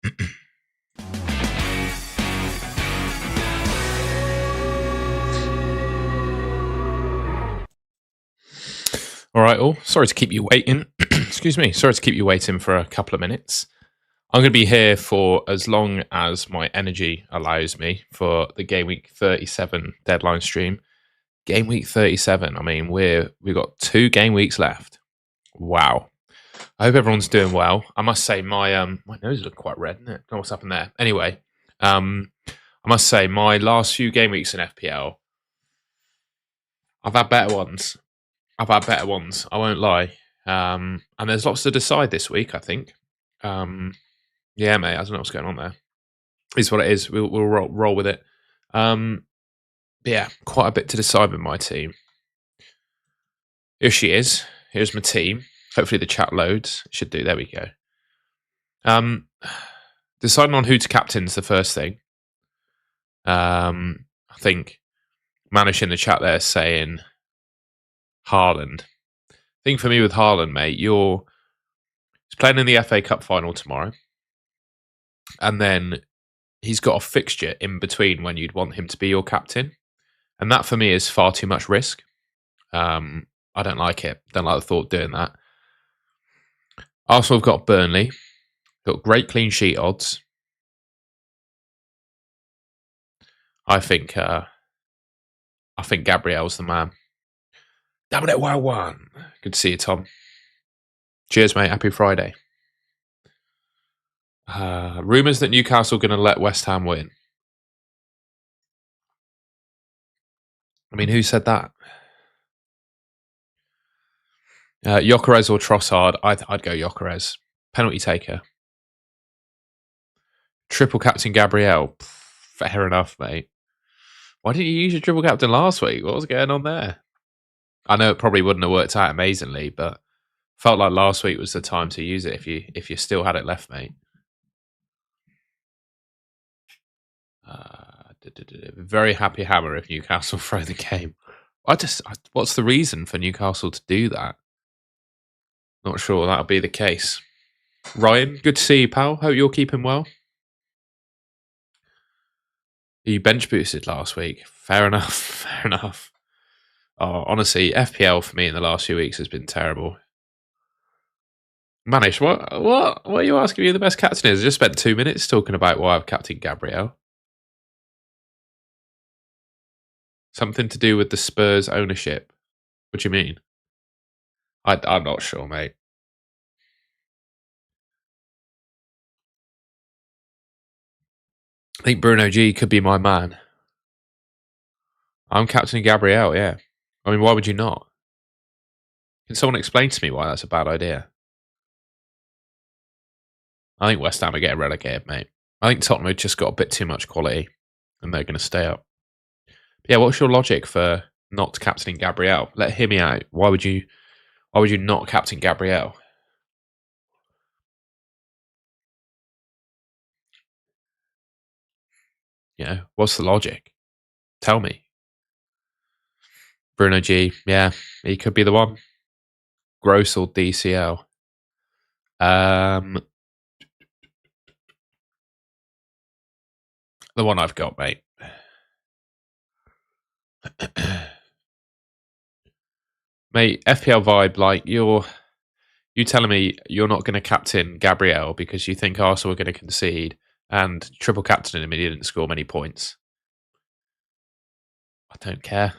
All right, all. Sorry to keep you waiting. Excuse me. Sorry to keep you waiting for a couple of minutes. I'm going to be here for as long as my energy allows me for the Game Week 37 deadline stream. Game Week 37. I mean, we've got 2 game weeks left. Wow. I hope everyone's doing well. I must say my nose is looking quite red, isn't it? I don't know what's happened there. Anyway, I must say my last few game weeks in FPL, I've had better ones. I won't lie. And there's lots to decide this week, I think. Yeah, mate, I don't know what's going on there. It's what it is. We'll roll with it. Yeah, quite a bit to decide with my team. Here she is. Here's my team. Hopefully the chat loads. It should do. There we go. Deciding on who to captain is the first thing. I think Manish in the chat there saying Haaland. I think for me with Haaland, mate, he's playing in the FA Cup final tomorrow. And then he's got a fixture in between when you'd want him to be your captain. And that for me is far too much risk. I don't like it. Don't like the thought of doing that. Arsenal have got Burnley. Got great clean sheet odds. I think Gabriel's the man. Gabriel, well. Good to see you, Tom. Cheers, mate. Happy Friday. Rumours that Newcastle are going to let West Ham win. I mean, who said that? Gyökeres or Trossard? I'd go Gyökeres. Penalty taker. Triple captain Gabriel. Fair enough, mate. Why didn't you use your triple captain last week? What was going on there? I know it probably wouldn't have worked out amazingly, but felt like last week was the time to use it if you still had it left, mate. Very happy hammer if Newcastle throw the game. What's the reason for Newcastle to do that? Not sure that'll be the case. Ryan, good to see you, pal. Hope you're keeping well. You bench boosted last week. Fair enough. Oh, honestly, FPL for me in the last few weeks has been terrible. Manish, what are you asking me who the best captain is? I just spent 2 minutes talking about why I've captained Gabriel. Something to do with the Spurs ownership. What do you mean? I'm not sure, mate. I think Bruno G could be my man. I'm captaining Gabriel, yeah. I mean, why would you not? Can someone explain to me why that's a bad idea? I think West Ham are getting relegated, mate. I think Tottenham have just got a bit too much quality and they're going to stay up. But yeah, what's your logic for not captaining Gabriel? Hear me out. Why would you not captain Gabriel? You know, what's the logic? Tell me. Bruno G, yeah, he could be the one. Gross or DCL? The one I've got, mate. Mate, FPL vibe, like you telling me you're not going to captain Gabriel because you think Arsenal are going to concede and triple captain him and he didn't score many points. I don't care.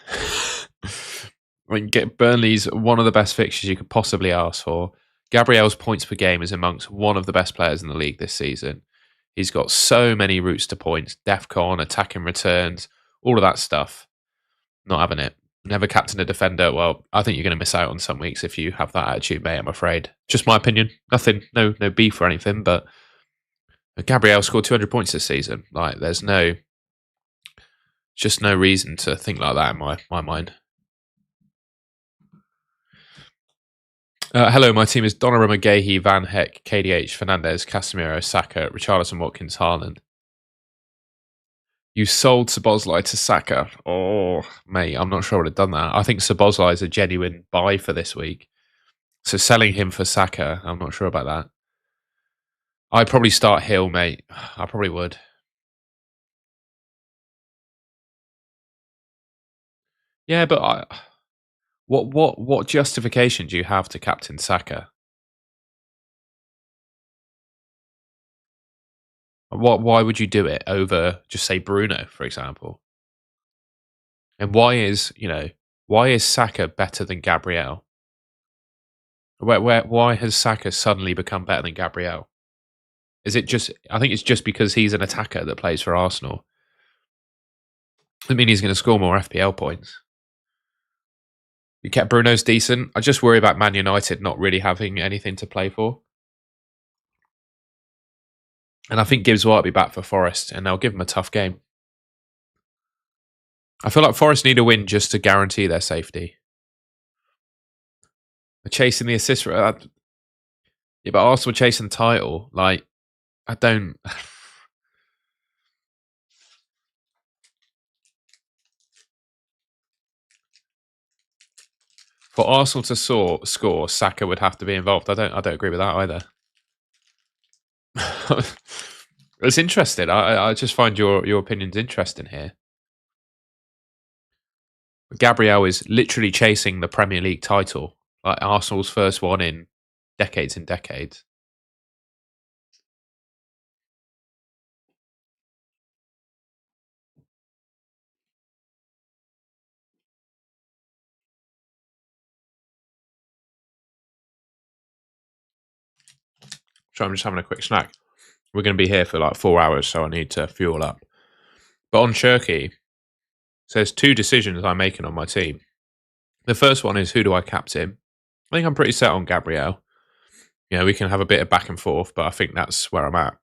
I mean, Burnley's one of the best fixtures you could possibly ask for. Gabriel's points per game is amongst one of the best players in the league this season. He's got so many routes to points, DEFCON, attacking returns, all of that stuff. Not having it. Never captain a defender. Well, I think you're going to miss out on some weeks if you have that attitude, mate, I'm afraid. Just my opinion. Nothing, no beef or anything, but Gabriel scored 200 points this season. Like, there's just no reason to think like that in my mind. Hello, my team is Donnarumma, Gahey, Van Heck, KDH, Fernandes, Casemiro, Saka, Richarlison, Watkins, Haaland. You sold Szoboszlai to Saka. Oh, mate, I'm not sure I would have done that. I think Szoboszlai is a genuine buy for this week. So selling him for Saka, I'm not sure about that. I'd probably start Hill, mate. I probably would. Yeah, but what justification do you have to captain Saka? Why would you do it over just say Bruno, for example? And why is Saka better than Gabriel? Why has Saka suddenly become better than Gabriel? Is it just? I think it's just because he's an attacker that plays for Arsenal. I mean, he's going to score more FPL points. You kept Bruno's decent. I just worry about Man United not really having anything to play for. And I think Gibbs White will be back for Forest, and they'll give him a tough game. I feel like Forest need a win just to guarantee their safety. They're chasing the assist. Yeah, but Arsenal chasing the title. Like, I don't. For Arsenal to score, Saka would have to be involved. I don't agree with that either. It's interesting. I just find your opinions interesting here. Gabriel is literally chasing the Premier League title, like Arsenal's first one in decades and decades. So I'm just having a quick snack. We're going to be here for like 4 hours, so I need to fuel up. But on Cherki, so there's two decisions I'm making on my team. The first one is who do I captain? I think I'm pretty set on Gabriel. We can have a bit of back and forth, but I think that's where I'm at.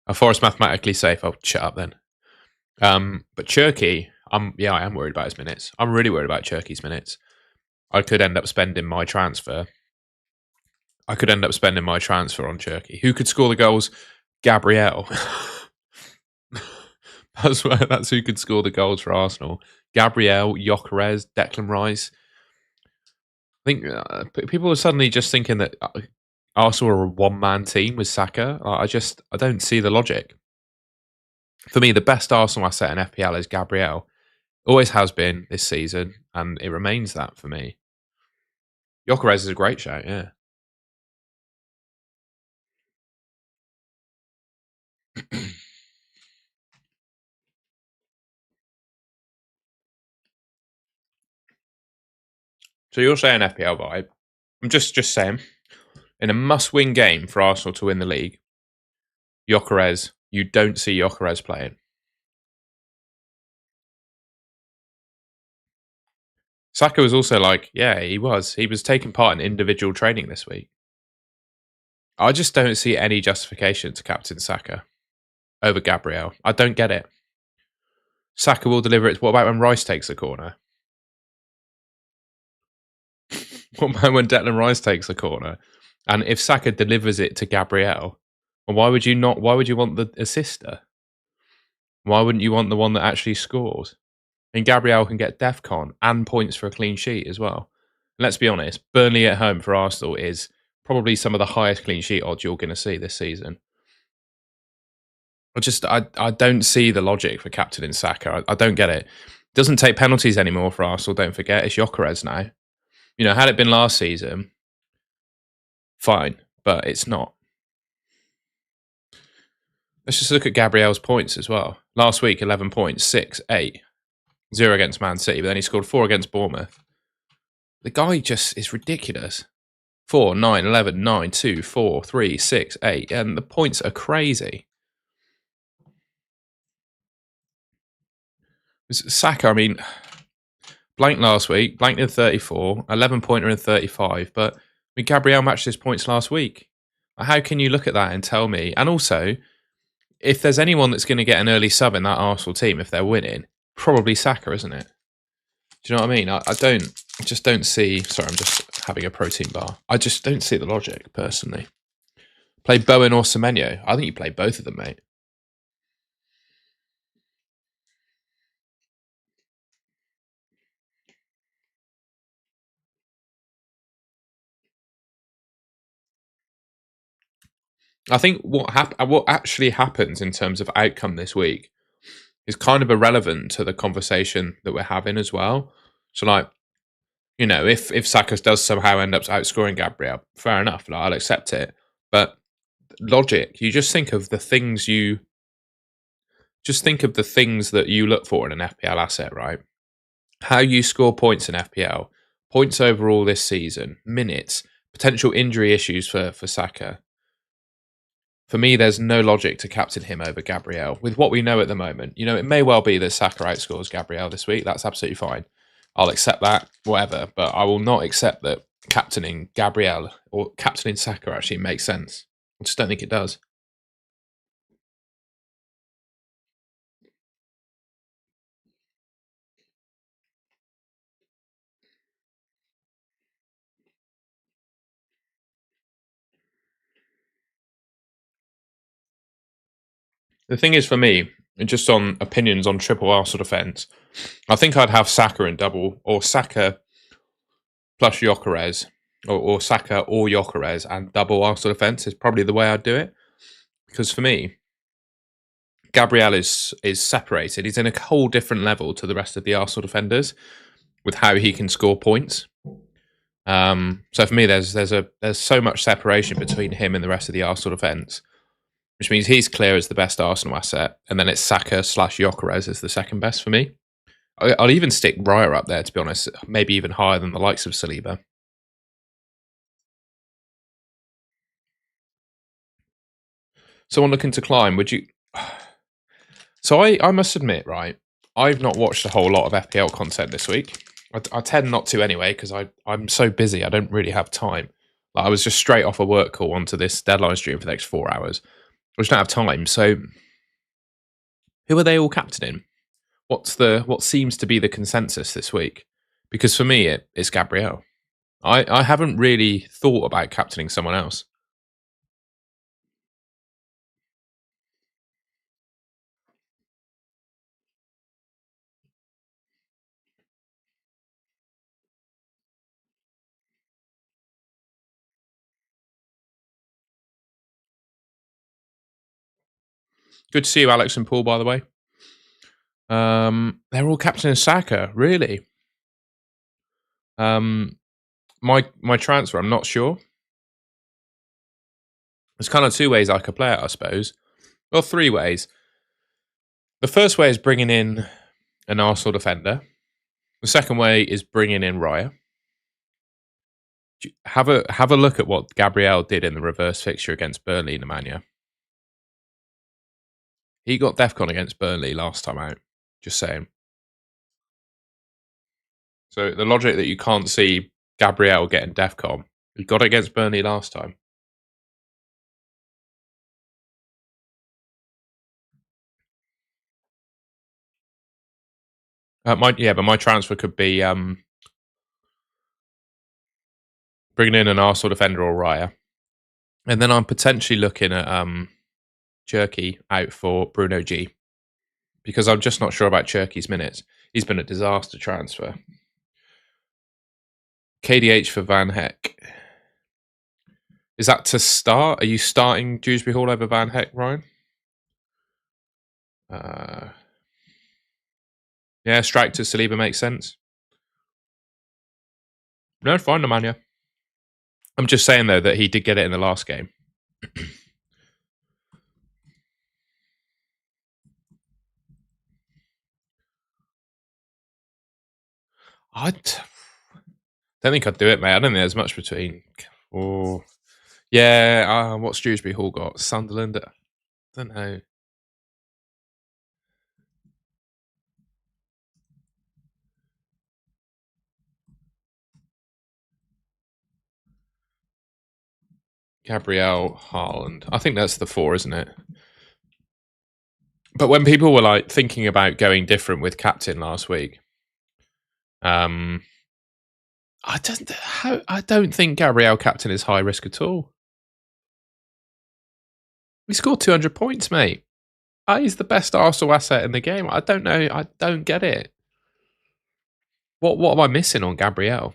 A Forest mathematically safe. I'll shut up then. But Cherki, I am worried about his minutes. I'm really worried about Cherki's minutes. I could end up spending my transfer. on Cherki. Who could score the goals? Gabriel. That's who could score the goals for Arsenal. Gabriel, Gyökeres, Declan Rice. I think people are suddenly just thinking that Arsenal are a one-man team with Saka. I don't see the logic. For me, the best Arsenal asset in FPL is Gabriel. Always has been this season, and it remains that for me. Gyökeres is a great shout, yeah. So you're saying FPL vibe. I'm just saying, in a must-win game for Arsenal to win the league, Gyökeres, you don't see Gyökeres playing. Saka was also he was taking part in individual training this week. I just don't see any justification to captain Saka over Gabriel. I don't get it. Saka will deliver it. What about when Rice takes a corner? What about when Declan Rice takes a corner? And if Saka delivers it to Gabriel, well, why would you not? Why would you want the assister? Why wouldn't you want the one that actually scores? And Gabriel can get DEFCON and points for a clean sheet as well. And let's be honest, Burnley at home for Arsenal is probably some of the highest clean sheet odds you're going to see this season. I don't see the logic for captaining Saka. I don't get it. Doesn't take penalties anymore for Arsenal. Don't forget, it's Gyökeres now. Had it been last season, fine, but it's not. Let's just look at Gabriel's points as well. Last week, 11 points, 6, 8, 0 against Man City, but then he scored 4 against Bournemouth. The guy just is ridiculous. 4, 9, 11, 9, 2, 4, 3, 6, 8, and the points are crazy. Saka, I mean, blank last week, blanked in 34, 11 pointer in 35, but Gabriel matched his points last week. How can you look at that and tell me? And also, if there's anyone that's going to get an early sub in that Arsenal team if they're winning, probably Saka, isn't it? Do you know what I mean? I just don't see. Sorry, I'm just having a protein bar. I just don't see the logic personally. Play Bowen or Semenyo. I think you play both of them, mate. I think what actually happens in terms of outcome this week is kind of irrelevant to the conversation that we're having as well. So, like, if Saka does somehow end up outscoring Gabriel, fair enough. Like, I'll accept it. But logic, you just think of the things that you look for in an FPL asset, right? How you score points in FPL, points overall this season, minutes, potential injury issues for Saka. For me, there's no logic to captain him over Gabriel. With what we know at the moment, it may well be that Saka outscores Gabriel this week. That's absolutely fine. I'll accept that, whatever. But I will not accept that captaining Gabriel or captaining Saka actually makes sense. I just don't think it does. The thing is, for me, just on opinions on triple Arsenal defence, I think I'd have Saka in double, or Saka plus Gyökeres, or Saka or Gyökeres and double Arsenal defence is probably the way I'd do it. Because for me, Gabriel is separated. He's in a whole different level to the rest of the Arsenal defenders with how he can score points. So for me, there's so much separation between him and the rest of the Arsenal defence, which means he's clear as the best Arsenal asset, and then it's Saka / Gyökeres as the second best for me. I'll even stick Raya up there, to be honest, maybe even higher than the likes of Saliba. Someone looking to climb, would you? So I must admit, right, I've not watched a whole lot of FPL content this week. I tend not to anyway, because I'm so busy, I don't really have time. Like, I was just straight off a work call onto this deadline stream for the next 4 hours. I just don't have time. So who are they all captaining? What seems to be the consensus this week? Because for me, it's Gabriel. I haven't really thought about captaining someone else. Good to see you, Alex and Paul, by the way. They're all captaining Saka, really. My transfer, I'm not sure. There's kind of 2 ways I could play it, I suppose. Well, 3 ways. The first way is bringing in an Arsenal defender. The second way is bringing in Raya. Have a look at what Gabriel did in the reverse fixture against Burnley, Nemanja. He got DEFCON against Burnley last time out. Just saying. So the logic that you can't see Gabriel getting DEFCON, he got it against Burnley last time. But my transfer could be bringing in an Arsenal defender or Raya. And then I'm potentially looking at Cherki out for Bruno G. Because I'm just not sure about Cherki's minutes. He's been a disaster transfer. KDH for Van Heck. Is that to start? Are you starting Dewsbury Hall over Van Heck, Ryan? Yeah, strike to Saliba makes sense. No, fine, Nemanja. I'm just saying, though, that he did get it in the last game. I don't think I'd do it, mate. I don't think there's much between. Oh, yeah. What's Dewsbury Hall got? Sunderland? I don't know. Gabriel, Haaland. I think that's the 4, isn't it? But when people were like thinking about going different with captain last week, I don't think Gabriel captain is high risk at all. He scored 200 points, mate. He's the best Arsenal asset in the game. I don't know. I don't get it. What am I missing on Gabriel?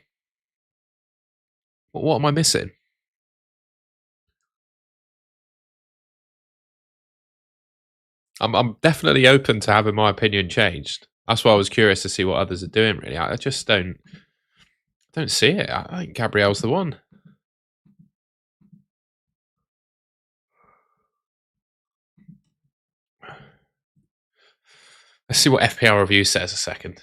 What am I missing? I'm definitely open to having my opinion changed. That's why I was curious to see what others are doing. Really, I just don't see it. I think Gabriel's the one. Let's see what FPL review says a second.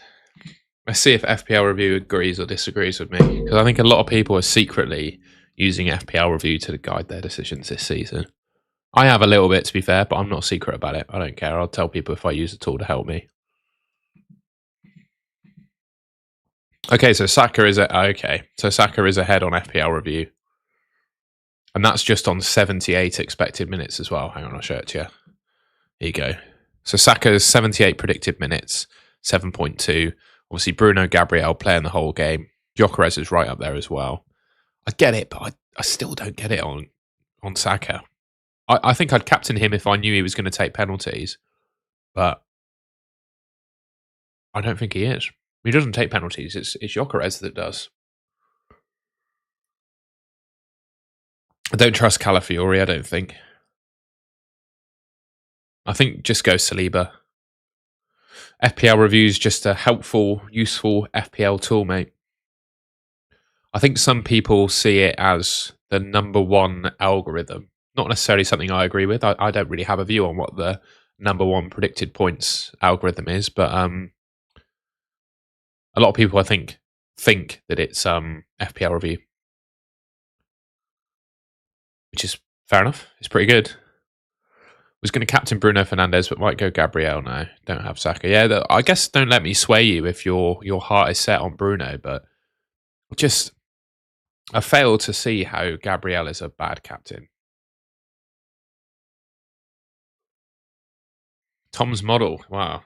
Let's see if FPL review agrees or disagrees with me, because I think a lot of people are secretly using FPL review to guide their decisions this season. I have a little bit, to be fair, but I'm not secret about it. I don't care. I'll tell people if I use a tool to help me. Okay, so Saka is ahead on FPL review, and that's just on 78 expected minutes as well. Hang on, I'll show it to you. Here you go. So Saka's 78 predicted minutes, 7.2. Obviously, Bruno Gabriel playing the whole game. Gyökeres is right up there as well. I get it, but I still don't get it on Saka. I think I'd captain him if I knew he was going to take penalties, but I don't think he is. He doesn't take penalties. It's Gyökeres that does. I don't trust Calafiori, I don't think. I think just go Saliba. FPL reviews just a helpful, useful FPL tool, mate. I think some people see it as the number one algorithm. Not necessarily something I agree with. I don't really have a view on what the number one predicted points algorithm is, but a lot of people I think that it's FPL review, which is fair enough. It's pretty good. Was going to captain Bruno Fernandes, but might go Gabriel now. Don't have Saka. Yeah, I guess don't let me sway you if your heart is set on Bruno, but just I fail to see how Gabriel is a bad captain. Tom's model. Wow.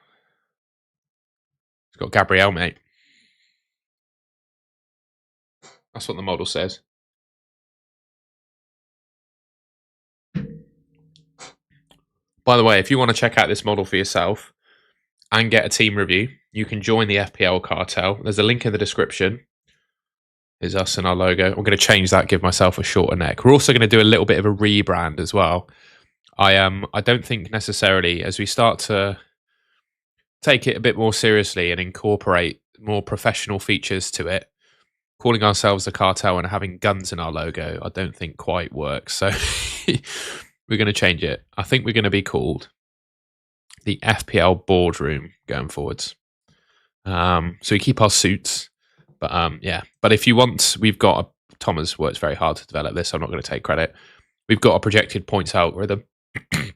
It's got Gabriel, mate. That's what the model says. By the way, if you want to check out this model for yourself and get a team review, you can join the FPL Cartel. There's a link in the description. Is us and our logo. I'm going to change that, give myself a shorter neck. We're also going to do a little bit of a rebrand as well. I don't think necessarily as we start to take it a bit more seriously and incorporate more professional features to it, calling ourselves the cartel and having guns in our logo, I don't think quite works. So we're going to change it. I think we're going to be called the FPL boardroom going forwards. So we keep our suits, but yeah. But if you want, we've got Thomas worked very hard to develop this. So I'm not going to take credit. We've got a projected points algorithm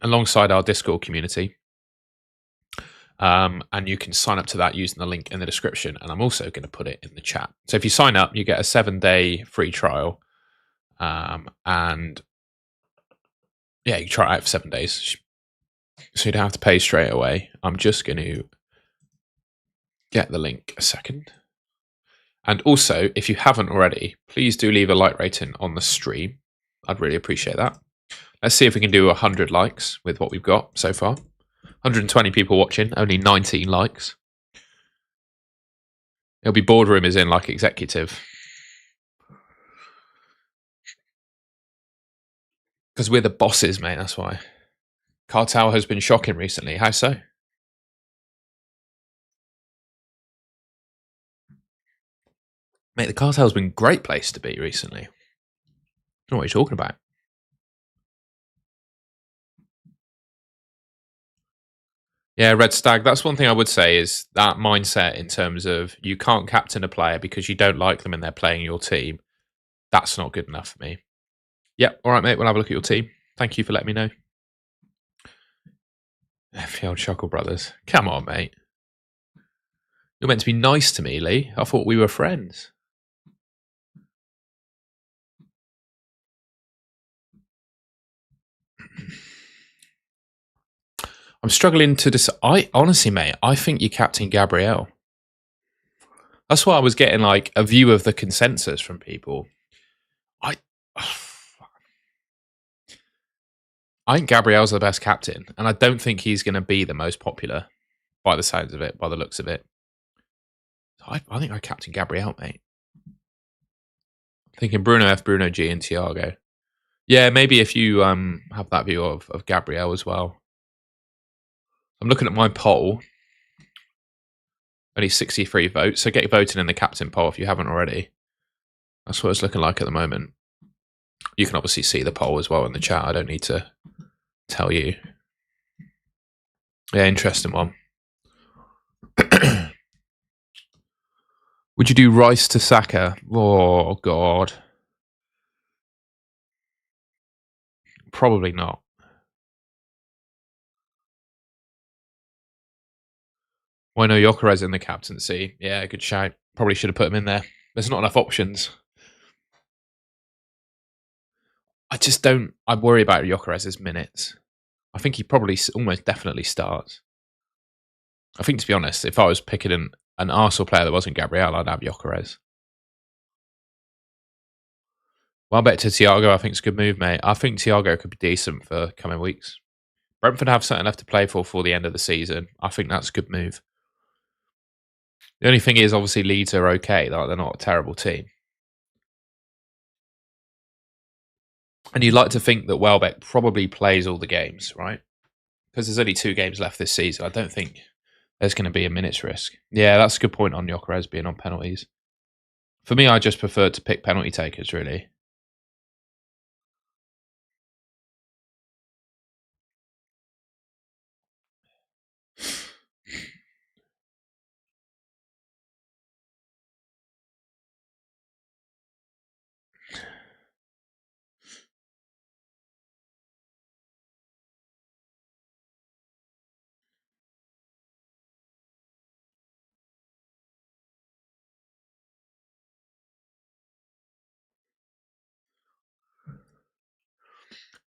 alongside our Discord community. And you can sign up to that using the link in the description. And I'm also going to put it in the chat. So if you sign up, you get a 7-day free trial. And yeah, you can try it out for 7 days. So you don't have to pay straight away. I'm just going to get the link a second. And also, if you haven't already, please do leave a like rating on the stream. I'd really appreciate that. Let's see if we can do 100 likes with what we've got so far. 120 people watching, only 19 likes. It'll be boardroom as in like executive. Because we're the bosses, mate, that's why. Cartel has been shocking recently. How so? Mate, the Cartel's been a great place to be recently. I don't know what you're talking about. Yeah, Red Stag, that's one thing I would say is that mindset in terms of you can't captain a player because you don't like them and they're playing your team. That's not good enough for me. Yep, all right, mate, we'll have a look at your team. Thank you for letting me know. FPL Chuckle Brothers. Come on, mate. You're meant to be nice to me, Lee. I thought we were friends. I'm struggling to decide. Honestly, mate, I think you captain Gabriel. That's why I was getting like a view of the consensus from people. I think Gabriel's the best captain, and I don't think he's going to be the most popular by the sounds of it, by the looks of it. I think I captain Gabriel, mate. Thinking Bruno F, Bruno G, and Thiago. Yeah, maybe if you have that view of Gabriel as well. I'm looking at my poll. Only 63 votes, so get voted in the captain poll if you haven't already. That's what it's looking like at the moment. You can obviously see the poll as well in the chat. I don't need to tell you. Yeah, interesting one. Would you do Rice to Saka? Oh, God. Probably not. Well, no, Gyökeres in the captaincy. Yeah, good shout. Probably should have put him in there. There's not enough options. I just don't. I worry about Gyökeres' minutes. I think he probably almost definitely starts. I think, to be honest, if I was picking an Arsenal player that wasn't Gabriel, I'd have Gyökeres. Well, bet to Thiago, I think it's a good move, mate. I think Thiago could be decent for coming weeks. Brentford have something left to play for the end of the season. I think that's a good move. The only thing is, obviously, Leeds are okay. They're not a terrible team. And you'd like to think that Welbeck probably plays all the games, right? Because there's only 2 games left this season. I don't think there's going to be a minute's risk. Yeah, that's a good point on Gyökeres being on penalties. For me, I just prefer to pick penalty takers, really.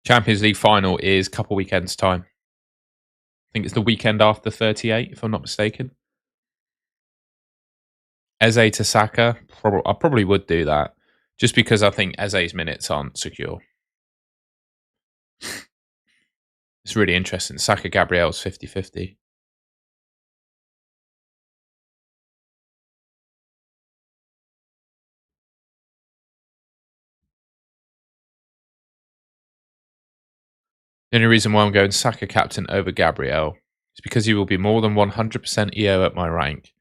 Champions League final is a couple weekends' time. I think it's the weekend after 38, if I'm not mistaken. Eze to Saka, I probably would do that. Just because I think Eze's minutes aren't secure. It's really interesting. Saka Gabriel's 50-50. The only reason why I'm going Saka captain over Gabriel is because he will be more than 100% EO at my rank.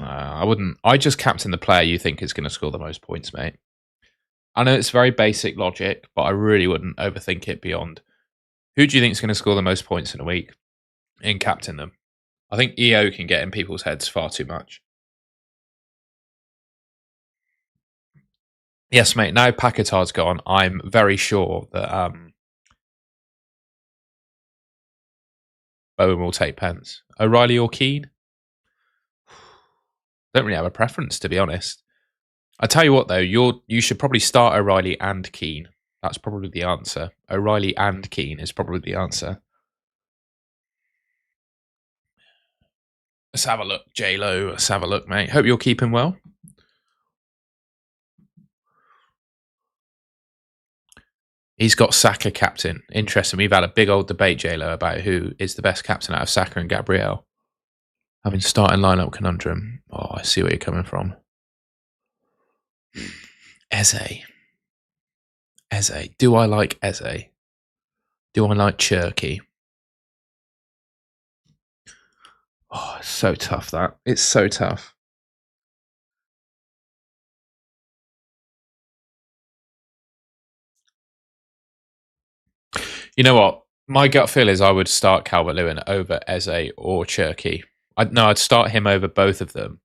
I wouldn't. I just captain the player you think is going to score the most points, mate. I know it's very basic logic, but I really wouldn't overthink it beyond. Who do you think is going to score the most points in a week? In captain them. I think EO can get in people's heads far too much. Yes, mate. Now Paquetá's gone, I'm very sure that Bowen will take Pence. O'Reilly or Keane? Don't really have a preference, to be honest. I tell you what, though, you should probably start O'Reilly and Keane. That's probably the answer. O'Reilly and Keane is probably the answer. Let's have a look, J-Lo. Let's have a look, mate. Hope you're keeping well. He's got Saka captain. Interesting. We've had a big old debate, J-Lo, about who is the best captain out of Saka and Gabriel. Having starting lineup conundrum. Oh, I see where you're coming from. Eze. Do I like Eze? Do I like Cherki? Oh, it's so tough, that. It's so tough. You know what? My gut feel is I would start Calvert-Lewin over Eze or Cherki. I'd start him over both of them.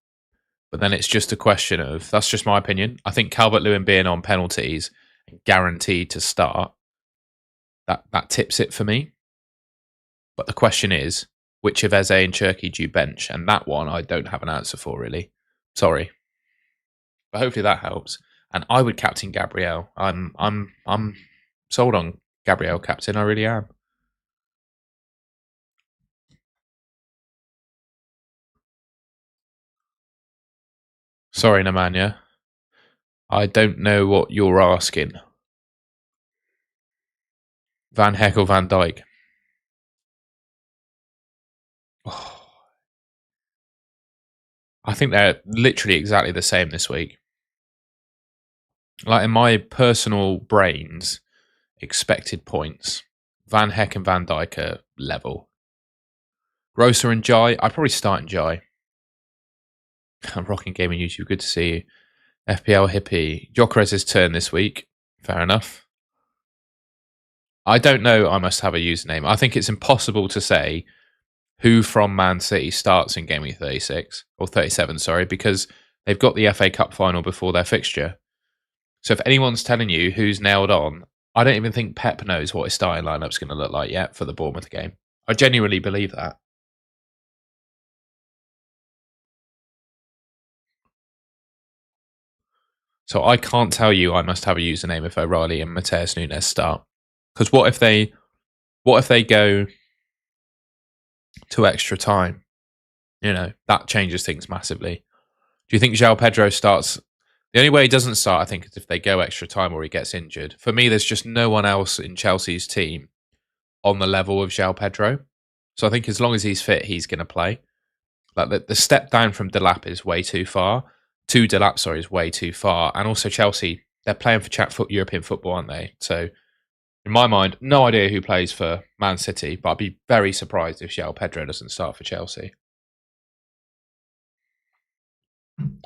But then it's just a question of, that's just my opinion. I think Calvert-Lewin being on penalties and guaranteed to start, that tips it for me. But the question is, which of Eze and Cherki do you bench? And that one I don't have an answer for, really. Sorry. But hopefully that helps. And I would captain Gabriel. I'm sold on Gabriel captain. I really am. Sorry, Nemanja. I don't know what you're asking. Van Heck or Van Dijk? Oh, I think they're literally exactly the same this week. Like in my personal brains, expected points, Van Heck and Van Dijk are level. Grocer and Jai. I'd probably start in Jai. I'm rocking gaming YouTube. Good to see you. FPL Hippie. Jokeres' turn this week. Fair enough. I don't know. I must have a username. I think it's impossible to say who from Man City starts in Game Week 36 or 37, sorry, because they've got the FA Cup final before their fixture. So if anyone's telling you who's nailed on, I don't even think Pep knows what his starting lineup's going to look like yet for the Bournemouth game. I genuinely believe that. So I can't tell you I must have a username if O'Reilly and Mateus Nunes start. Because what if they go to extra time? You know, that changes things massively. Do you think João Pedro starts? The only way he doesn't start, I think, is if they go extra time or he gets injured. For me, there's just no one else in Chelsea's team on the level of João Pedro. So I think as long as he's fit, he's going to play. Like the step down from Delap is way too far. To Delap, sorry, is way too far. And also Chelsea, they're playing for European football, aren't they? So in my mind, no idea who plays for Man City, but I'd be very surprised if João Pedro doesn't start for Chelsea.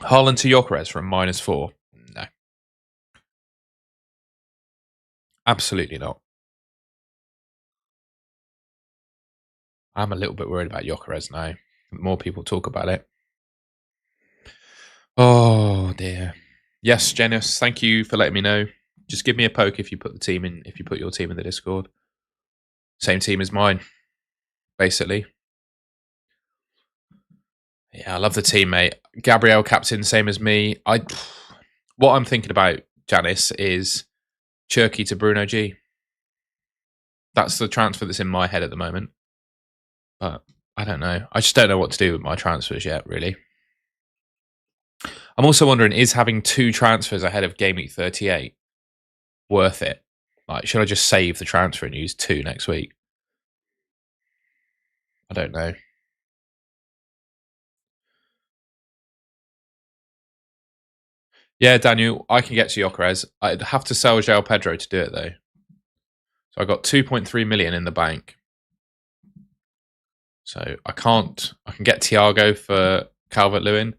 Haaland to Gyökeres from -4. No. Absolutely not. I'm a little bit worried about Gyökeres now. The more people talk about it. Oh dear. Yes, Janice, thank you for letting me know. Just give me a poke if you put your team in the Discord. Same team as mine, basically. Yeah, I love the team, mate. Gabriel captain, same as me. What I'm thinking about, Janice, is Cherki to Bruno G. That's the transfer that's in my head at the moment. But I don't know. I just don't know what to do with my transfers yet, really. I'm also wondering, is having 2 transfers ahead of Game Week 38 worth it? Like, should I just save the transfer and use 2 next week? I don't know. Yeah, Daniel, I can get to Gyökeres. I'd have to sell João Pedro to do it, though. So I got 2.3 million in the bank. So I can get Thiago for Calvert-Lewin,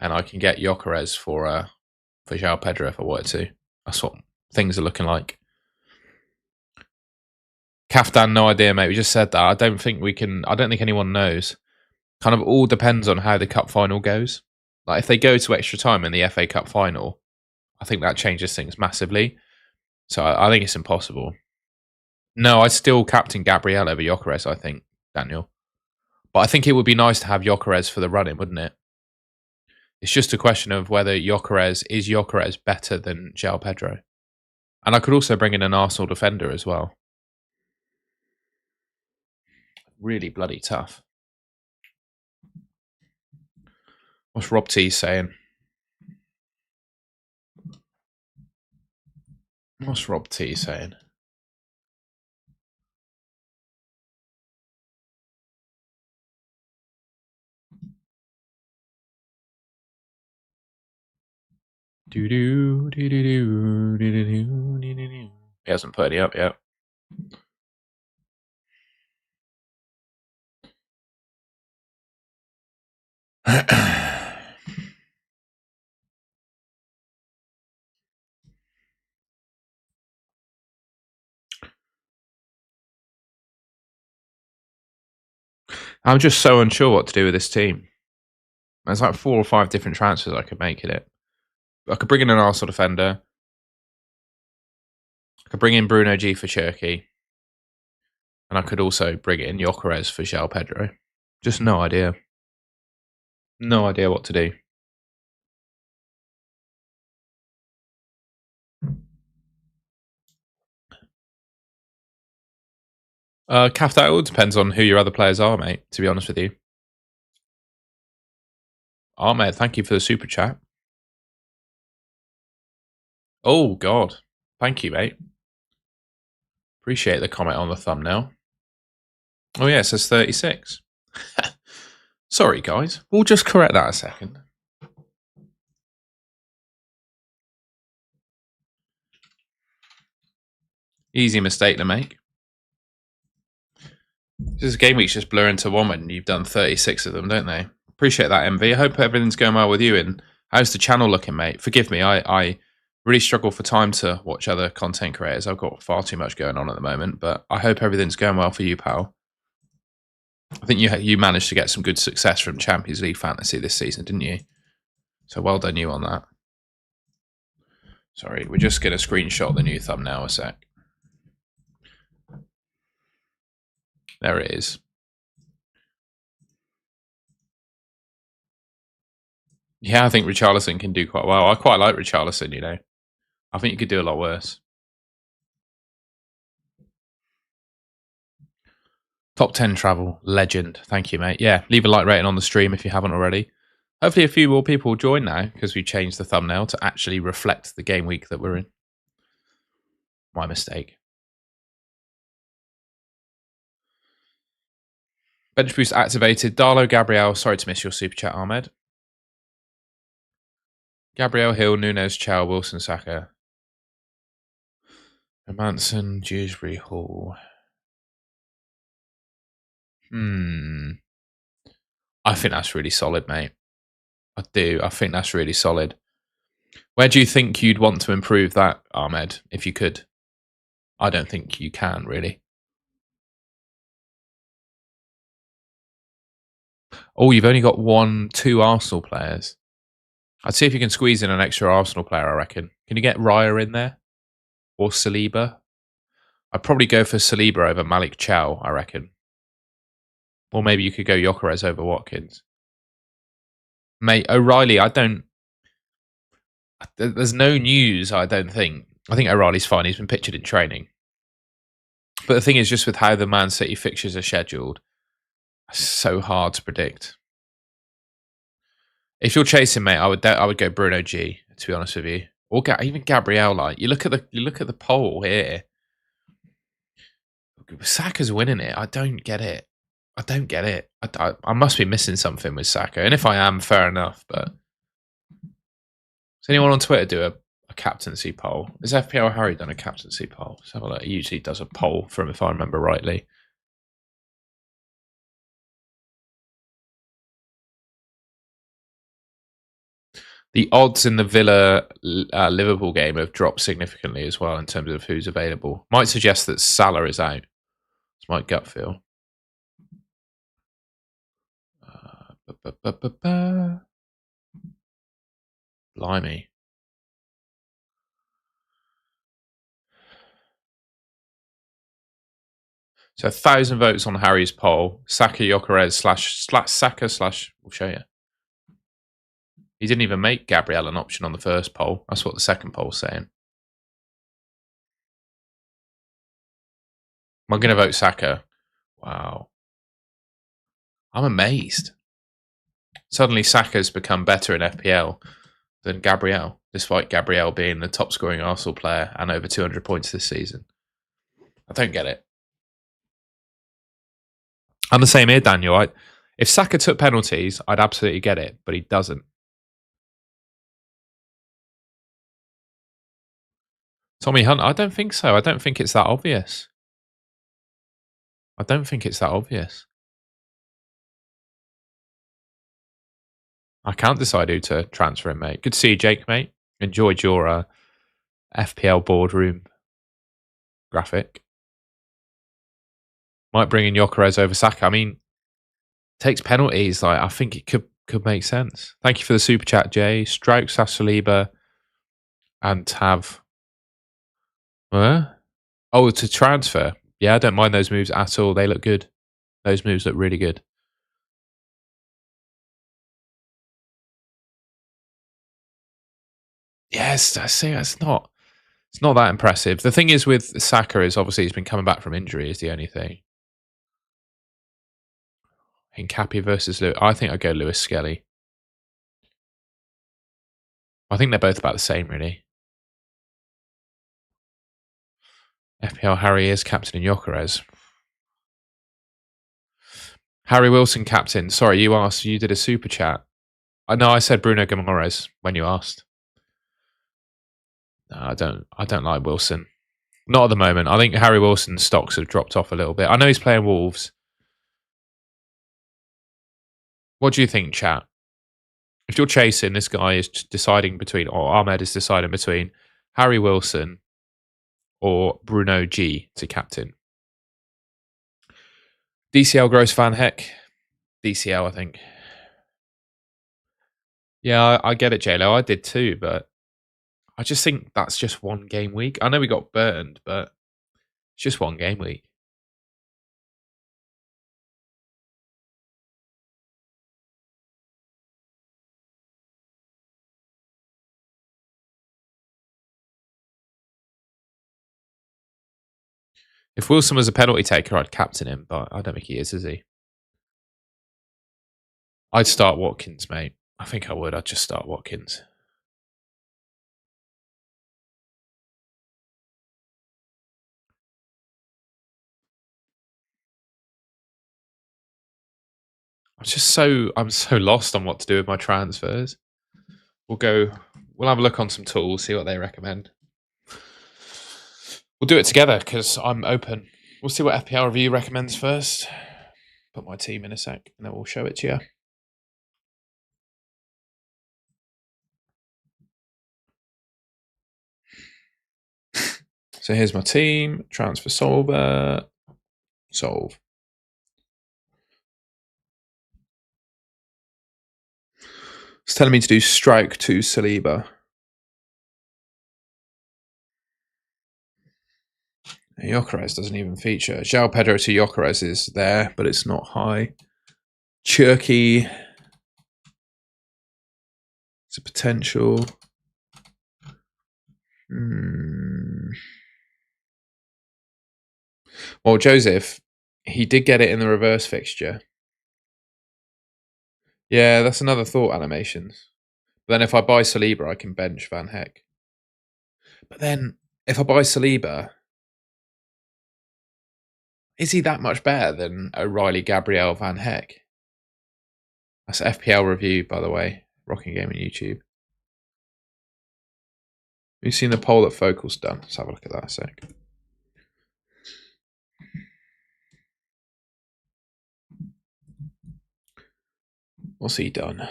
and I can get Gyökeres for João Pedro if I wanted to. That's what things are looking like. Kaftan, no idea, mate. We just said that. I don't think anyone knows. Kind of all depends on how the cup final goes. Like if they go to extra time in the FA Cup final, I think that changes things massively. So I think it's impossible. No, I'd still captain Gabriel over Gyökeres, I think, Daniel. But I think it would be nice to have Gyökeres for the run-in, wouldn't it? It's just a question of whether Gyökeres better than João Pedro. And I could also bring in an Arsenal defender as well. Really bloody tough. What's Rob T saying? What's Rob T saying? He hasn't put any up yet. I'm just so unsure what to do with this team. There's like 4 or 5 different transfers I could make in it. I could bring in an Arsenal defender. I could bring in Bruno G for Cherki. And I could also bring in Gyökeres for João Pedro. Just no idea. No idea what to do. Kafta, it all depends on who your other players are, mate, to be honest with you. Ahmed, thank you for the super chat. Oh, God. Thank you, mate. Appreciate the comment on the thumbnail. Oh, yeah, it says 36. Sorry, guys. We'll just correct that a second. Easy mistake to make. This game week's just blur into one when you've done 36 of them, don't they? Appreciate that, MV. I hope everything's going well with you. And how's the channel looking, mate? Forgive me, I really struggle for time to watch other content creators. I've got far too much going on at the moment, but I hope everything's going well for you, pal. I think you managed to get some good success from Champions League Fantasy this season, didn't you? So well done you on that. Sorry, we're just going to screenshot the new thumbnail a sec. There it is. Yeah, I think Richarlison can do quite well. I quite like Richarlison, you know. I think you could do a lot worse. Top 10 travel, legend. Thank you, mate. Yeah, leave a like rating on the stream if you haven't already. Hopefully a few more people will join now because we changed the thumbnail to actually reflect the game week that we're in. My mistake. Bench boost activated. Darlow, Gabriel. Sorry to miss your super chat, Ahmed. Gabriel, Hill, Nunes, Chow, Wilson, Saka. Manson, Dewsbury, Hall. I think that's really solid, mate. I do. I think that's really solid. Where do you think you'd want to improve that, Ahmed, if you could? I don't think you can, really. Oh, you've only got 2 Arsenal players. I'd see if you can squeeze in an extra Arsenal player, I reckon. Can you get Raya in there? Or Saliba? I'd probably go for Saliba over Malik Chow, I reckon. Or maybe you could go Gyökeres over Watkins. Mate, O'Reilly, there's no news, I don't think. I think O'Reilly's fine. He's been pictured in training. But the thing is, just with how the Man City fixtures are scheduled, it's so hard to predict. If you're chasing, mate, I would go Bruno G, to be honest with you. Or even Gabriel. Like, you look at the poll here. Saka's winning it. I don't get it. I must be missing something with Saka. And if I am, fair enough. But does anyone on Twitter do a captaincy poll? Has FPL Harry done a captaincy poll? Let's have a look. He usually does a poll from, if I remember rightly. The odds in the Villa Liverpool game have dropped significantly as well in terms of who's available. Might suggest that Salah is out. It's my gut feel. Blimey. So 1,000 votes on Harry's poll. Saka Gyökeres Saka we'll show you. He didn't even make Gabriel an option on the first poll. That's what the second poll's saying. I'm going to vote Saka. Wow. I'm amazed. Suddenly Saka's become better in FPL than Gabriel, despite Gabriel being the top scoring Arsenal player and over 200 points this season. I don't get it. I'm the same here, Daniel. If Saka took penalties, I'd absolutely get it, but he doesn't. Tommy Hunt, I don't think so. I don't think it's that obvious. I can't decide who to transfer him, mate. Good to see you, Jake, mate. Enjoyed your FPL boardroom graphic. Might bring in Gyökeres over Saka. I mean, takes penalties. Like, I think it could make sense. Thank you for the super chat, Jay. Strauch, Saliba, and Tav. Oh, to transfer. Yeah, I don't mind those moves at all. They look good. Those moves look really good. Yes, I see. It's not that impressive. The thing is with Saka is obviously he's been coming back from injury is the only thing. Hincapié versus Lewis. I think I'd go Lewis Skelly. I think they're both about the same, really. FPL Harry is captain in Gyökeres. Harry Wilson captain. Sorry, you asked. You did a super chat. I know I said Bruno Guimaraes when you asked. No, I don't like Wilson. Not at the moment. I think Harry Wilson's stocks have dropped off a little bit. I know he's playing Wolves. What do you think, chat? If you're chasing, this guy is deciding between, or Ahmed is deciding between Harry Wilson or Bruno G to captain. DCL Gross Van Heck. DCL, I think. Yeah, I get it, JLo. I did too, but I just think that's just one game week. I know we got burned, but it's just one game week. If Wilson was a penalty taker, I'd captain him, but I don't think he is he? I'd start Watkins, mate. I think I would. I'd just start Watkins. I'm so lost on what to do with my transfers. We'll have a look on some tools, see what they recommend. We'll do it together because I'm open. We'll see what FPL Review recommends first. Put my team in a sec and then we'll show it to you. So here's my team, transfer solver, solve. It's telling me to do strike to Saliba. Gyökeres doesn't even feature. João Pedro to Gyökeres is there, but it's not high. Cherki. It's a potential. Well, Joseph, he did get it in the reverse fixture. Yeah, that's another thought, animations. But then if I buy Saliba, I can bench Van Heck. But then if I buy Saliba, is he that much better than O'Reilly, Gabriel, Van Heck? That's FPL Review, by the way. Rocking Game on YouTube. Have you seen the poll that Focal's done? Let's have a look at that a sec. What's he done?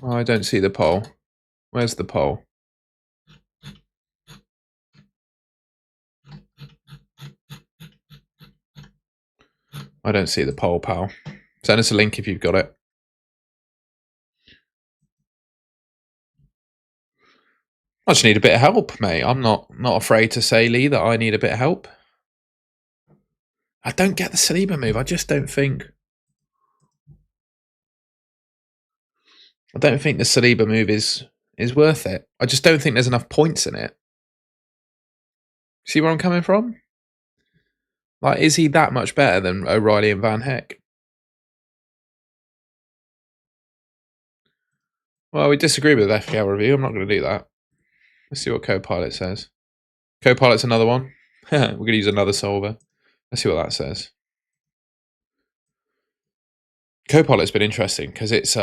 Oh, I don't see the poll. Where's the poll? I don't see the poll, pal. Send us a link if you've got it. I just need a bit of help, mate. I'm not afraid to say, Lee, that I need a bit of help. I don't get the Saliba move. I just don't think. I don't think the Saliba move is worth it. I just don't think there's enough points in it. See where I'm coming from? Like, is he that much better than O'Reilly and Van Heck? Well, we disagree with the FPL Review. I'm not going to do that. Let's see what Copilot says. Copilot's another one. We're going to use another solver. Let's see what that says. Copilot's been interesting because it's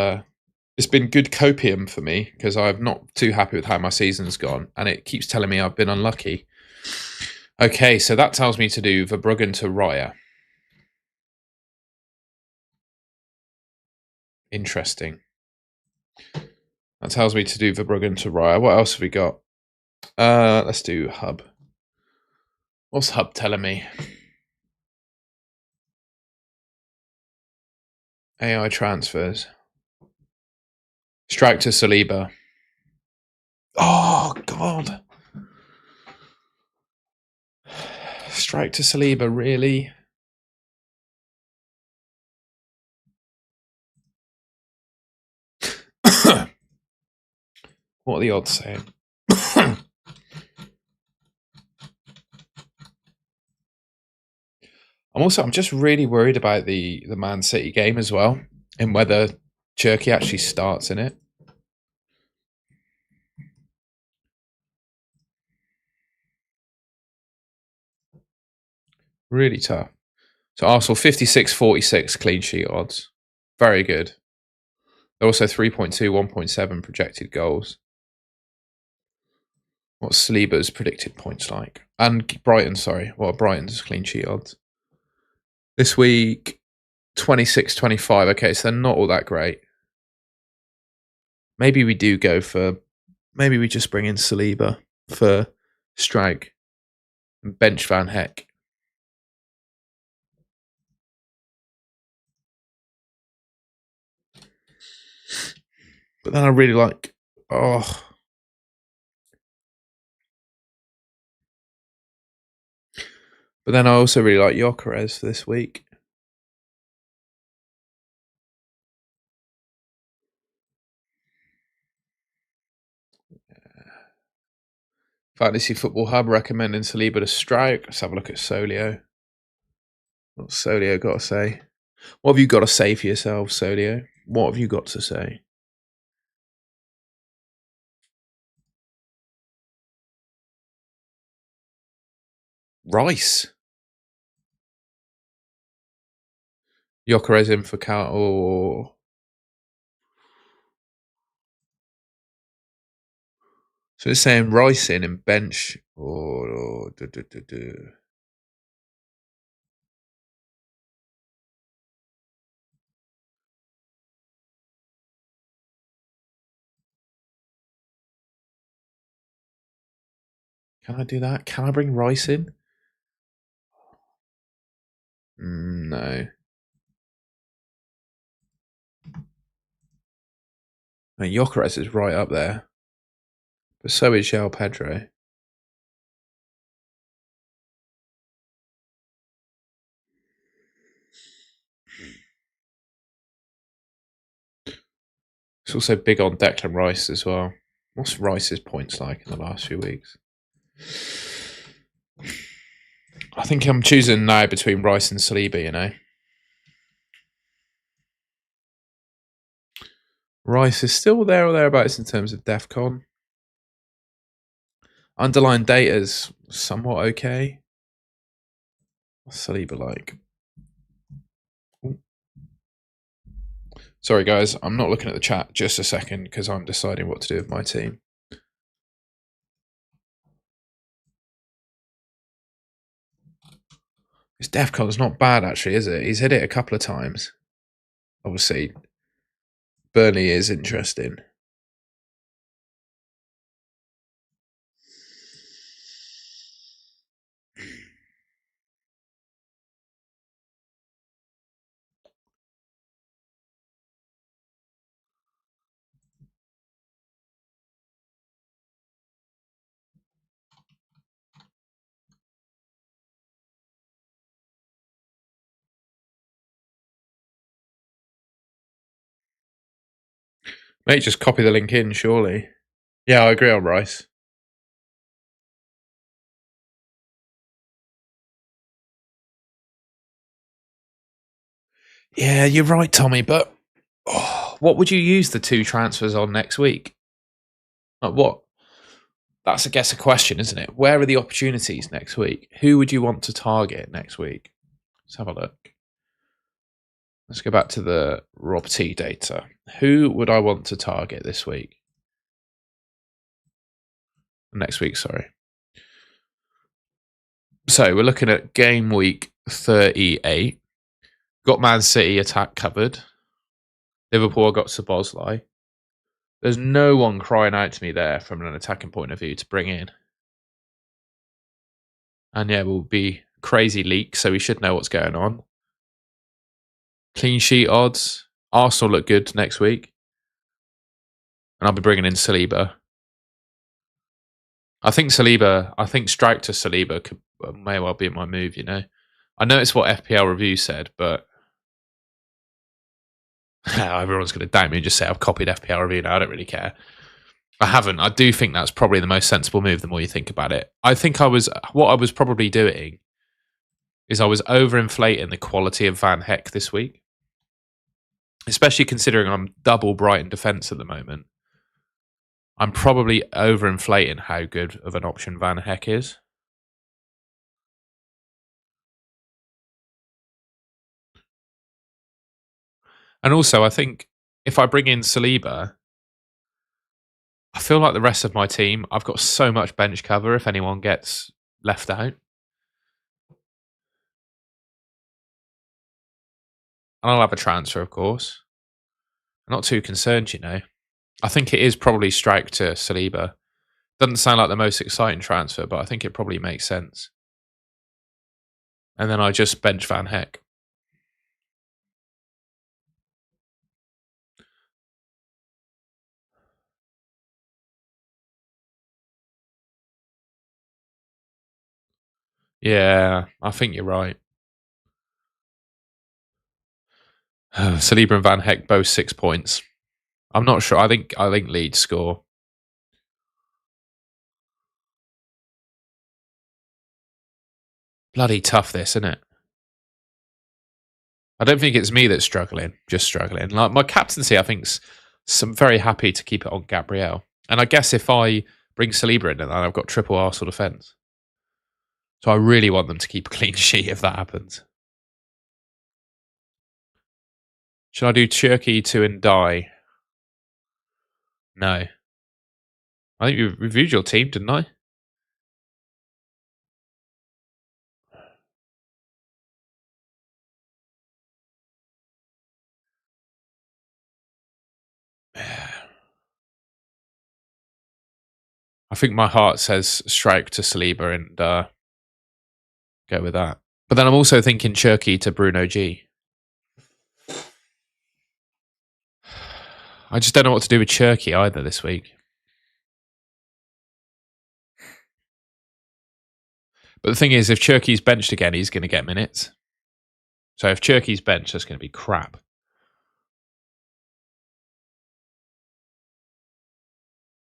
been good copium for me because I'm not too happy with how my season's gone, and it keeps telling me I've been unlucky. Okay, so that tells me to do Verbruggen to Raya. Interesting. That tells me to do Verbruggen to Raya. What else have we got? Let's do Hub. What's Hub telling me? AI transfers. Strike to Saliba. Oh, God. Strike to Saliba, really? What are the odds saying? I'm just really worried about the Man City game as well, and whether Cherki actually starts in it. Really tough. So Arsenal 56-46 clean sheet odds. Very good. They're also 3.2, 1.7 projected goals. What's Saliba's predicted points like? And Brighton, sorry. What are Brighton's clean sheet odds? This week, 26-25. Okay, so they're not all that great. Maybe we do go for... Maybe we just bring in Saliba for strike and bench Van Heck. But then I really like... Oh... But then I also really like Gyökeres for this week. Fantasy Football Hub recommending Saliba to strike. Let's have a look at Solio. What's Solio got to say? What have you got to say for yourself, Solio? What have you got to say? Rice. Gyökeres in for Cal. Oh. So it's saying Rice in and bench. Oh, Can I do that? Can I bring Rice in? No. No, Gyökeres is right up there. But so is João Pedro. It's also big on Declan Rice as well. What's Rice's points like in the last few weeks? I think I'm choosing now between Rice and Saliba, you know. Rice is still there or thereabouts in terms of DEFCON. Underlying data is somewhat okay. What's Saliba like? Ooh. Sorry, guys. I'm not looking at the chat just a second because I'm deciding what to do with my team. His DEFCON's not bad, actually, is it? He's hit it a couple of times. Obviously, Burnley is interesting. Mate, just copy the link in, surely. Yeah, I agree on Rice. Yeah, you're right, Tommy, but what would you use the 2 transfers on next week? Like what? That's, I guess, a question, isn't it? Where are the opportunities next week? Who would you want to target next week? Let's have a look. Let's go back to the Rob T data. Who would I want to target this week? Next week, sorry. So we're looking at game week 38. Got Man City attack covered. Liverpool got Szoboszlai. There's no one crying out to me there from an attacking point of view to bring in. And yeah, we'll be crazy leak, so we should know what's going on. Clean sheet odds. Arsenal look good next week. And I'll be bringing in Saliba. I think strike to Saliba may well be my move, you know. I know it's what FPL Review said, but everyone's going to doubt me and just say I've copied FPL Review now. I don't really care. I haven't. I do think that's probably the most sensible move the more you think about it. I think what I was probably doing is I was overinflating the quality of Van Heck this week, especially considering I'm double Brighton defence at the moment. I'm probably overinflating how good of an option Van Heck is. And also, I think if I bring in Saliba, I feel like the rest of my team, I've got so much bench cover if anyone gets left out. And I'll have a transfer, of course. I'm not too concerned, you know. I think it is probably strike to Saliba. Doesn't sound like the most exciting transfer, but I think it probably makes sense. And then I just bench Van Heck. Yeah, I think you're right. Saliba and Van Heck both 6 points. I'm not sure. I think Leeds score. Bloody tough, this, isn't it? I don't think it's me that's struggling, just struggling. Like my captaincy, I think's I'm very happy to keep it on Gabriel. And I guess if I bring Saliba in, then I've got triple Arsenal defence. So I really want them to keep a clean sheet if that happens. Should I do Cherki to and die? No. I think you reviewed your team, didn't I? I think my heart says strike to Saliba and go with that. But then I'm also thinking Cherki to Bruno G. I just don't know what to do with Cherki either this week. But the thing is, if Cherki's benched again, he's going to get minutes. So if Cherki's benched, that's going to be crap.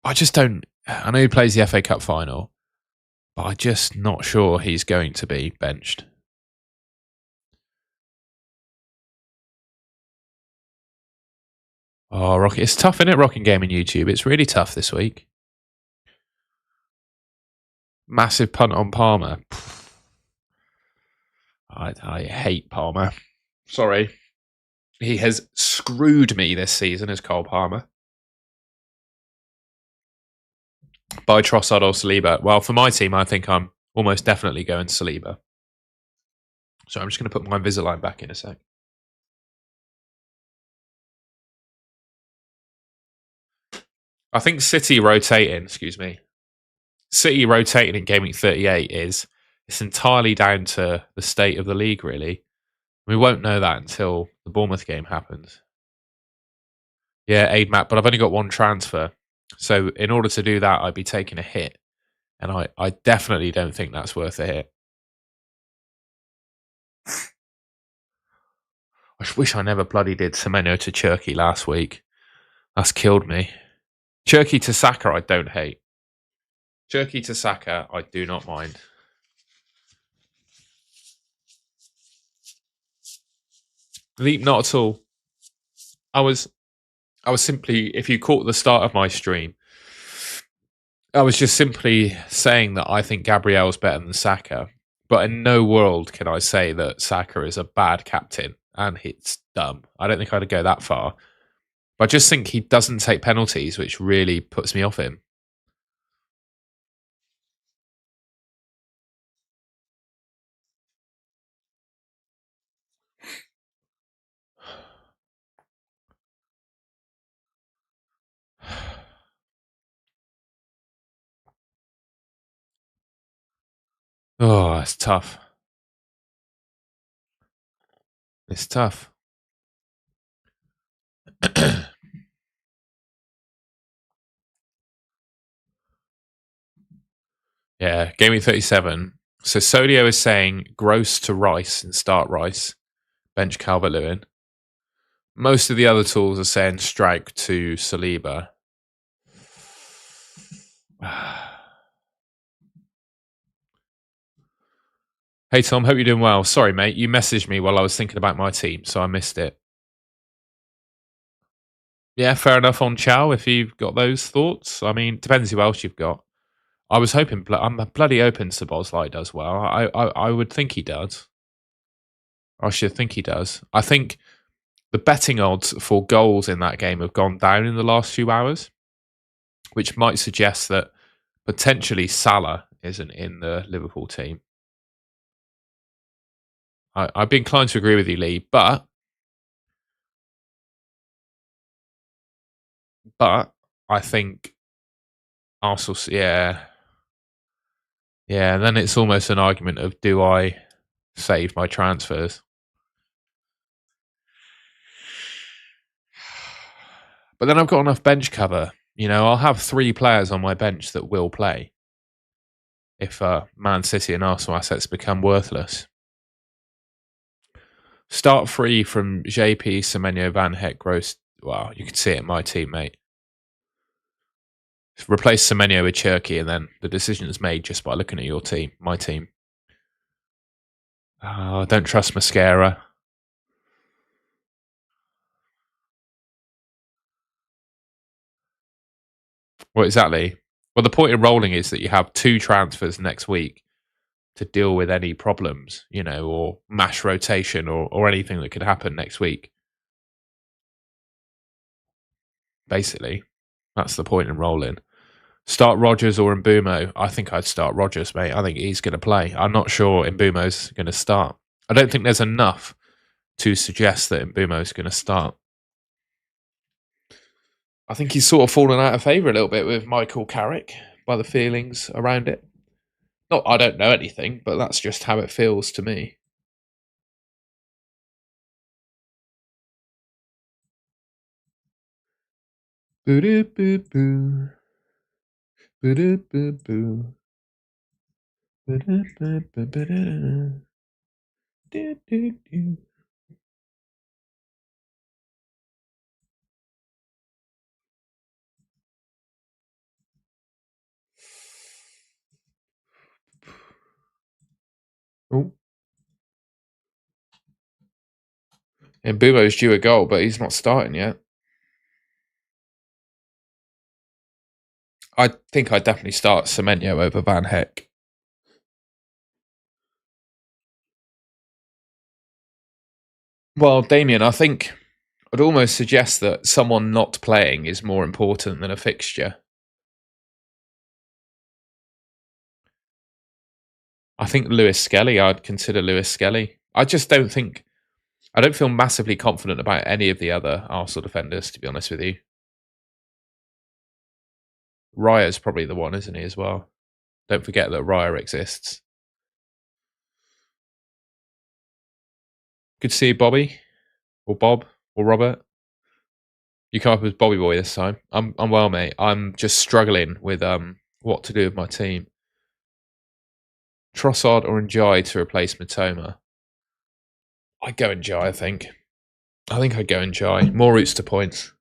I just don't... I know he plays the FA Cup final, but I'm just not sure he's going to be benched. Oh, Rocket. It's tough, isn't it, Rocking Gaming YouTube? It's really tough this week. Massive punt on Palmer. I hate Palmer. Sorry. He has screwed me this season as Cole Palmer. By Trossard or Saliba. Well, for my team, I think I'm almost definitely going Saliba. So I'm just going to put my Invisalign back in a sec. I think City rotating in Gameweek 38 it's entirely down to the state of the league, really. We won't know that until the Bournemouth game happens. Yeah, aid map, but I've only got one transfer. So in order to do that, I'd be taking a hit. And I definitely don't think that's worth a hit. I wish I never bloody did Semenyo to Cherki last week. That's killed me. Cherki to Saka, I don't hate. Cherki to Saka, I do not mind. Leap, not at all. I was simply, if you caught the start of my stream, I was just simply saying that I think Gabriel's better than Saka. But in no world can I say that Saka is a bad captain and it's dumb. I don't think I'd go that far. But I just think he doesn't take penalties, which really puts me off him. Oh, it's tough. It's tough. Yeah, Game Week 37. So Solio is saying Gross to Rice and start Rice. Bench Calvert-Lewin. Most of the other tools are saying strike to Saliba. Hey Tom, hope you're doing well. Sorry, mate, you messaged me while I was thinking about my team, so I missed it. Yeah, fair enough on Chow if you've got those thoughts. I mean, depends who else you've got. I was hoping, I'm bloody open to Bosley does well. I would think he does. I should think he does. I think the betting odds for goals in that game have gone down in the last few hours. which might suggest that potentially Salah isn't in the Liverpool team. I'd be inclined to agree with you, Lee, but I think Arsenal, yeah. And then it's almost an argument of, do I save my transfers? But then I've got enough bench cover. I'll have 3 players on my bench that will play if Man City and Arsenal assets become worthless. Start free from JP, Semenyo, Van Heck, Gross. Wow, you can see it in my team, mate. Replace Semenyo with Cherki, and then the decision is made just by looking at your team, my team. I don't trust Mascara. Well, exactly. Well, the point of rolling is that you have 2 transfers next week to deal with any problems, or mash rotation or anything that could happen next week. Basically, that's the point in rolling. Start Rodgers or Mbumo. I think I'd start Rodgers, mate. I think he's going to play. I'm not sure Mbumo's going to start. I don't think there's enough to suggest that Mbumo's going to start. I think he's sort of fallen out of favour a little bit with Michael Carrick by the feelings around it. Not, I don't know anything, but that's just how it feels to me. Boo-doo-boo-boo. Boo-doo-boo-boo. Boo-doo-boo-boo-boo-doo. Do-do-do. Oh. And Bumo's due a goal, but he's not starting yet. I think I'd definitely start Semenyo over Van Heck. Well, Damien, I think I'd almost suggest that someone not playing is more important than a fixture. I think Lewis Skelly, I'd consider Lewis Skelly. I don't feel massively confident about any of the other Arsenal defenders, to be honest with you. Raya's probably the one, isn't he, as well? Don't forget that Raya exists. Good to see you, Bobby. Or Bob. Or Robert. You come up as Bobby Boy this time. I'm well, mate. I'm just struggling with what to do with my team. Trossard or Njai to replace Matoma. I'd go Njai, I think. I think I'd go Njai. More routes to points.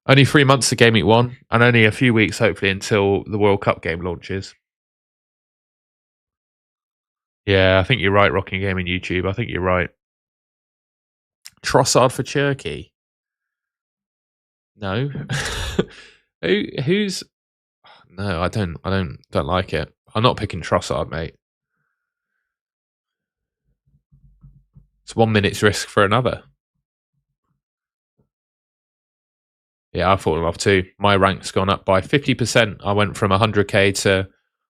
Only 3 months to Gameweek 1, and only a few weeks, hopefully, until the World Cup game launches. Yeah, I think you're right, Rocking Gaming YouTube. I think you're right. Trossard for Cherki. No. Who's... No, I don't like it. I'm not picking Trossard, mate. It's 1 minute's risk for another. Yeah, I thought off too. My rank's gone up by 50%. I went from 100k to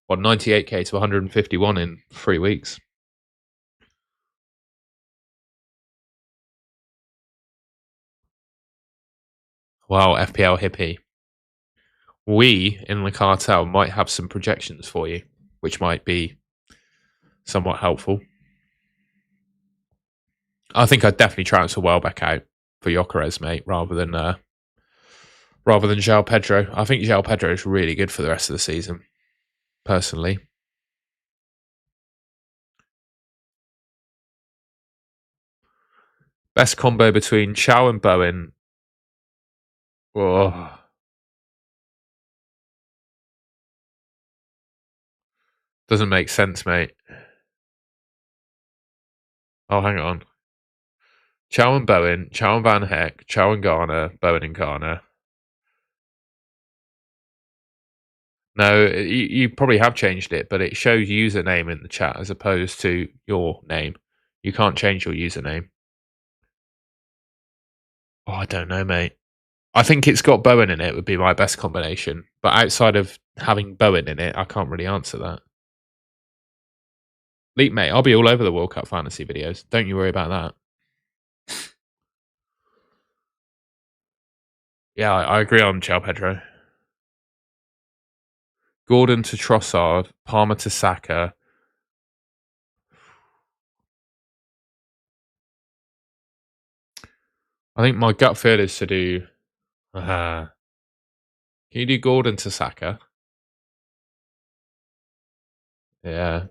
98k to 151 in 3 weeks. Wow, FPL hippie. We in the cartel might have some projections for you, which might be somewhat helpful. I think I'd definitely transfer Welbeck out for Gyökeres, mate, rather than João Pedro. I think João Pedro is really good for the rest of the season, personally. Best combo between Chow and Bowen. Oh. Doesn't make sense, mate. Oh, hang on. Chow and Bowen, Chow and Van Heck, Chow and Garner, Bowen and Garner. No, you probably have changed it, but it shows username in the chat as opposed to your name. You can't change your username. Oh, I don't know, mate. I think it's got Bowen in it would be my best combination. But outside of having Bowen in it, I can't really answer that. Leap, mate, I'll be all over the World Cup fantasy videos. Don't you worry about that. Yeah, I agree on João Pedro. Gordon to Trossard, Palmer to Saka. I think my gut feel is to do... can you do Gordon to Saka? Yeah.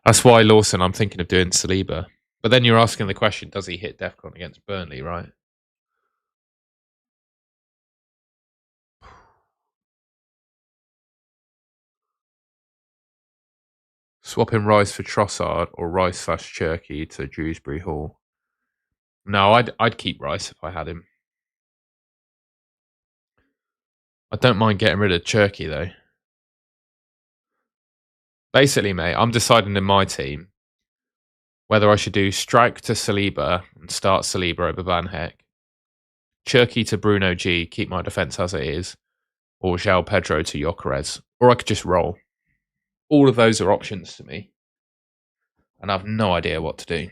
That's why, Lawson, I'm thinking of doing Saliba. But then you're asking the question, does he hit DEFCON against Burnley, right? Swapping Rice for Trossard or Rice / Cherki to Dewsbury Hall. No, I'd keep Rice if I had him. I don't mind getting rid of Cherki, though. Basically, mate, I'm deciding in my team whether I should do Strike to Saliba and start Saliba over Van Heck, Cherki to Bruno G, keep my defence as it is, or João Pedro to Gyökeres, or I could just roll. All of those are options to me, and I have no idea what to do.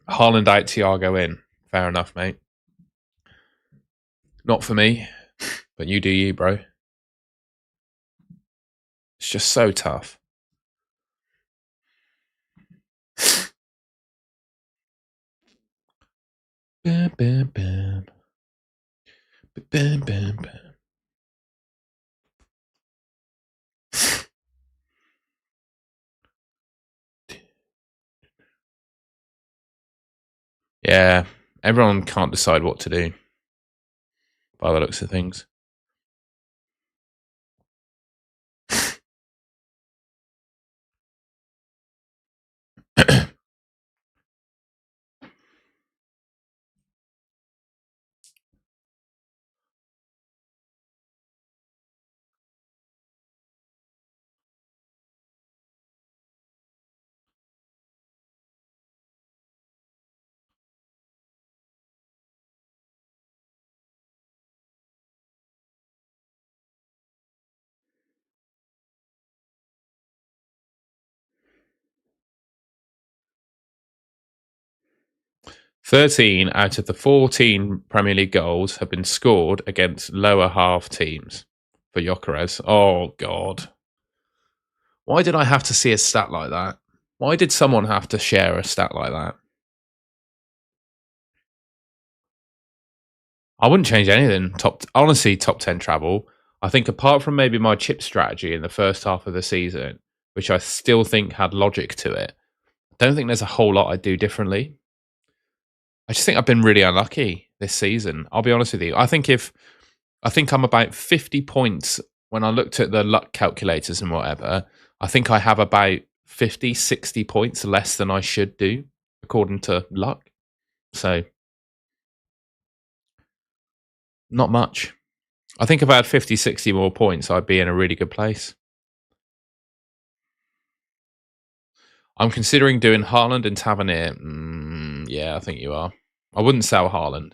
Haaland out, Thiago in. Fair enough, mate. Not for me, but you do you, bro. It's just so tough. Bam, bam, bam. Bam, bam, bam. Yeah, everyone can't decide what to do by the looks of things. "13 out of the 14 Premier League goals have been scored against lower half teams for Gyökeres." Oh, God. Why did I have to see a stat like that? Why did someone have to share a stat like that? I wouldn't change anything. Honestly, top 10 travel. I think apart from maybe my chip strategy in the first half of the season, which I still think had logic to it, I don't think there's a whole lot I'd do differently. I just think I've been really unlucky this season. I'll be honest with you. I think I'm about 50 points when I looked at the luck calculators and whatever. I think I have about 50, 60 points less than I should do, according to luck. So, not much. I think if I had 50, 60 more points, I'd be in a really good place. I'm considering doing Haaland and Tavernier. Yeah, I think you are. I wouldn't sell Haaland.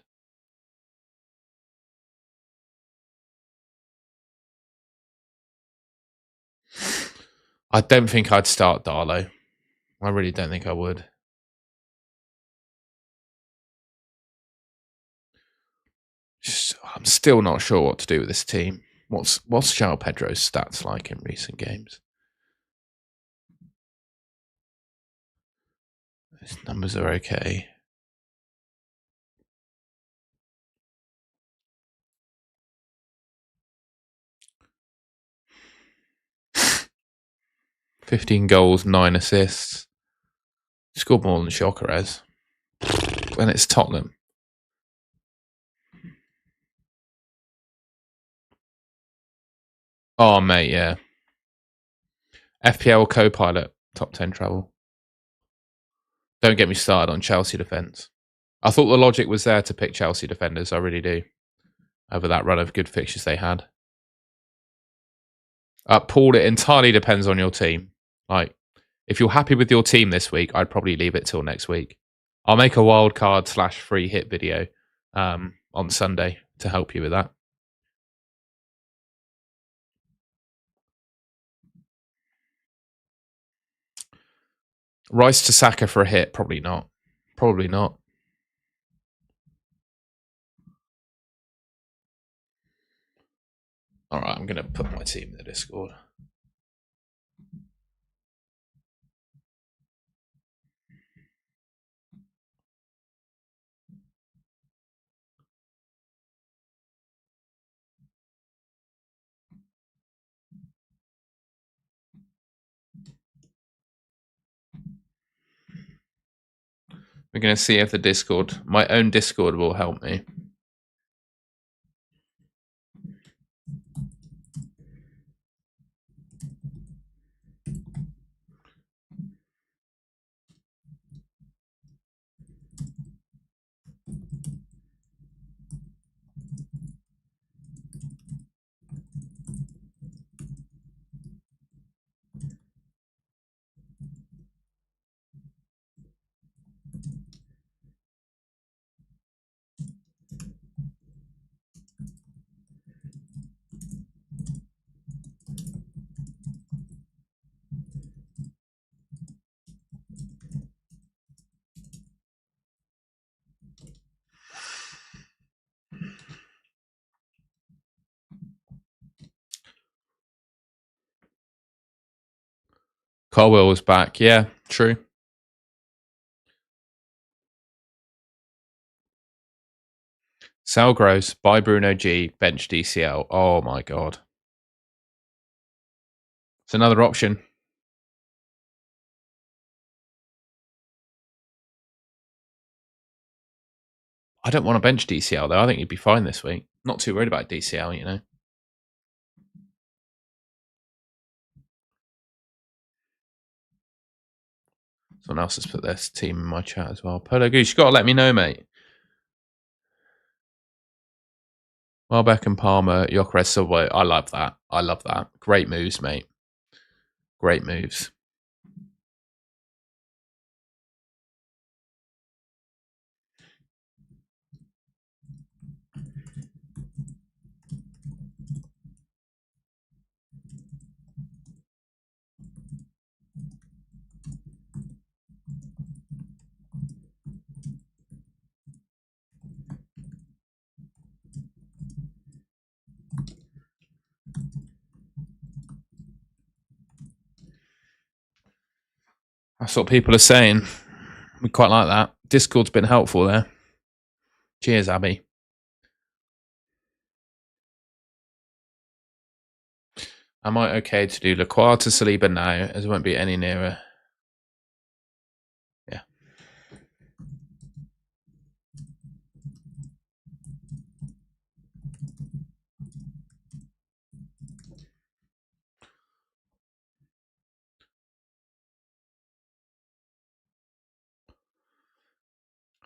I don't think I'd start Darlow. I really don't think I would. I'm still not sure what to do with this team. What's João Pedro's stats like in recent games? His numbers are okay. "15 goals, 9 assists. Scored more than Gyökeres. And it's Tottenham. Oh, mate, yeah. FPL co-pilot, top 10 travel. Don't get me started on Chelsea defence. I thought the logic was there to pick Chelsea defenders. I really do. Over that run of good fixtures they had. Paul, it entirely depends on your team. Like, if you're happy with your team this week, I'd probably leave it till next week. I'll make a wildcard / free hit video on Sunday to help you with that. Rice to Saka for a hit? Probably not. Probably not. All right, I'm going to put my team in the Discord. We're going to see if the Discord, my own Discord, will help me. Colwell was back. Yeah, true. Sal Gross, buy Bruno G, bench DCL. Oh my god. It's another option. I don't want to bench DCL though. I think he'd be fine this week. Not too worried about DCL, you know. Someone else has put their team in my chat as well. Polo Goose, you got to let me know, mate. Welbeck and Palmer, Gyökeres, Subway. I love that. I love that. Great moves, mate. Great moves. That's what people are saying. We quite like that. Discord's been helpful there. Cheers, Abby. Am I okay to do Lacroix to Saliba now, as it won't be any nearer? Yeah.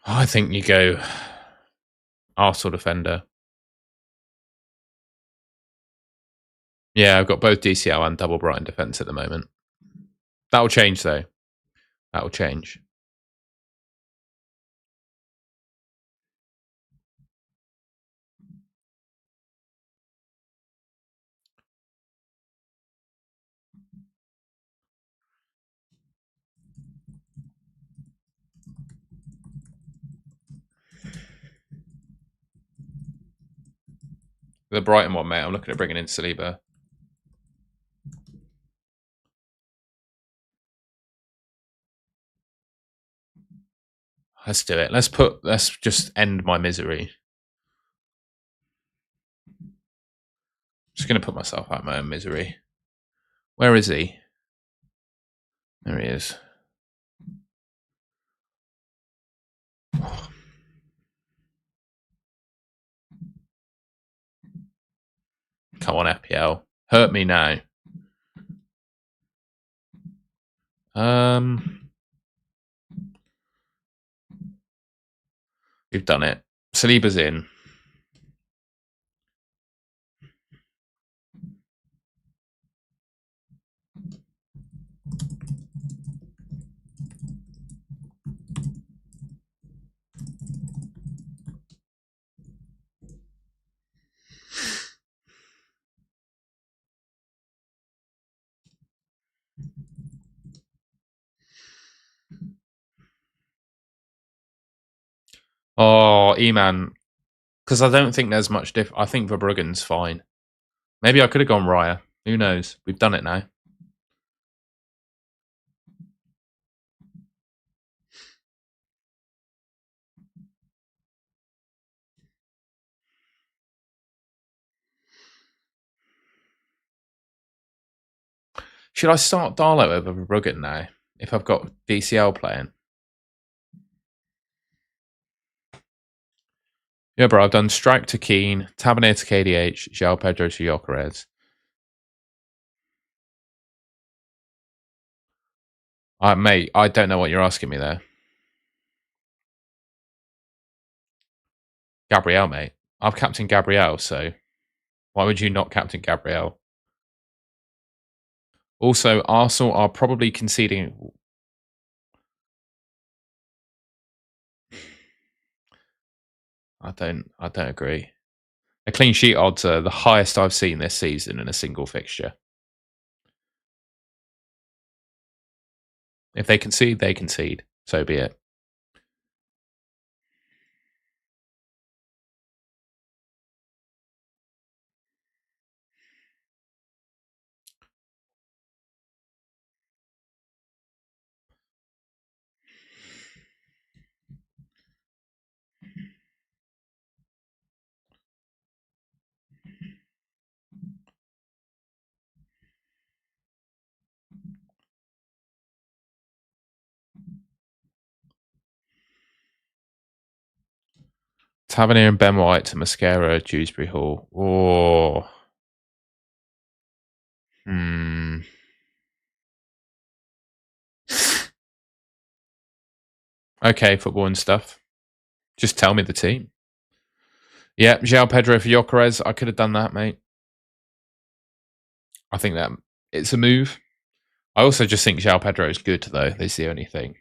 I think you go Arsenal defender. Yeah, I've got both DCL and double Brighton defence at the moment. That will change, though. That will change. The Brighton one, mate, I'm looking at bringing in Saliba. Let's do it. Let's just end my misery. Just going to put myself out of my own misery. Where is he? There he is. Come on, FPL. Hurt me now. We've done it. Saliba's in. Oh, E-Man. Because I don't think there's much I think Verbruggen's fine. Maybe I could have gone Raya. Who knows? We've done it now. Should I start Darlow over Verbruggen now? If I've got DCL playing? Yeah, bro, I've done Strike to Keane, Tavernier to KDH, João Pedro to Gyökeres. Mate, I don't know what you're asking me there. Gabriel, mate. I've captained Gabriel, so why would you not captain Gabriel? Also, Arsenal are probably conceding. I don't agree. The clean sheet odds are the highest I've seen this season in a single fixture. If they concede, they concede. So be it. Tavernier and Ben White to Mascara, Dewsbury Hall. Oh. Okay, football and stuff. Just tell me the team. Yeah, João Pedro for Gyökeres. I could have done that, mate. I think that it's a move. I also just think João Pedro is good, though. That's the only thing.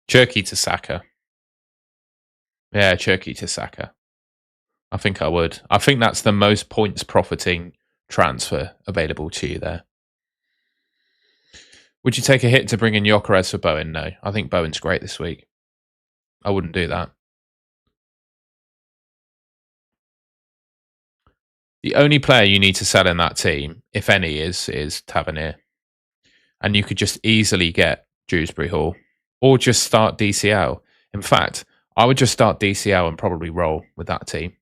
Cherki to Saka. Yeah, Cherki to Saka. I think I would. I think that's the most points profiting transfer available to you there. Would you take a hit to bring in Gyökeres for Bowen? No. I think Bowen's great this week. I wouldn't do that. The only player you need to sell in that team, if any, is Tavernier. And you could just easily get Dewsbury Hall. Or just start DCL. In fact, I would just start DCL and probably roll with that team.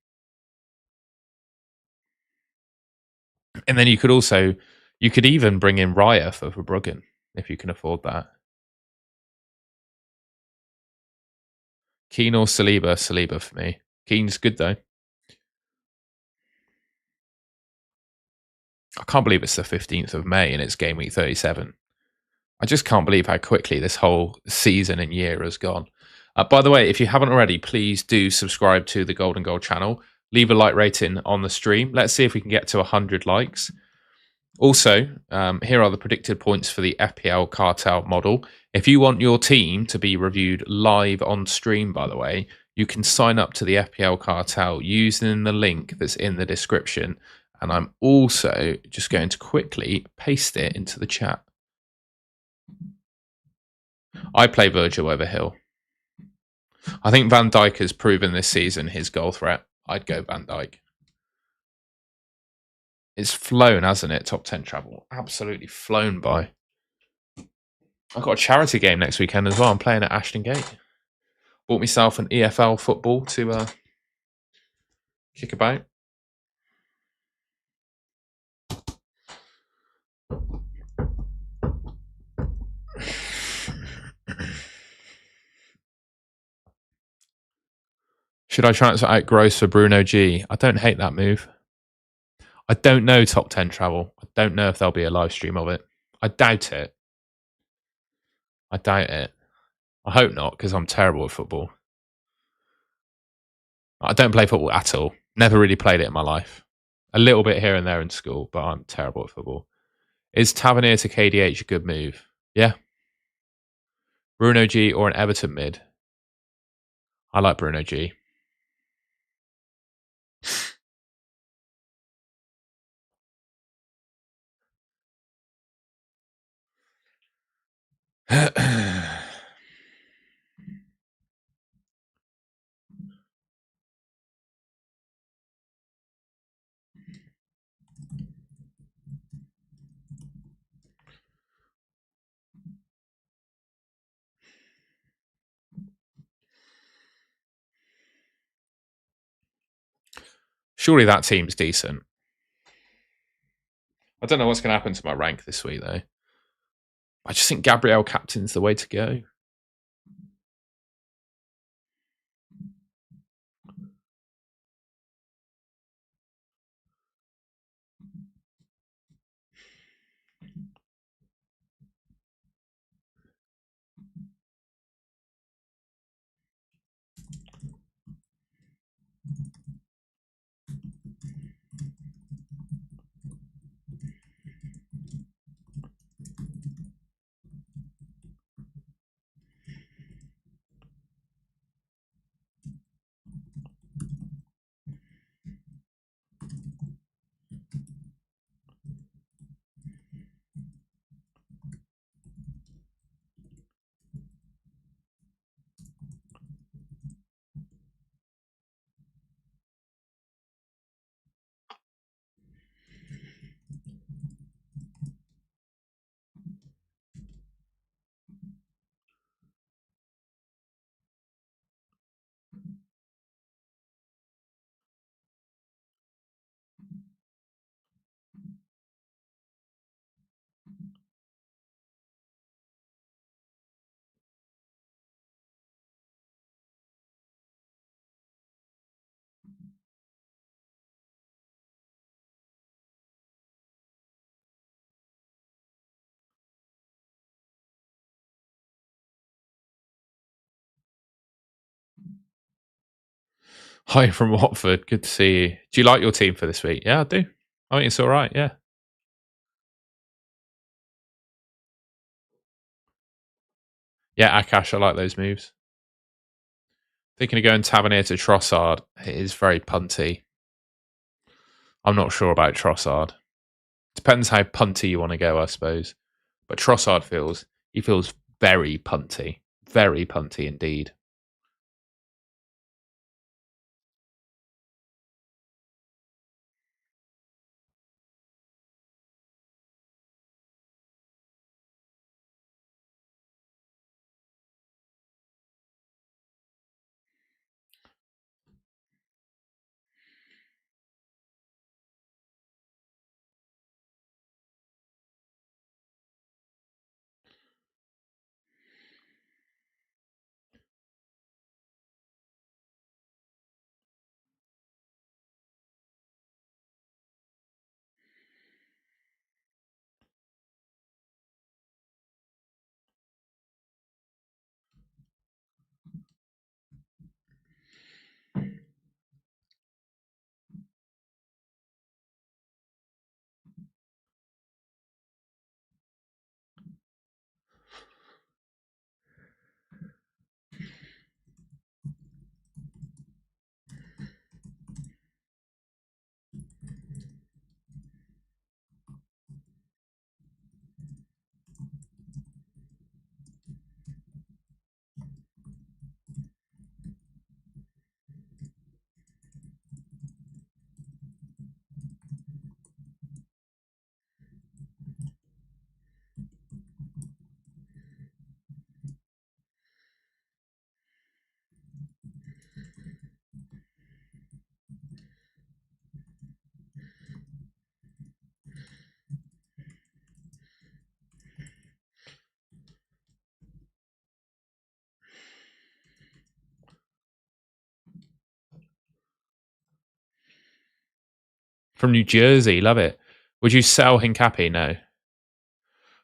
And then you could even bring in Raya for Verbruggen if you can afford that. Keane or Saliba? Saliba for me. Keane's good though. I can't believe it's the 15th of May and it's game week 37. I just can't believe how quickly this whole season and year has gone. By the way, if you haven't already, please do subscribe to the Golden Goal channel. Leave a like rating on the stream. Let's see if we can get to 100 likes. Also, here are the predicted points for the FPL Cartel model. If you want your team to be reviewed live on stream, by the way, you can sign up to the FPL Cartel using the link that's in the description. And I'm also just going to quickly paste it into the chat. I play Virgil over Hill. I think Van Dijk has proven this season his goal threat. I'd go Van Dijk. It's flown, hasn't it? Top 10 travel. Absolutely flown by. I've got a charity game next weekend as well. I'm playing at Ashton Gate. Bought myself an EFL football to kick about. Should I transfer out Gross for Bruno G? I don't hate that move. I don't know top 10 travel. I don't know if there'll be a live stream of it. I doubt it. I doubt it. I hope not, because I'm terrible at football. I don't play football at all. Never really played it in my life. A little bit here and there in school, but I'm terrible at football. Is Tavernier to KDH a good move? Yeah. Bruno G or an Everton mid? I like Bruno G. Surely that team's decent. I don't know what's going to happen to my rank this week, though. I just think Gabriel captain's the way to go. Hi from Watford. Good to see you. Do you like your team for this week? Yeah, I do. I think it's all right. Yeah. Yeah, Akash, I like those moves. Thinking of going Tavernier to Trossard. It is very punty. I'm not sure about Trossard. Depends how punty you want to go, I suppose. But Trossard feels very punty. Very punty indeed. From New Jersey, love it. Would you sell Hincapi? No.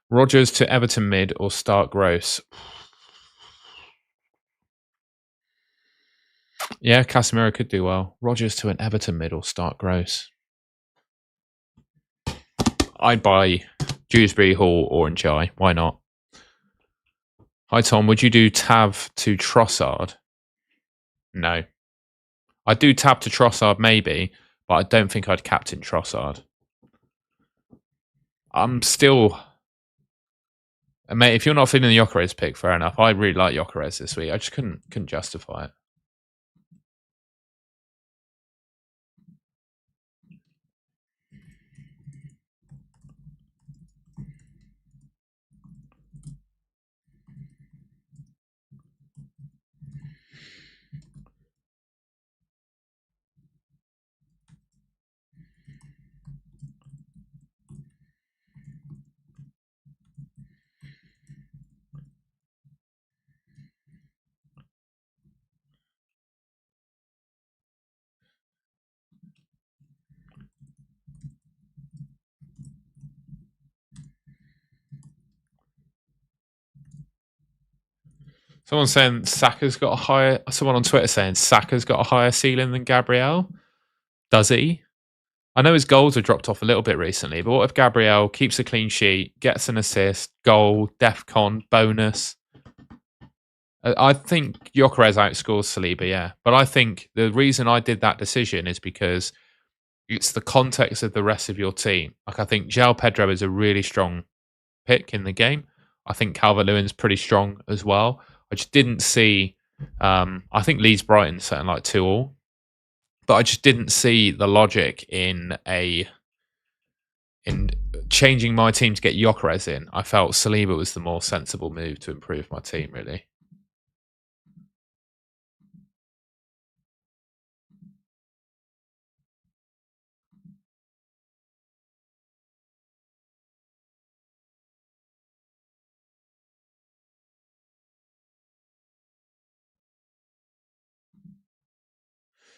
Rogers to Everton mid or start Gross? Yeah, Casemiro could do well. Rogers to an Everton mid or start Gross? I'd buy Dewsbury, Hall, or Njai. Why not? Hi, Tom. Would you do Tav to Trossard? No. I'd do Tav to Trossard maybe, but I don't think I'd captain Trossard. I'm still... Mate, if you're not feeling the Gyökeres pick, fair enough. I really like Gyökeres this week. I just couldn't justify it. Someone saying Saka's got a higher... Someone on Twitter saying Saka's got a higher ceiling than Gabriel. Does he? I know his goals have dropped off a little bit recently, but what if Gabriel keeps a clean sheet, gets an assist, goal, DEFCON, bonus? I think Gyökeres outscores Saliba, yeah. But I think the reason I did that decision is because it's the context of the rest of your team. Like, I think João Pedro is a really strong pick in the game. I think Calvert-Lewin's pretty strong as well. I just didn't see... I think Leeds Brighton something like 2-2. But I just didn't see the logic in changing my team to get Gyökeres in. I felt Saliba was the more sensible move to improve my team, really.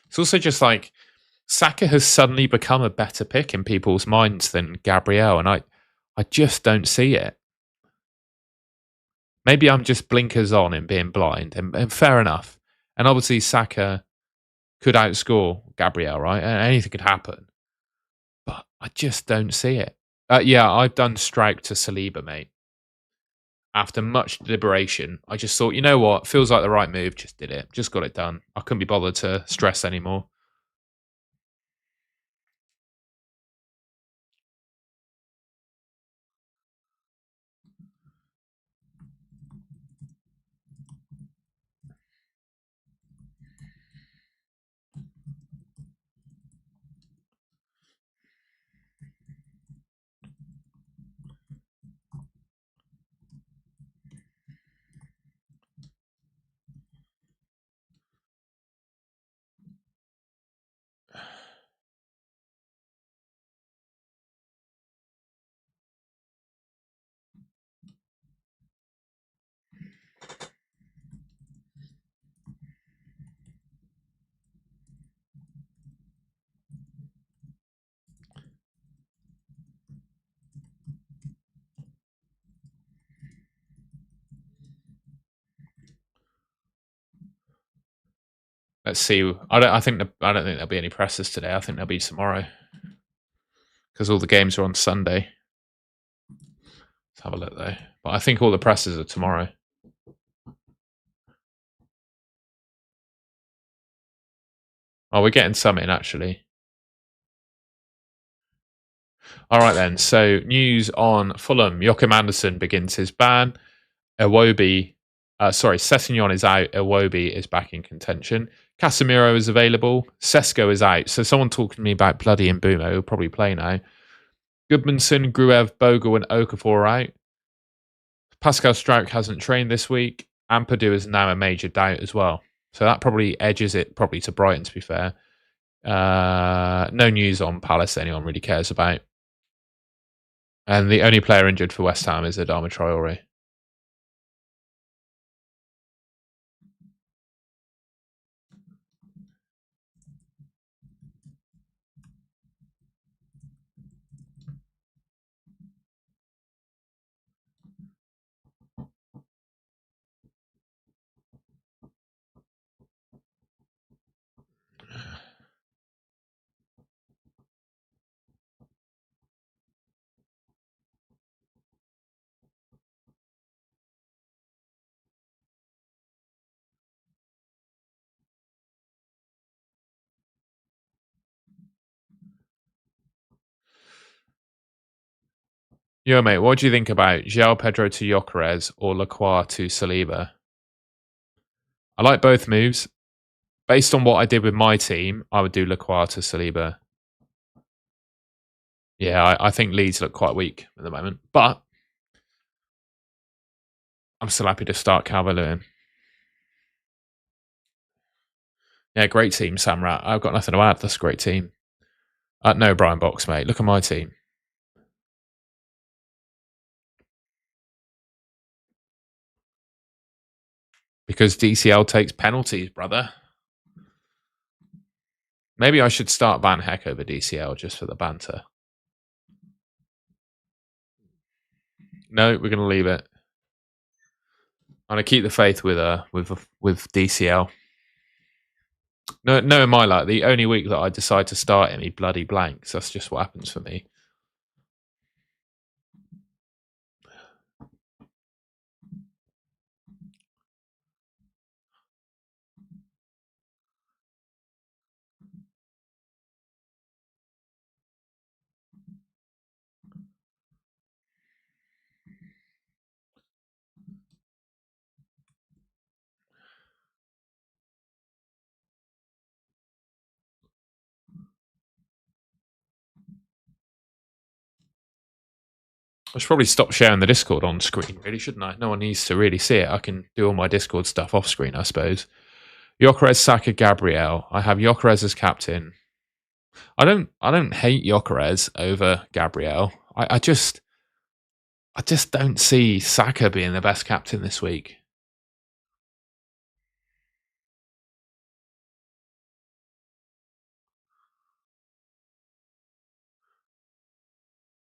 It's also just like Saka has suddenly become a better pick in people's minds than Gabriel, and I just don't see it. Maybe I'm just blinkers on and being blind, and fair enough. And obviously Saka could outscore Gabriel, right? And anything could happen. But I just don't see it. Yeah, I've done Strike to Saliba, mate. After much deliberation, I just thought, you know what? Feels like the right move. Just did it. Just got it done. I couldn't be bothered to stress anymore. Let's see. I don't think there'll be any presses today. I think there'll be tomorrow because all the games are on Sunday. Let's have a look though. But I think all the presses are tomorrow. Oh, we're getting some in actually. All right then. So news on Fulham. Joachim Andersen begins his ban. Sessegnon is out. Iwobi is back in contention. Casemiro is available. Sesko is out. So someone talking to me about bloody Mbumo, who'll probably play now. Goodmanson, Gruev, Bogle, and Okafor are out. Pascal Struijk hasn't trained this week. Ampadu is now a major doubt as well. So that probably edges it probably to Brighton, to be fair. No news on Palace anyone really cares about. And the only player injured for West Ham is Adama Traore. Yo, mate, what do you think about João Pedro to Gyökeres or Lacroix to Saliba? I like both moves. Based on what I did with my team, I would do Lacroix to Saliba. Yeah, I think Leeds look quite weak at the moment, but I'm still happy to start Calvert-Lewin. Yeah, great team, Samrat. I've got nothing to add. That's a great team. No, Brian Box, mate. Look at my team. Because DCL takes penalties, brother. Maybe I should start Van Heck over DCL just for the banter. No, we're going to leave it. I'm going to keep the faith with DCL. No, in my luck, the only week that I decide to start him, he bloody blanks. That's just what happens for me. I should probably stop sharing the Discord on screen, really, shouldn't I? No one needs to really see it. I can do all my Discord stuff off screen, I suppose. Gyökeres, Saka, Gabriel. I have Gyökeres as captain. I don't hate Gyökeres over Gabriel. I just don't see Saka being the best captain this week.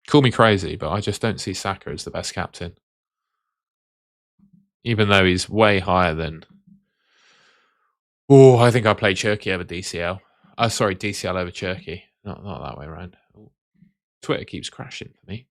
Call me crazy, but I just don't see Saka as the best captain. Even though he's way higher than... Oh, I think I played Cherki over DCL. Sorry, DCL over Cherki. Not that way around. Twitter keeps crashing for me.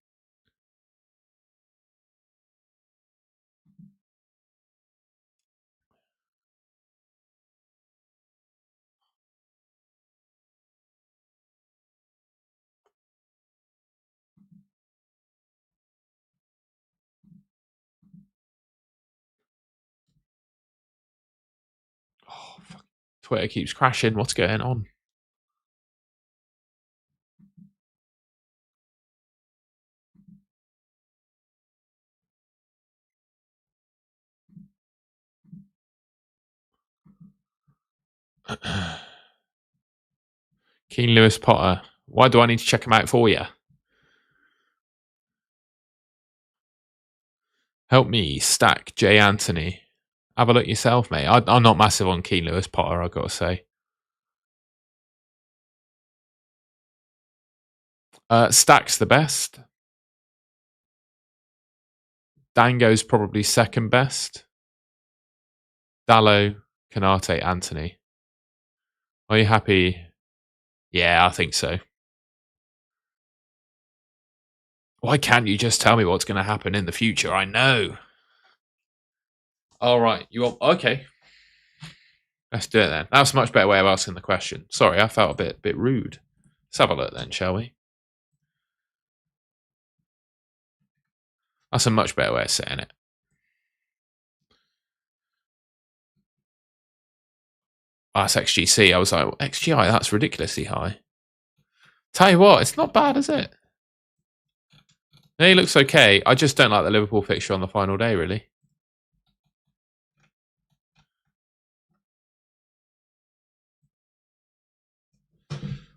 Oh, fuck. Twitter keeps crashing. What's going on? Keen Lewis Potter. Why do I need to check him out for you? Help me stack Jay Anthony. Have a look yourself, mate. I'm not massive on Keen Lewis Potter, I've got to say. Stack's the best. Dango's probably second best. Dallo, Canate, Anthony. Are you happy? Yeah, I think so. Why can't you just tell me what's going to happen in the future? I know. All right. You want... Okay. Let's do it then. That's a much better way of asking the question. Sorry, I felt a bit rude. Let's have a look then, shall we? That's a much better way of saying it. That's XGC. I was like, XGI, that's ridiculously high. Tell you what, it's not bad, is it? Yeah, he looks okay. I just don't like the Liverpool fixture on the final day, really.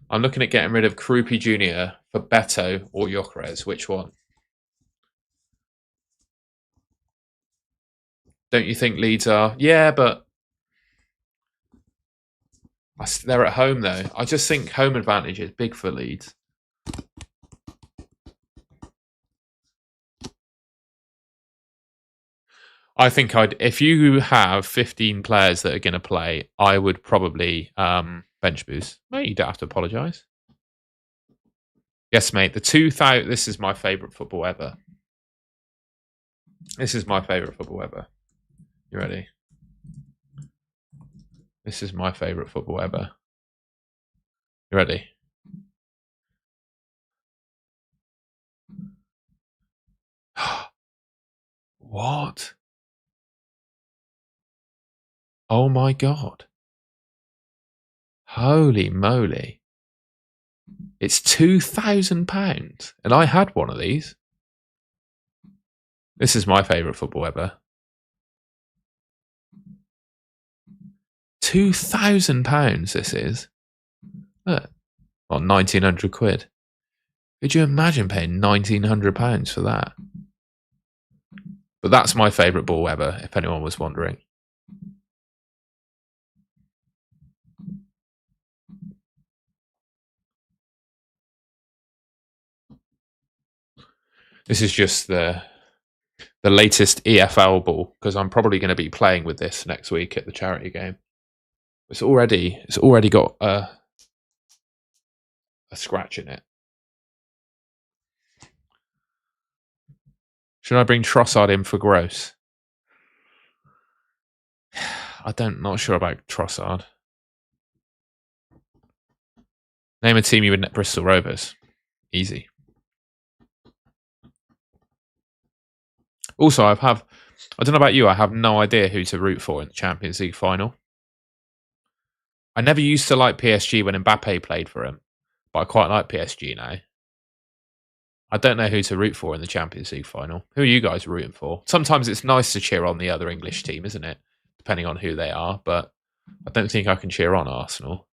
I'm looking at getting rid of Krupi Jr. for Beto or Gyökeres. Which one? Don't you think Leeds are? Yeah, but they're at home, though. I just think home advantage is big for Leeds. I think if you have 15 players that are going to play, I would probably bench boost. No, you don't have to apologise. Yes, mate. This is my favourite football ever. This is my favourite football ever. You ready? This is my favourite football ever. You ready? What? Oh my god. Holy moly. It's £2,000. And I had one of these. This is my favourite football ever. £2,000 this is. Look. Well, 1,900 quid. Could you imagine paying £1,900 for that? But that's my favourite ball ever, if anyone was wondering. This is just the latest EFL ball, because I'm probably going to be playing with this next week at the charity game. It's already got a scratch in it. Should I bring Trossard in for Gross? Not sure about Trossard. Name a team you would Bristol Rovers. Easy. Also, I don't know about you, I have no idea who to root for in the Champions League final. I never used to like PSG when Mbappe played for him, but I quite like PSG now. I don't know who to root for in the Champions League final. Who are you guys rooting for? Sometimes it's nice to cheer on the other English team, isn't it? Depending on who they are, but I don't think I can cheer on Arsenal.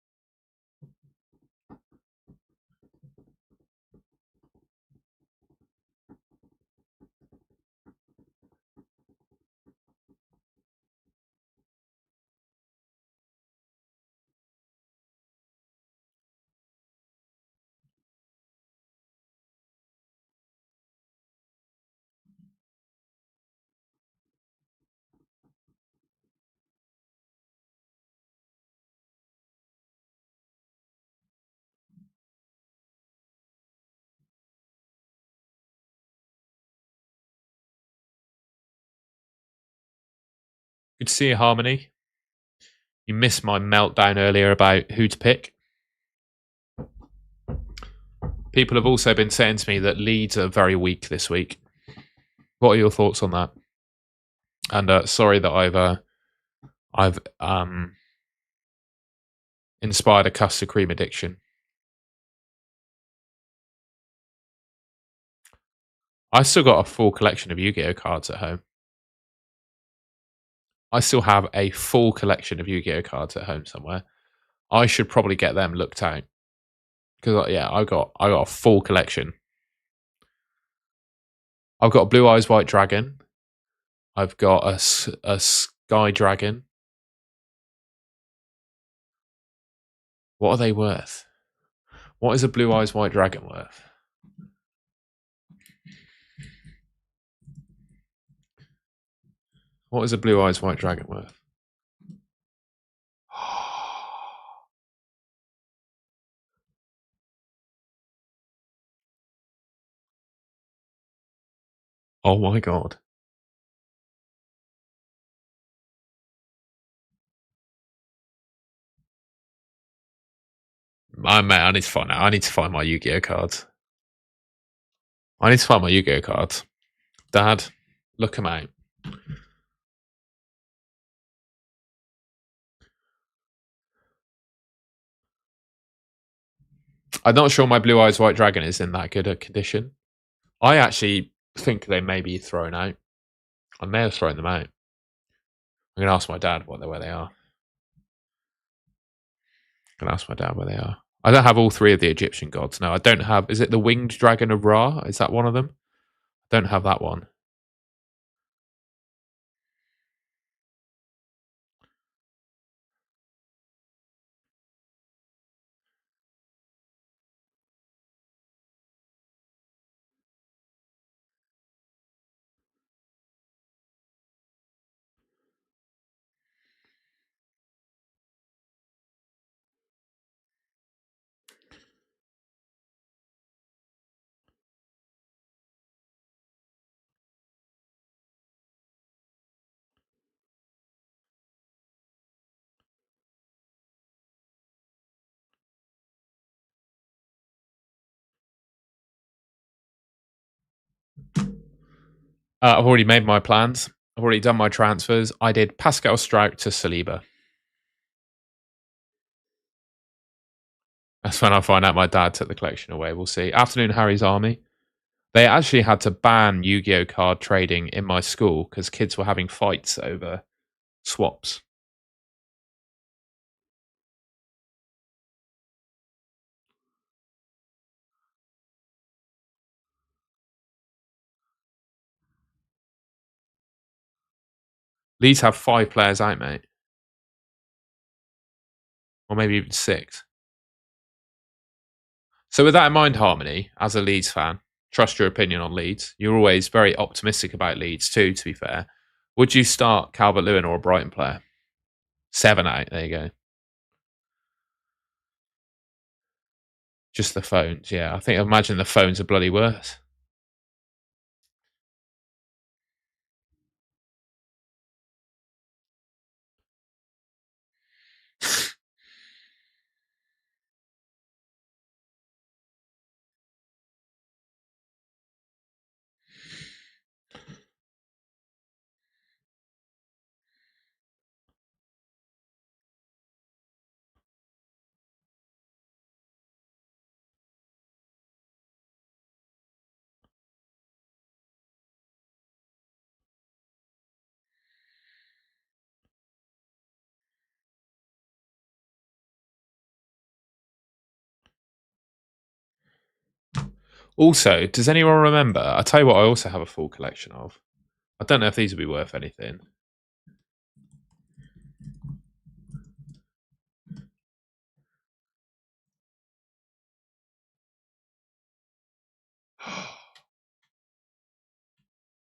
Good to see you, Harmony. You missed my meltdown earlier about who to pick. People have also been saying to me that Leeds are very weak this week. What are your thoughts on that? And sorry that I've inspired a custard cream addiction. I still got a full collection of Yu-Gi-Oh cards at home. I still have a full collection of Yu-Gi-Oh cards at home somewhere. I should probably get them looked at because I got a full collection. I've got a Blue Eyes White Dragon. I've got a Sky Dragon. What are they worth? What is a Blue Eyes White Dragon worth? What is a Blue Eyes White Dragon worth? Oh my god. I need to find out. I need to find my Yu-Gi-Oh cards. I need to find my Yu-Gi-Oh cards. Dad, look them out. I'm not sure my Blue Eyes White Dragon is in that good a condition. I actually think they may be thrown out. I may have thrown them out. I'm going to ask my dad where they are. I'm going to ask my dad where they are. I don't have all three of the Egyptian gods. No, I don't have. Is it the Winged Dragon of Ra? Is that one of them? I don't have that one. I've already made my plans. I've already done my transfers. I did Pascal Struijk to Saliba. That's when I find out my dad took the collection away. We'll see. Afternoon Harry's Army. They actually had to ban Yu-Gi-Oh card trading in my school because kids were having fights over swaps. Leeds have 5 players out, mate. Or maybe even 6. So with that in mind, Harmony, as a Leeds fan, trust your opinion on Leeds. You're always very optimistic about Leeds too, to be fair. Would you start Calvert-Lewin or a Brighton player? 7 out, there you go. Just the phones, yeah. I imagine the phones are bloody worse. Also, does anyone remember? I'll tell you what I also have a full collection of. I don't know if these would be worth anything.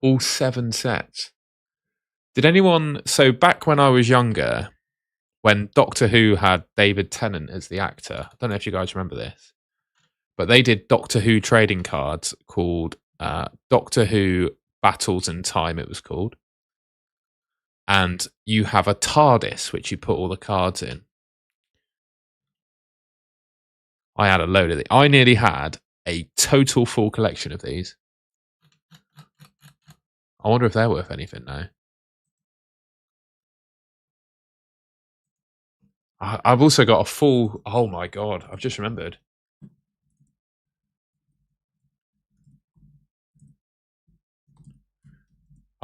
All 7 sets. Did anyone... So back when I was younger, when Doctor Who had David Tennant as the actor, I don't know if you guys remember this, but they did Doctor Who trading cards called Doctor Who Battles in Time, it was called. And you have a TARDIS, which you put all the cards in. I had a load of these. I nearly had a total full collection of these. I wonder if they're worth anything now. I've also got a full... Oh my God, I've just remembered.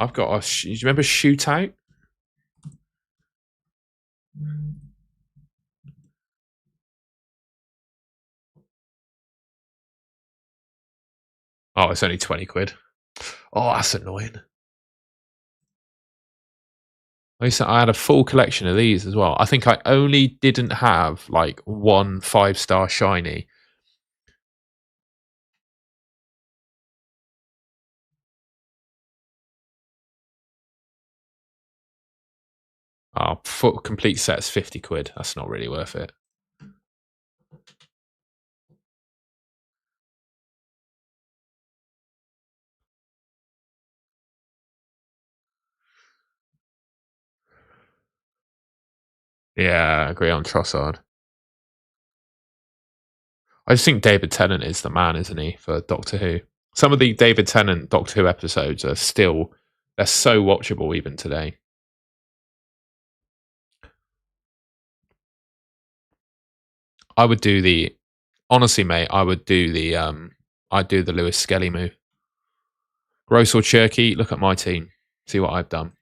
I've got a... Do you remember Shootout? Oh, it's only 20 quid. Oh, that's annoying. I had a full collection of these as well. I think I only didn't have like one 5-star shiny. Oh, full complete set's 50 quid. That's not really worth it. Yeah, I agree on Trossard. I just think David Tennant is the man, isn't he, for Doctor Who? Some of the David Tennant Doctor Who episodes are still, they're so watchable even today. I would do the, honestly, mate, I'd do the Lewis Skelly move. Gross or Cherki, look at my team. See what I've done.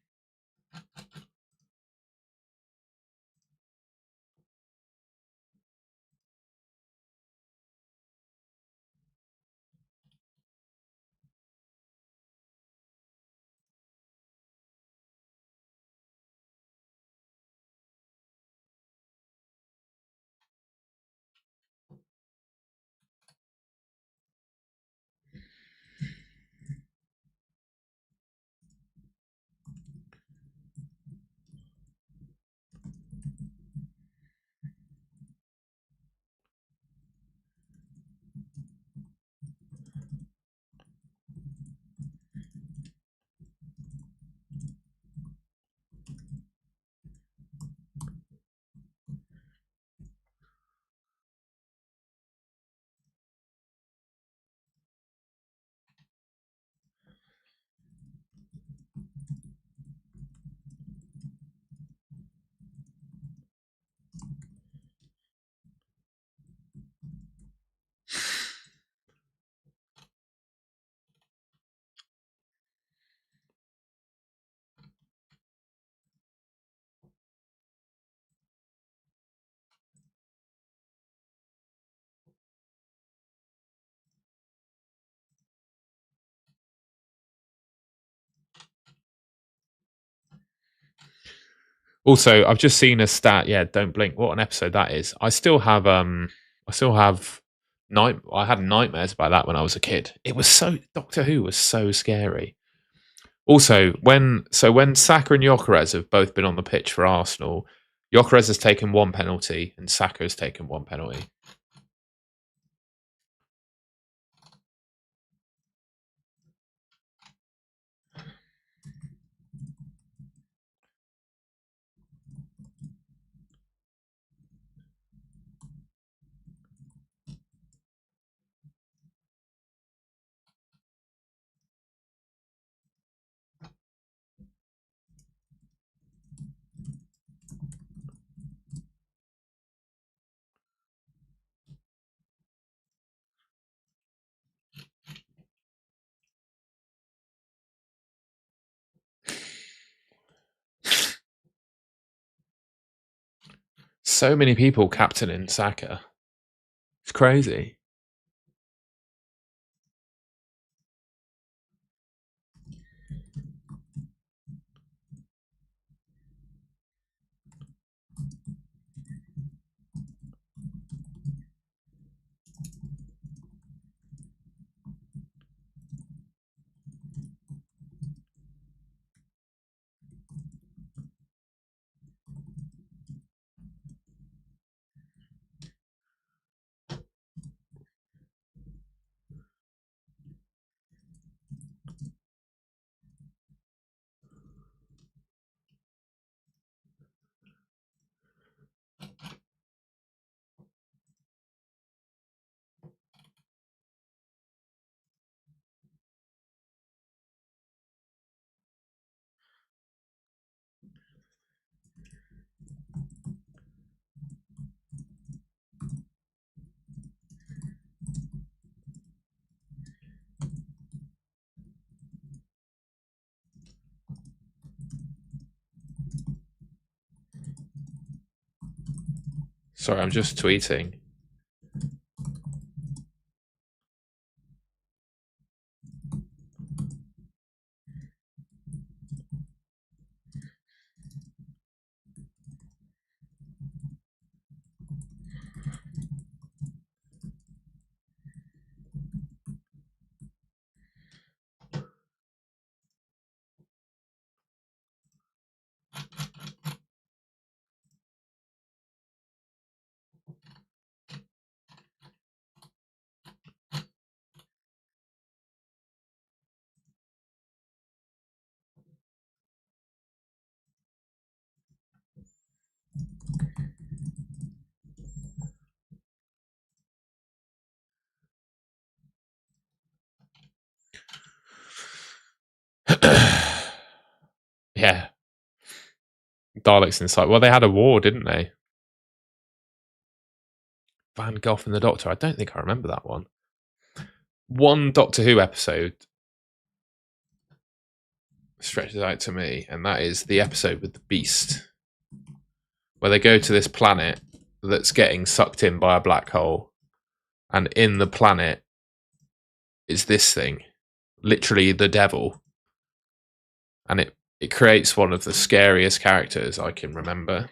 Also, I've just seen a stat. Yeah, don't blink. What an episode that is. I still have I had nightmares about that when I was a kid. It was so Doctor Who was so scary. Also, when Saka and Gyökeres have both been on the pitch for Arsenal, Gyökeres has taken one penalty and Saka has taken one penalty. So many people captaining Saka. It's crazy. Sorry, I'm just tweeting. Yeah. Daleks inside. Well, they had a war, didn't they? Van Gogh and the Doctor. I don't think I remember that one. One Doctor Who episode stretches out to me, and that is the episode with the Beast, where they go to this planet that's getting sucked in by a black hole, and in the planet is this thing, literally the devil, and it creates one of the scariest characters I can remember.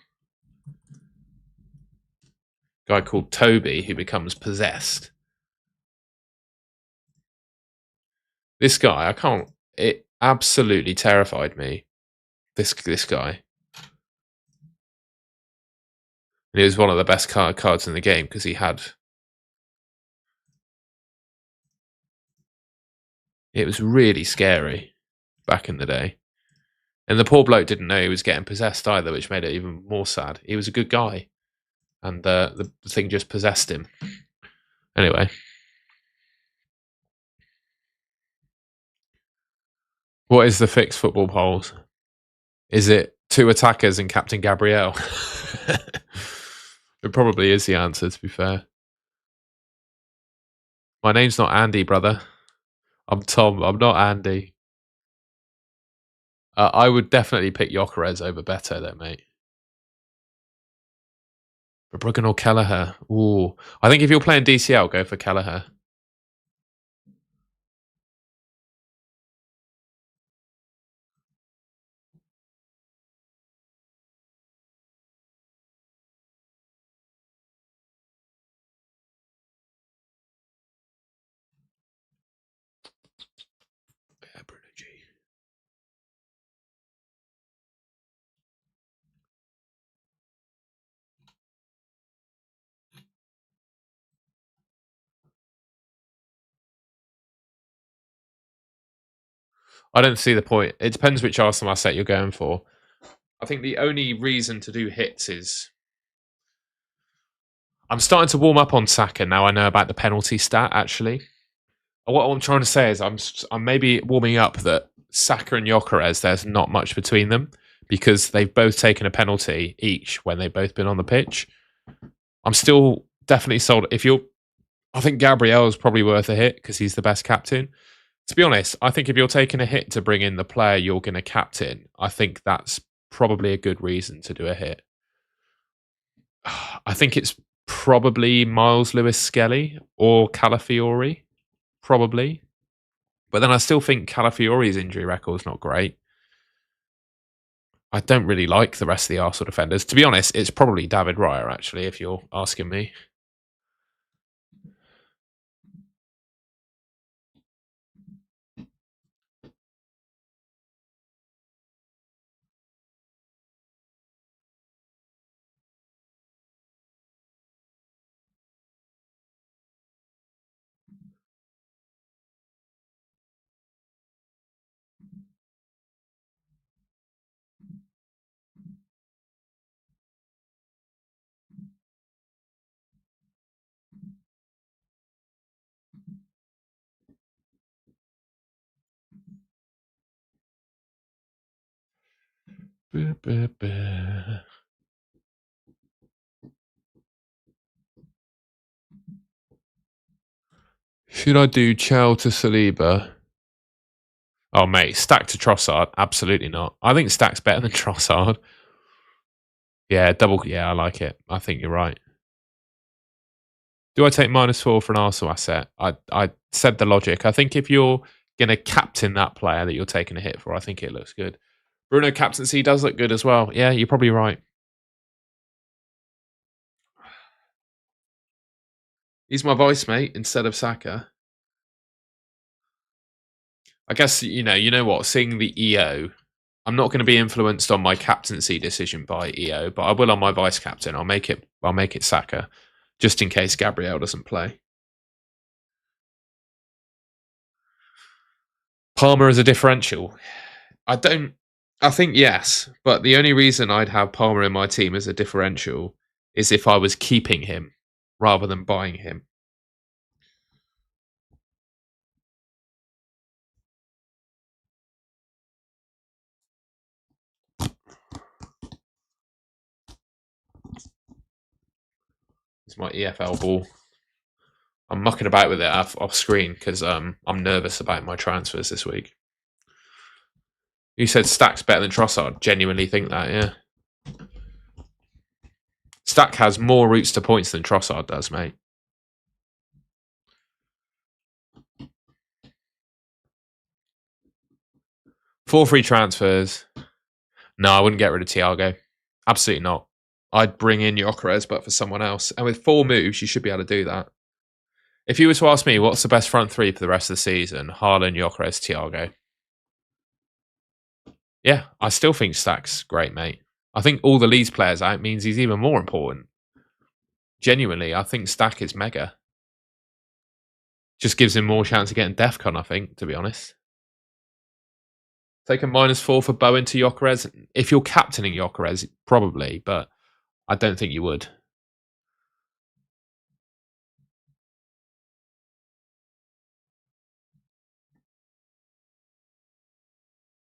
A guy called Toby who becomes possessed. This guy, I can't. It absolutely terrified me. This guy. And he was one of the best cards in the game because he had. It was really scary back in the day. And the poor bloke didn't know he was getting possessed either, which made it even more sad. He was a good guy, and the thing just possessed him. Anyway, what is the fixed football polls? Is it 2 attackers and Captain Gabriel? It probably is the answer, to be fair. My name's not Andy, brother. I'm Tom. I'm not Andy. I would definitely pick Gyökeres over Beto, though, mate. Verbruggen or Kelleher? Ooh. I think if you're playing DCL, go for Kelleher. I don't see the point. It depends which Arsenal asset you're going for. I think the only reason to do hits is I'm starting to warm up on Saka now. I know about the penalty stat. Actually, what I'm trying to say is I'm maybe warming up that Saka and Gyökeres, there's not much between them because they've both taken a penalty each when they've both been on the pitch. I'm still definitely sold. I think Gabriel is probably worth a hit because he's the best captain. To be honest, I think if you're taking a hit to bring in the player you're going to captain, I think that's probably a good reason to do a hit. I think it's probably Miles Lewis Skelly or Calafiori, probably. But then I still think Calafiori's injury record is not great. I don't really like the rest of the Arsenal defenders. To be honest, it's probably David Raya, actually, if you're asking me. Should I do Chow to Saliba? Oh, mate, Stack to Trossard? Absolutely not. I think Stack's better than Trossard. Yeah, double. Yeah, I like it. I think you're right. Do I take -4 for an Arsenal asset? I said the logic. I think if you're going to captain that player that you're taking a hit for, I think it looks good. Bruno captaincy does look good as well. Yeah, you're probably right. He's my vice mate instead of Saka. I guess you know what. Seeing the EO, I'm not going to be influenced on my captaincy decision by EO, but I will on my vice captain. I'll make it Saka, just in case Gabriel doesn't play. Palmer as a differential. I think yes, but the only reason I'd have Palmer in my team as a differential is if I was keeping him rather than buying him. It's my EFL ball. I'm mucking about with it off screen because I'm nervous about my transfers this week. You said Stack's better than Trossard. Genuinely think that, yeah. Stack has more routes to points than Trossard does, mate. 4 free transfers. No, I wouldn't get rid of Thiago. Absolutely not. I'd bring in Gyökeres, but for someone else. And with 4 moves, you should be able to do that. If you were to ask me what's the best front three for the rest of the season, Haaland, Gyökeres, Thiago. Yeah, I still think Stack's great, mate. I think all the Leeds players out means he's even more important. Genuinely, I think Stack is mega. Just gives him more chance of getting DEFCON, I think, to be honest. Take a -4 for Bowen to Gyökeres. If you're captaining Gyökeres, probably, but I don't think you would.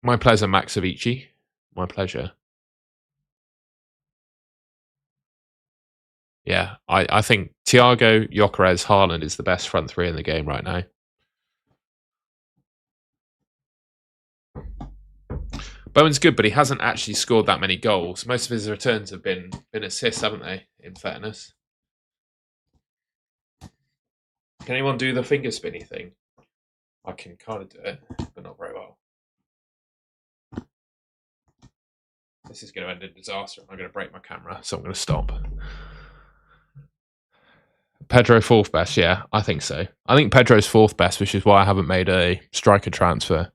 My pleasure, Max Avici. My pleasure. Yeah, I think Thiago, Gyökeres, Haaland is the best front three in the game right now. Bowen's good, but he hasn't actually scored that many goals. Most of his returns have been assists, haven't they? In fairness. Can anyone do the finger spinny thing? I can kind of do it, but not very well. This is going to end in disaster. I'm going to break my camera, so I'm going to stop. Pedro 4th best, yeah, I think so. I think Pedro's 4th best, which is why I haven't made a striker transfer.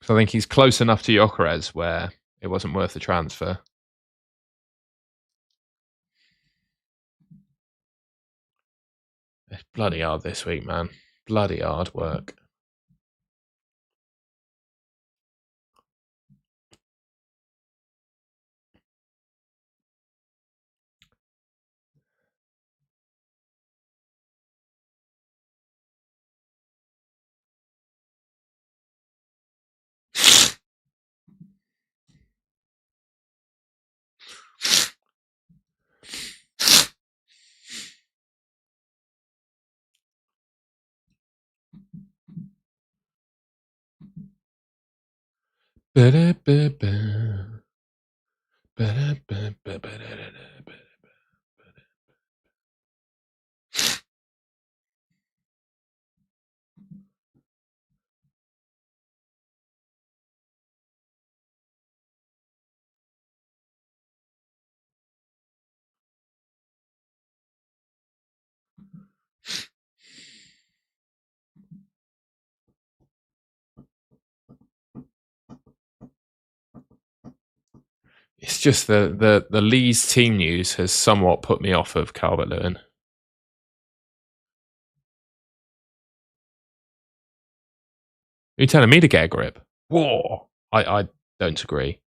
So I think he's close enough to Gyökeres where it wasn't worth the transfer. It's bloody hard this week, man. Bloody hard work. It's just the Leeds team news has somewhat put me off of Calvert-Lewin. Are you telling me to get a grip? Whoa! I don't agree.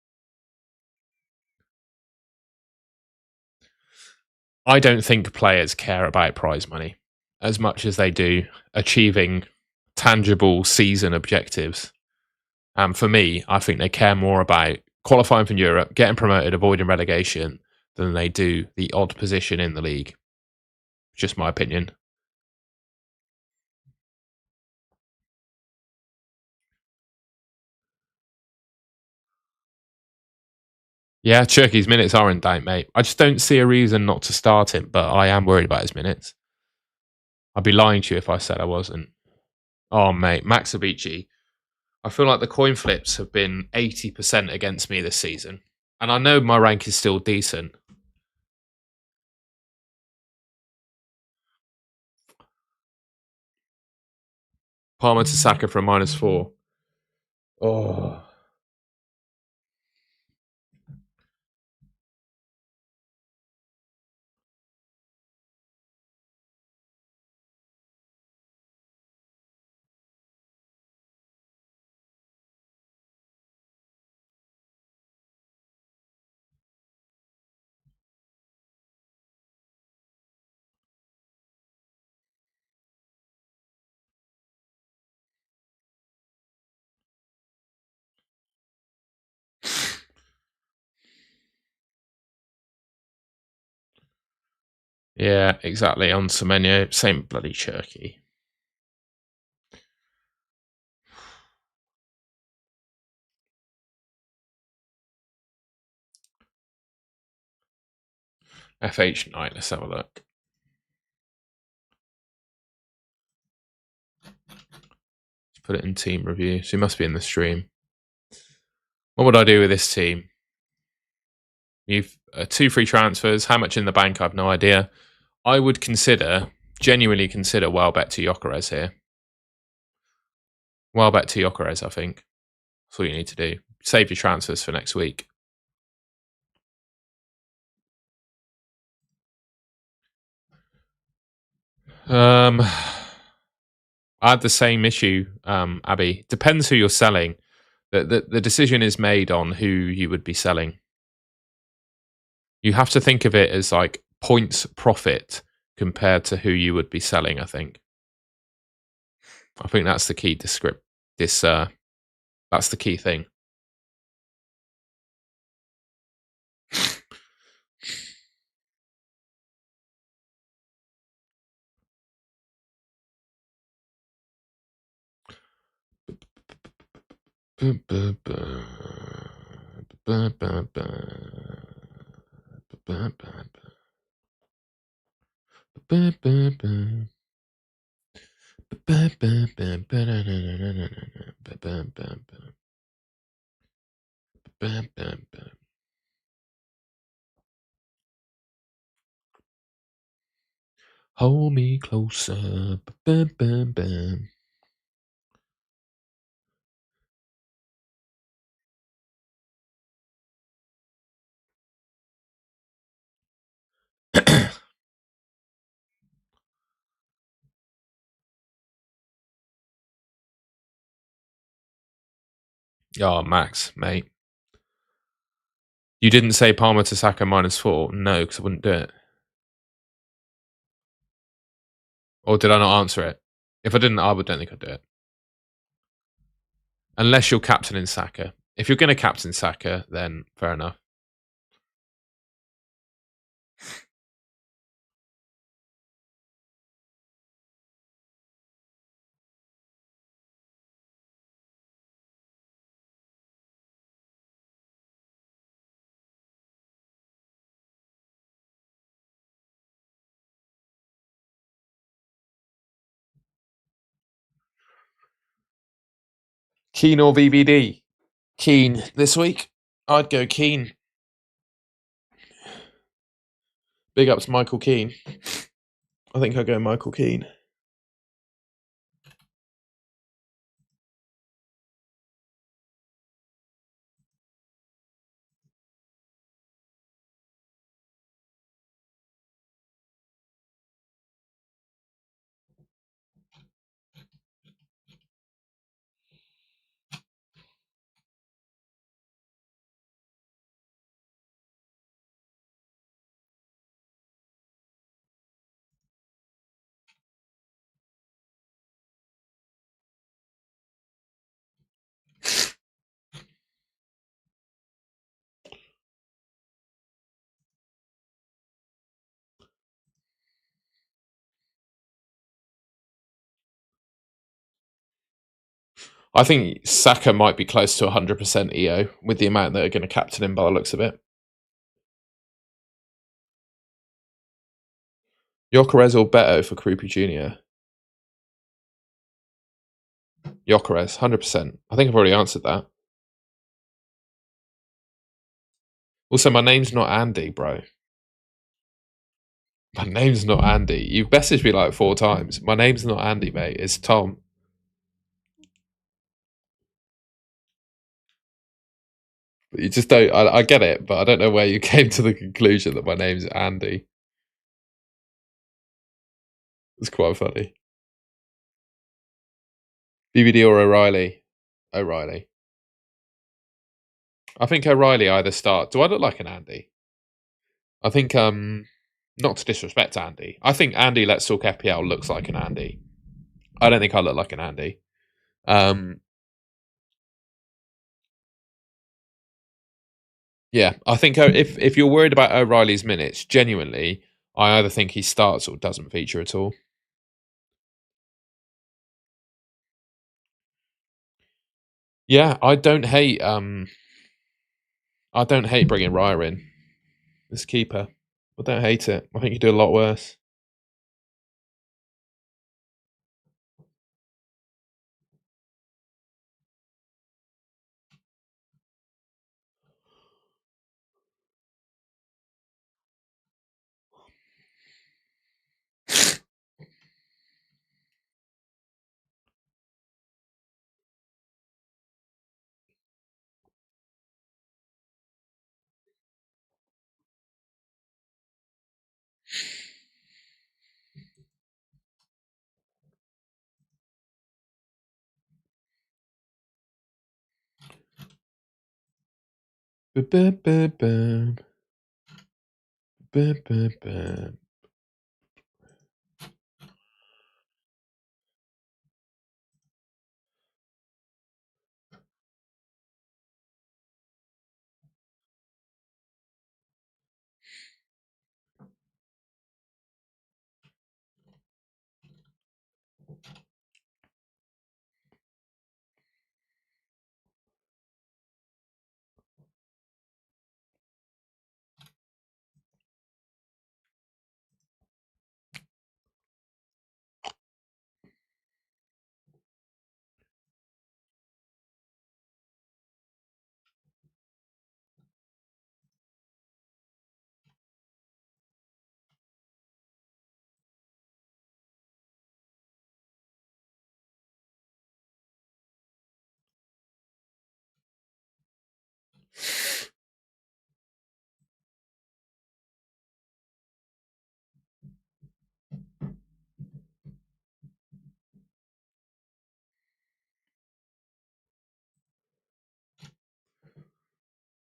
I don't think players care about prize money as much as they do achieving tangible season objectives. For me, I think they care more about qualifying for Europe, getting promoted, avoiding relegation, than they do the odd position in the league. Just my opinion. Yeah, Cherki's minutes are in doubt, mate. I just don't see a reason not to start him, but I am worried about his minutes. I'd be lying to you if I said I wasn't. Oh, mate, Max Abici. I feel like the coin flips have been 80% against me this season. And I know my rank is still decent. Palmer to Saka for a -4. Oh. Yeah, exactly. On Semenyo, same bloody Cherki. FH Knight, let's have a look. Let's put it in team review. So he must be in the stream. What would I do with this team? You've 2 free transfers. How much in the bank? I have no idea. I would genuinely consider Welbeck to Gyökeres here. Welbeck to Gyökeres, I think. That's all you need to do. Save your transfers for next week. I had the same issue, Abby. Depends who you're selling. The decision is made on who you would be selling. You have to think of it as like points profit compared to who you would be selling, I think. I think that's the key that's the key thing. Hold me closer. Oh, Max, mate. You didn't say Palmer to Saka -4? No, because I wouldn't do it. Or did I not answer it? If I didn't, I don't think I'd do it. Unless you're captaining Saka. If you're going to captain Saka, then fair enough. Keane or VBD? Keane this week. I'd go Keane. Big ups Michael Keane. I think I'll go Michael Keane. I think Saka might be close to 100% EO with the amount that are going to captain him by the looks of it. Gyökeres or Beto for Krupi Jr.? Gyökeres, 100%. I think I've already answered that. Also, my name's not Andy, bro. My name's not Andy. You've messaged me like 4 times. My name's not Andy, mate. It's Tom. But you just don't. I get it, but I don't know where you came to the conclusion that my name's Andy. It's quite funny. BBD or O'Reilly? O'Reilly. I think O'Reilly either start. Do I look like an Andy? I think, not to disrespect Andy. I think Andy Let's Talk FPL looks like an Andy. I don't think I look like an Andy. Yeah, I think if you're worried about O'Reilly's minutes, genuinely, I either think he starts or doesn't feature at all. Yeah, I don't hate bringing Raya in as keeper. I don't hate it. I think you do a lot worse.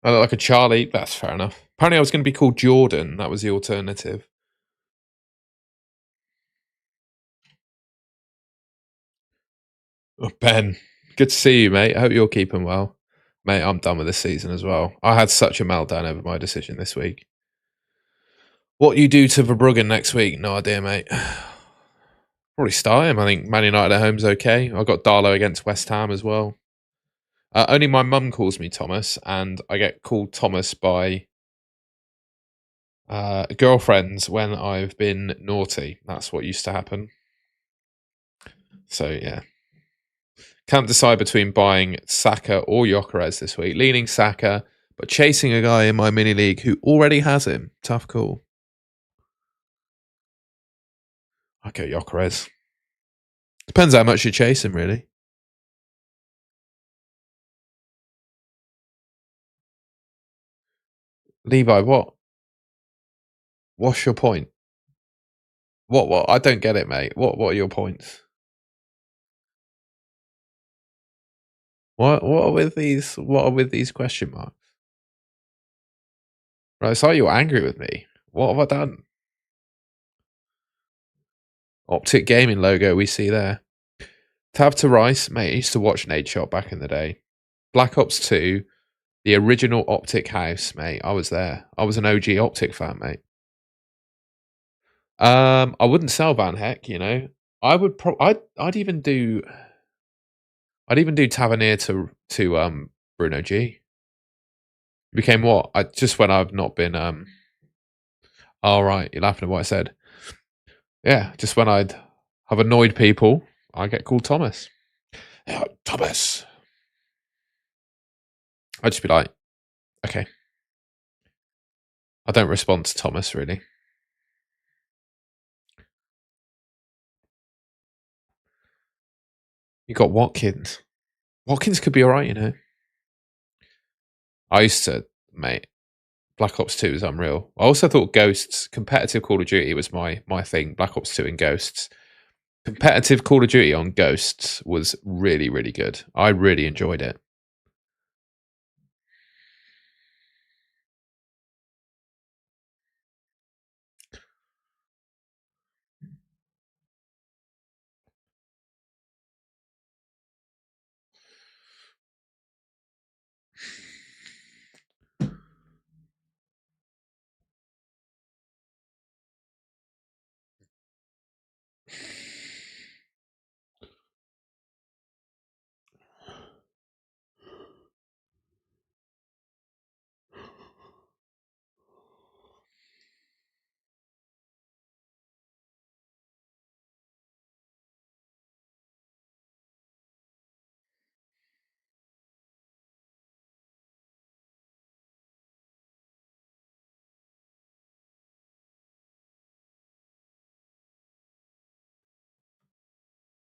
I look like a Charlie. That's fair enough. Apparently, I was going to be called Jordan. That was the alternative. Oh, Ben, good to see you, mate. I hope you're keeping well. Mate, I'm done with this season as well. I had such a meltdown over my decision this week. What you do to Verbruggen next week? No idea, mate. Probably start him. I think Man United at home's okay. I got Darlow against West Ham as well. Only my mum calls me Thomas, and I get called Thomas by girlfriends when I've been naughty. That's what used to happen. So yeah, Can't decide between buying Saka or Gyökeres this week. Leaning Saka, but chasing a guy in my mini league who already has him. Tough call. I go Gyökeres. Depends how much you chase him, really. Levi, what? What's your point? What? I don't get it, mate. What are your points? What are with these question marks? Right, it's like you're angry with me. What have I done? Optic Gaming logo we see there. Tab to Rice, mate. I used to watch Nade Shot back in the day. Black Ops 2, the original Optic house, mate. I was there. I was an OG Optic fan, mate. I wouldn't sell Van Heck, you know. I would I'd even do Tavernier to Bruno G. Became what? Just when I've not been oh right, you're laughing at what I said. Yeah, just when I'd have annoyed people, I get called Thomas. Yeah, Thomas. I'd just be like, okay. I don't respond to Thomas really. You got Watkins. Watkins could be alright, you know. I used to, mate. Black Ops 2 is unreal. I also thought Ghosts, competitive Call of Duty was my thing. Black Ops 2 and Ghosts. Competitive Call of Duty on Ghosts was really, really good. I really enjoyed it.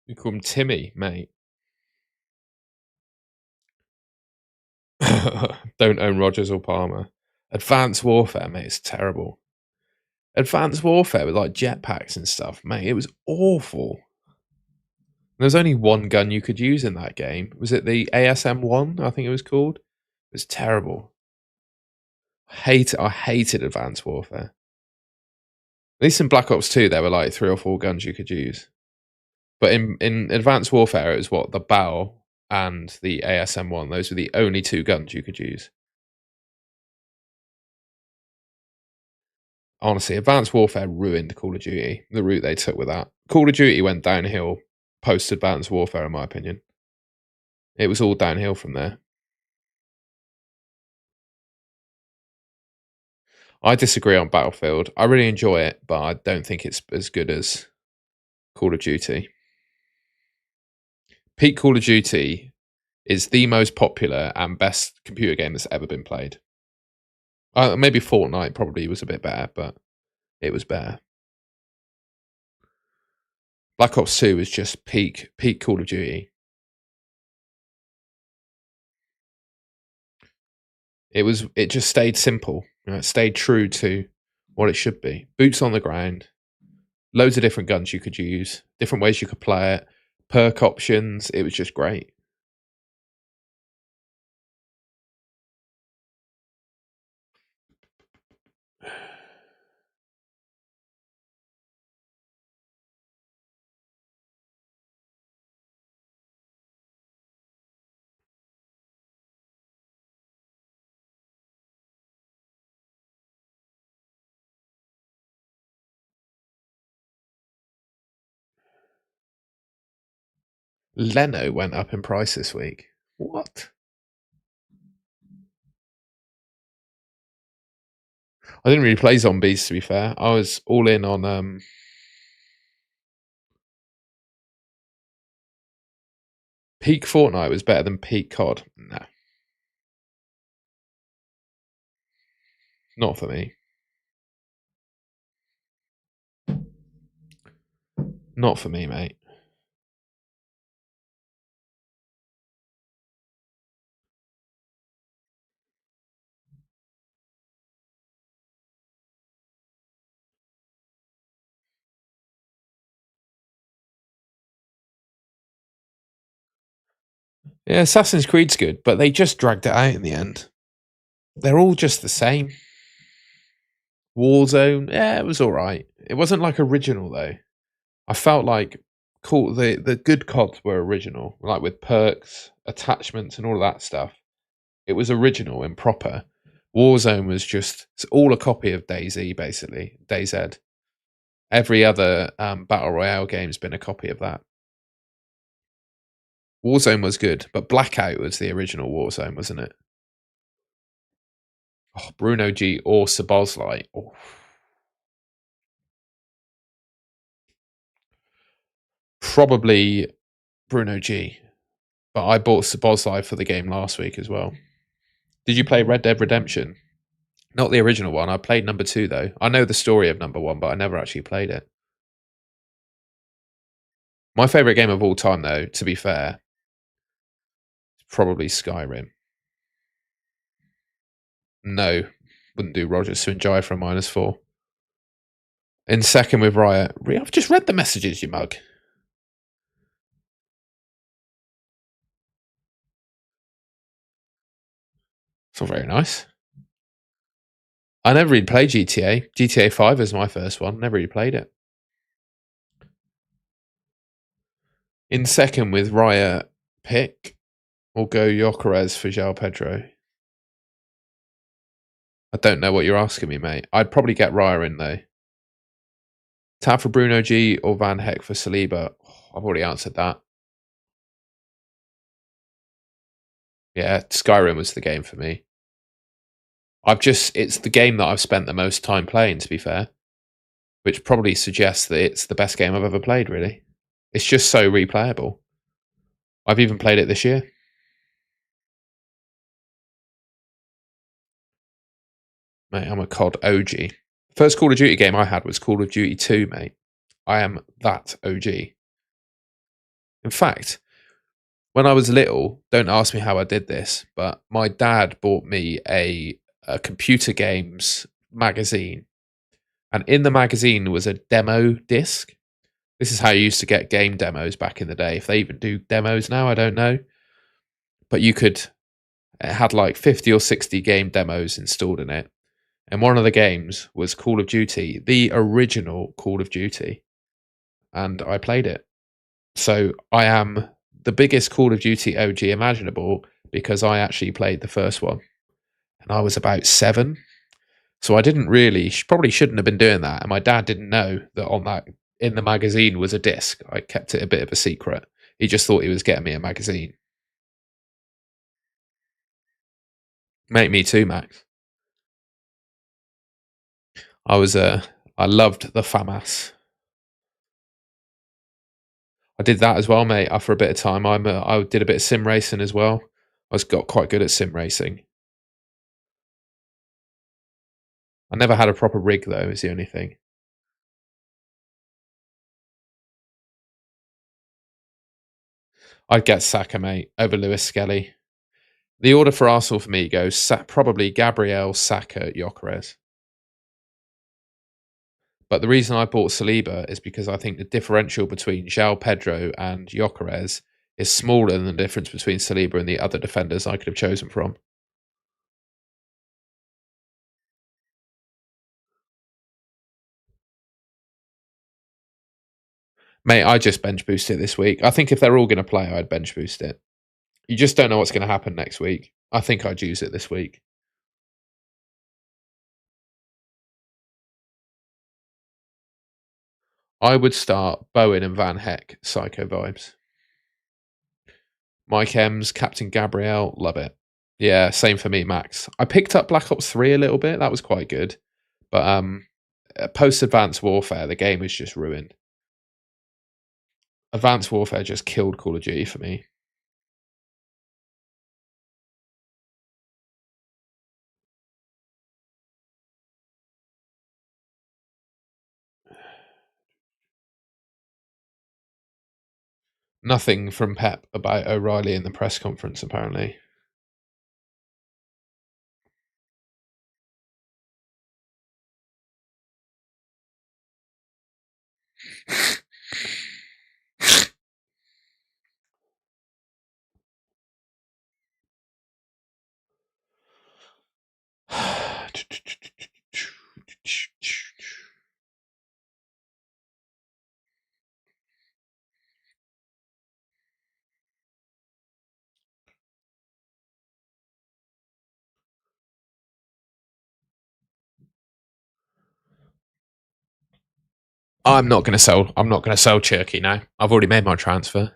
You call him Timmy, mate. Don't own Rogers or Palmer. Advanced Warfare, mate, it's terrible. Advanced Warfare with like jetpacks and stuff, mate, it was awful. There's only one gun you could use in that game. Was it the ASM-1? I think it was called. It was terrible. I hated Advanced Warfare. At least in Black Ops 2, there were like 3 or 4 guns you could use. But in Advanced Warfare, it was what? The BAO and the ASM-1. Those were the only 2 guns you could use. Honestly, Advanced Warfare ruined Call of Duty, the route they took with that. Call of Duty went downhill post Advanced Warfare, in my opinion. It was all downhill from there. I disagree on Battlefield. I really enjoy it, but I don't think it's as good as Call of Duty. Peak Call of Duty is the most popular and best computer game that's ever been played. Maybe Fortnite probably was a bit better, but it was better. Black Ops 2 was just peak Call of Duty. It just stayed simple. You know, it stayed true to what it should be. Boots on the ground, loads of different guns you could use, different ways you could play it, perk options. It was just great. Leno went up in price this week. What? I didn't really play zombies, to be fair. I was all in on Peak Fortnite was better than peak COD. No, not for me. Not for me, mate. Yeah, Assassin's Creed's good, but they just dragged it out in the end. They're all just the same. Warzone, yeah, it was all right. It wasn't like original though. I felt like cool. The good CODs were original, like with perks, attachments, and all of that stuff. It was original and proper. Warzone was just it's all a copy of DayZ, basically. DayZ. Every other battle royale game's been a copy of that. Warzone was good, but Blackout was the original Warzone, wasn't it? Oh, Bruno G or Sabozlai. Oh. Probably Bruno G, but I bought Sabozlai for the game last week as well. Did you play Red Dead Redemption? Not the original one. I played number 2 though. I know the story of number 1, but I never actually played it. My favorite game of all time, though, to be fair, is probably Skyrim. No, wouldn't do Rogers to enjoy for a -4. In second with Riot. I've just read the messages, you mug. It's not very nice. I never really played GTA. GTA 5 is my first one. Never really played it. In second with Riot, pick or go Jokeres for João Pedro. I don't know what you're asking me, mate. I'd probably get Raya in though. Tap for Bruno G or Van Heck for Saliba. Oh, I've already answered that. Yeah, Skyrim was the game for me. It's the game that I've spent the most time playing, to be fair, which probably suggests that it's the best game I've ever played, really. It's just so replayable. I've even played it this year. Mate, I'm a COD OG. First Call of Duty game I had was Call of Duty 2, mate. I am that OG. In fact, when I was little, don't ask me how I did this, but my dad bought me a computer games magazine. And in the magazine was a demo disc. This is how you used to get game demos back in the day. If they even do demos now, I don't know. But it had like 50 or 60 game demos installed in it. And one of the games was Call of Duty, the original Call of Duty. And I played it. So I am the biggest Call of Duty OG imaginable because I actually played the first one. And I was about 7. So I didn't really, probably shouldn't have been doing that. And my dad didn't know that on that in the magazine was a disc. I kept it a bit of a secret. He just thought he was getting me a magazine. Mate, me too, Max. I loved the FAMAS. I did that as well, mate. For a bit of time, I did a bit of sim racing as well. Got quite good at sim racing. I never had a proper rig though. Is the only thing. I'd get Saka, mate, over Lewis Skelly. The order for Arsenal for me goes probably Gabriel, Saka, Jokeres. But the reason I bought Saliba is because I think the differential between João Pedro and Jokeres is smaller than the difference between Saliba and the other defenders I could have chosen from. Mate, I just bench boost it this week. I think if they're all going to play, I'd bench boost it. You just don't know what's going to happen next week. I think I'd use it this week. I would start Bowen and Van Heck, psycho vibes. Mike Ems, Captain Gabriel, love it. Yeah, same for me, Max. I picked up Black Ops 3 a little bit. That was quite good. But post Advanced Warfare, the game is just ruined. Advanced Warfare just killed Call of Duty for me. Nothing from Pep about O'Reilly in the press conference, apparently. I'm not going to sell. I'm not going to sell Cherki now. I've already made my transfer.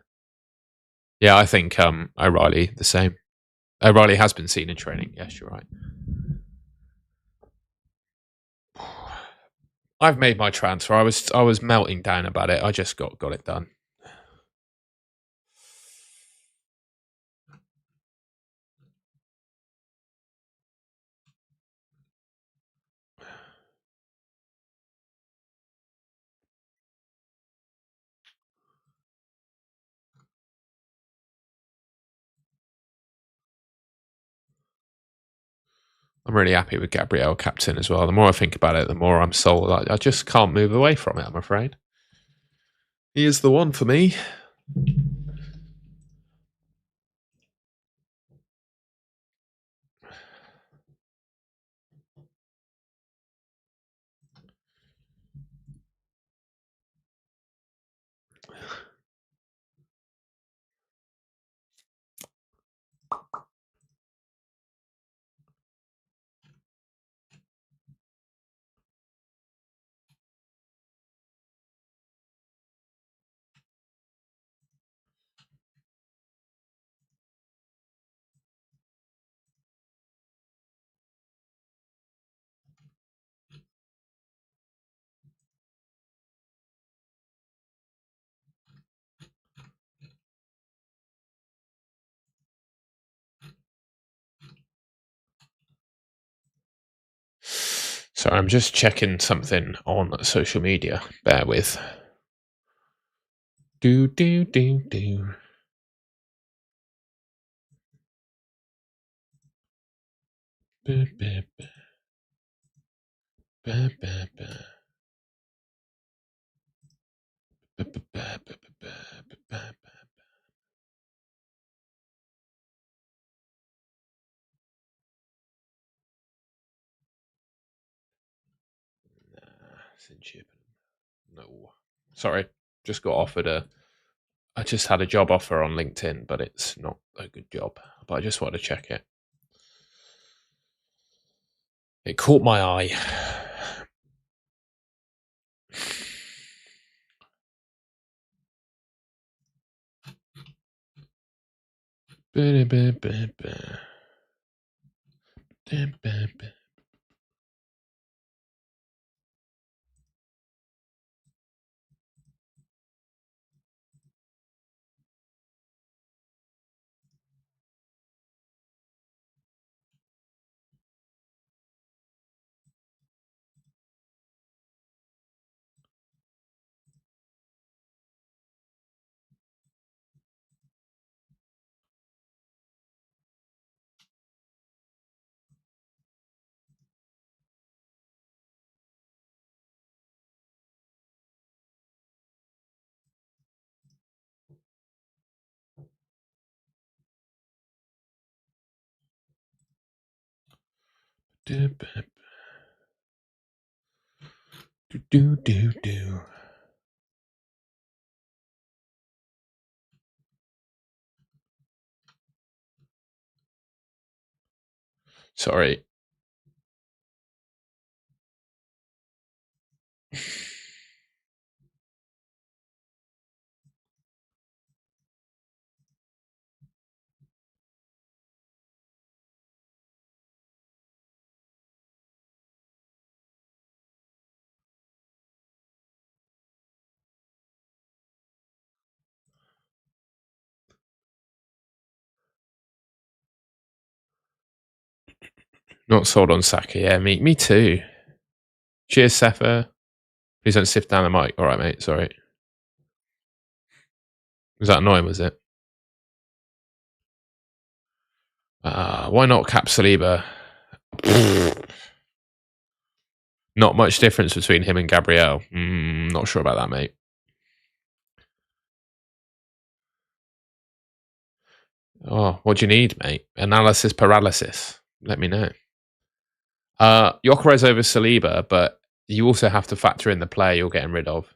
Yeah, I think O'Reilly the same. O'Reilly has been seen in training. Yes, you're right. I've made my transfer. I was melting down about it. I just got it done. I'm really happy with Gabriel captain as well. The more I think about it, the more I'm sold. I just can't move away from it, I'm afraid. He is the one for me. So I'm just checking something on social media. Bear with. Do. No. Sorry. Just got offered I just had a job offer on LinkedIn, but it's not a good job. But I just wanted to check it. It caught my eye. Do. Sorry. Not sold on Saka. Yeah, me too. Cheers, Sefa. Please don't sift down the mic. All right, mate. Sorry. Was that annoying, was it? Why not Cap Saliba? Not much difference between him and Gabriel. Not sure about that, mate. Oh, what do you need, mate? Analysis paralysis. Let me know. Gyökeres over Saliba, but you also have to factor in the player you're getting rid of.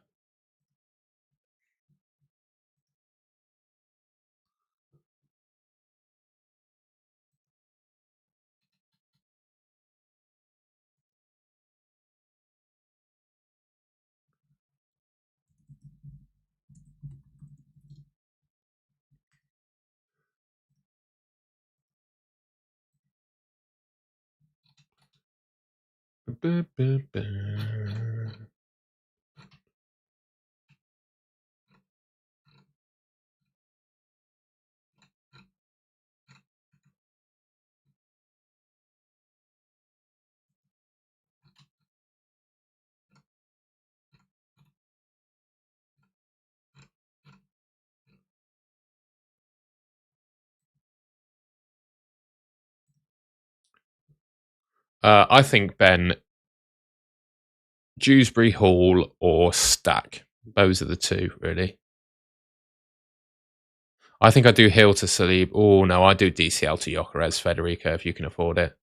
I think, Ben, Dewsbury Hall or Stack. Those are the two, really. I think I do Hill to Salib. Oh, no, I do DCL to Gyökeres, Federico, if you can afford it.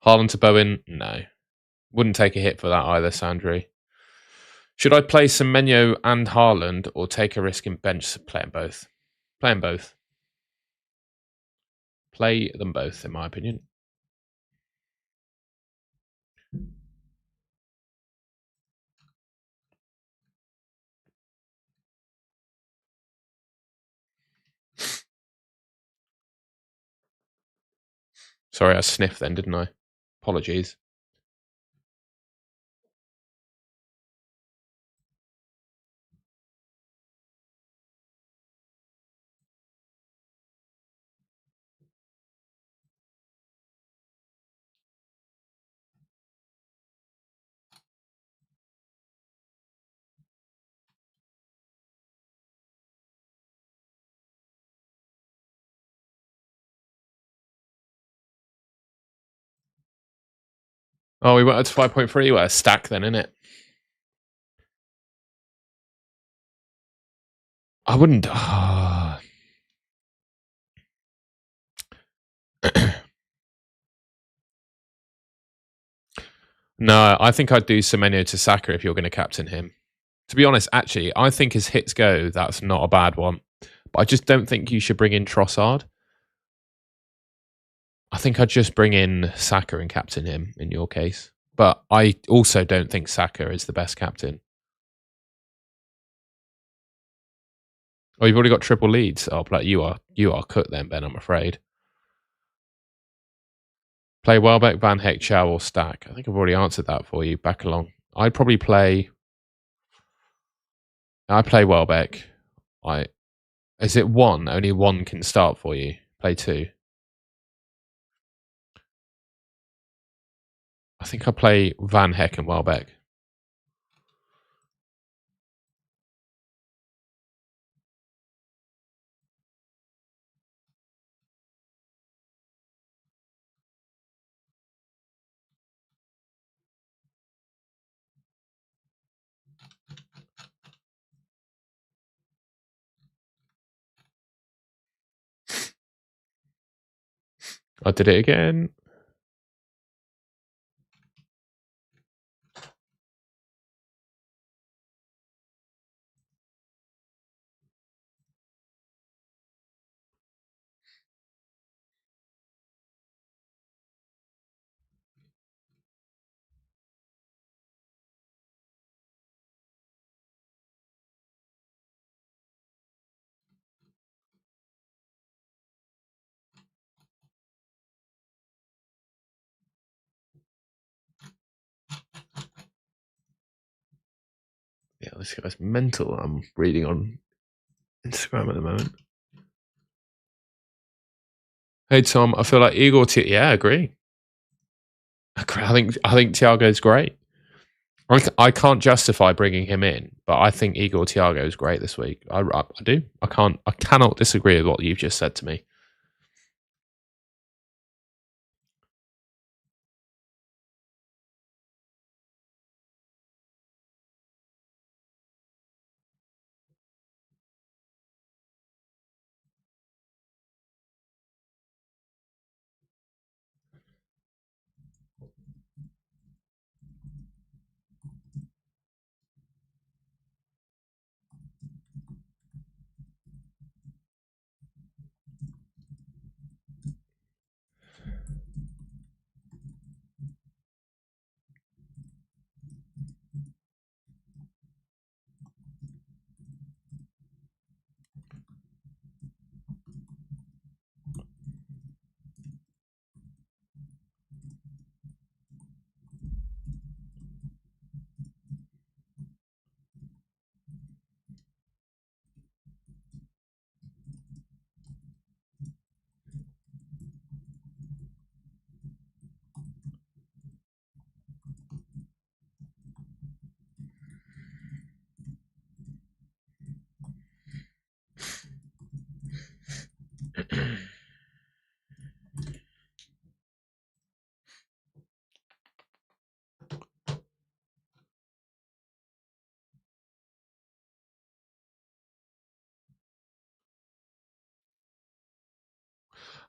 Haaland to Bowen? No. Wouldn't take a hit for that either, Sandri. Should I play Semenyo and Haaland or take a risk in bench playing both? Playing both. Play them both, in my opinion. Sorry, I sniffed then, didn't I? Apologies. Oh, we went up to 5.3. Well, a stack then, innit? I wouldn't. No, I think I'd do Semenyo to Saka if you're going to captain him. To be honest, actually, I think as hits go, that's not a bad one. But I just don't think you should bring in Trossard. I think I'd just bring in Saka and captain him in your case. But I also don't think Saka is the best captain. Oh, you've already got triple leads. Oh, you are cooked then, Ben, I'm afraid. Play Welbeck, Van Heck, Chow, or Stack. I think I've already answered that for you. Back along. I'd probably play. I play Welbeck. Is it one? Only one can start for you. Play two. I think I play Van Heck and Welbeck. I did it again. Yeah, this guy's mental. I'm reading on Instagram at the moment. Hey Tom, I feel like Igor. Yeah, I agree. I think Thiago's great. I can't justify bringing him in, but I think Igor Thiago is great this week. I do. I cannot disagree with what you've just said to me.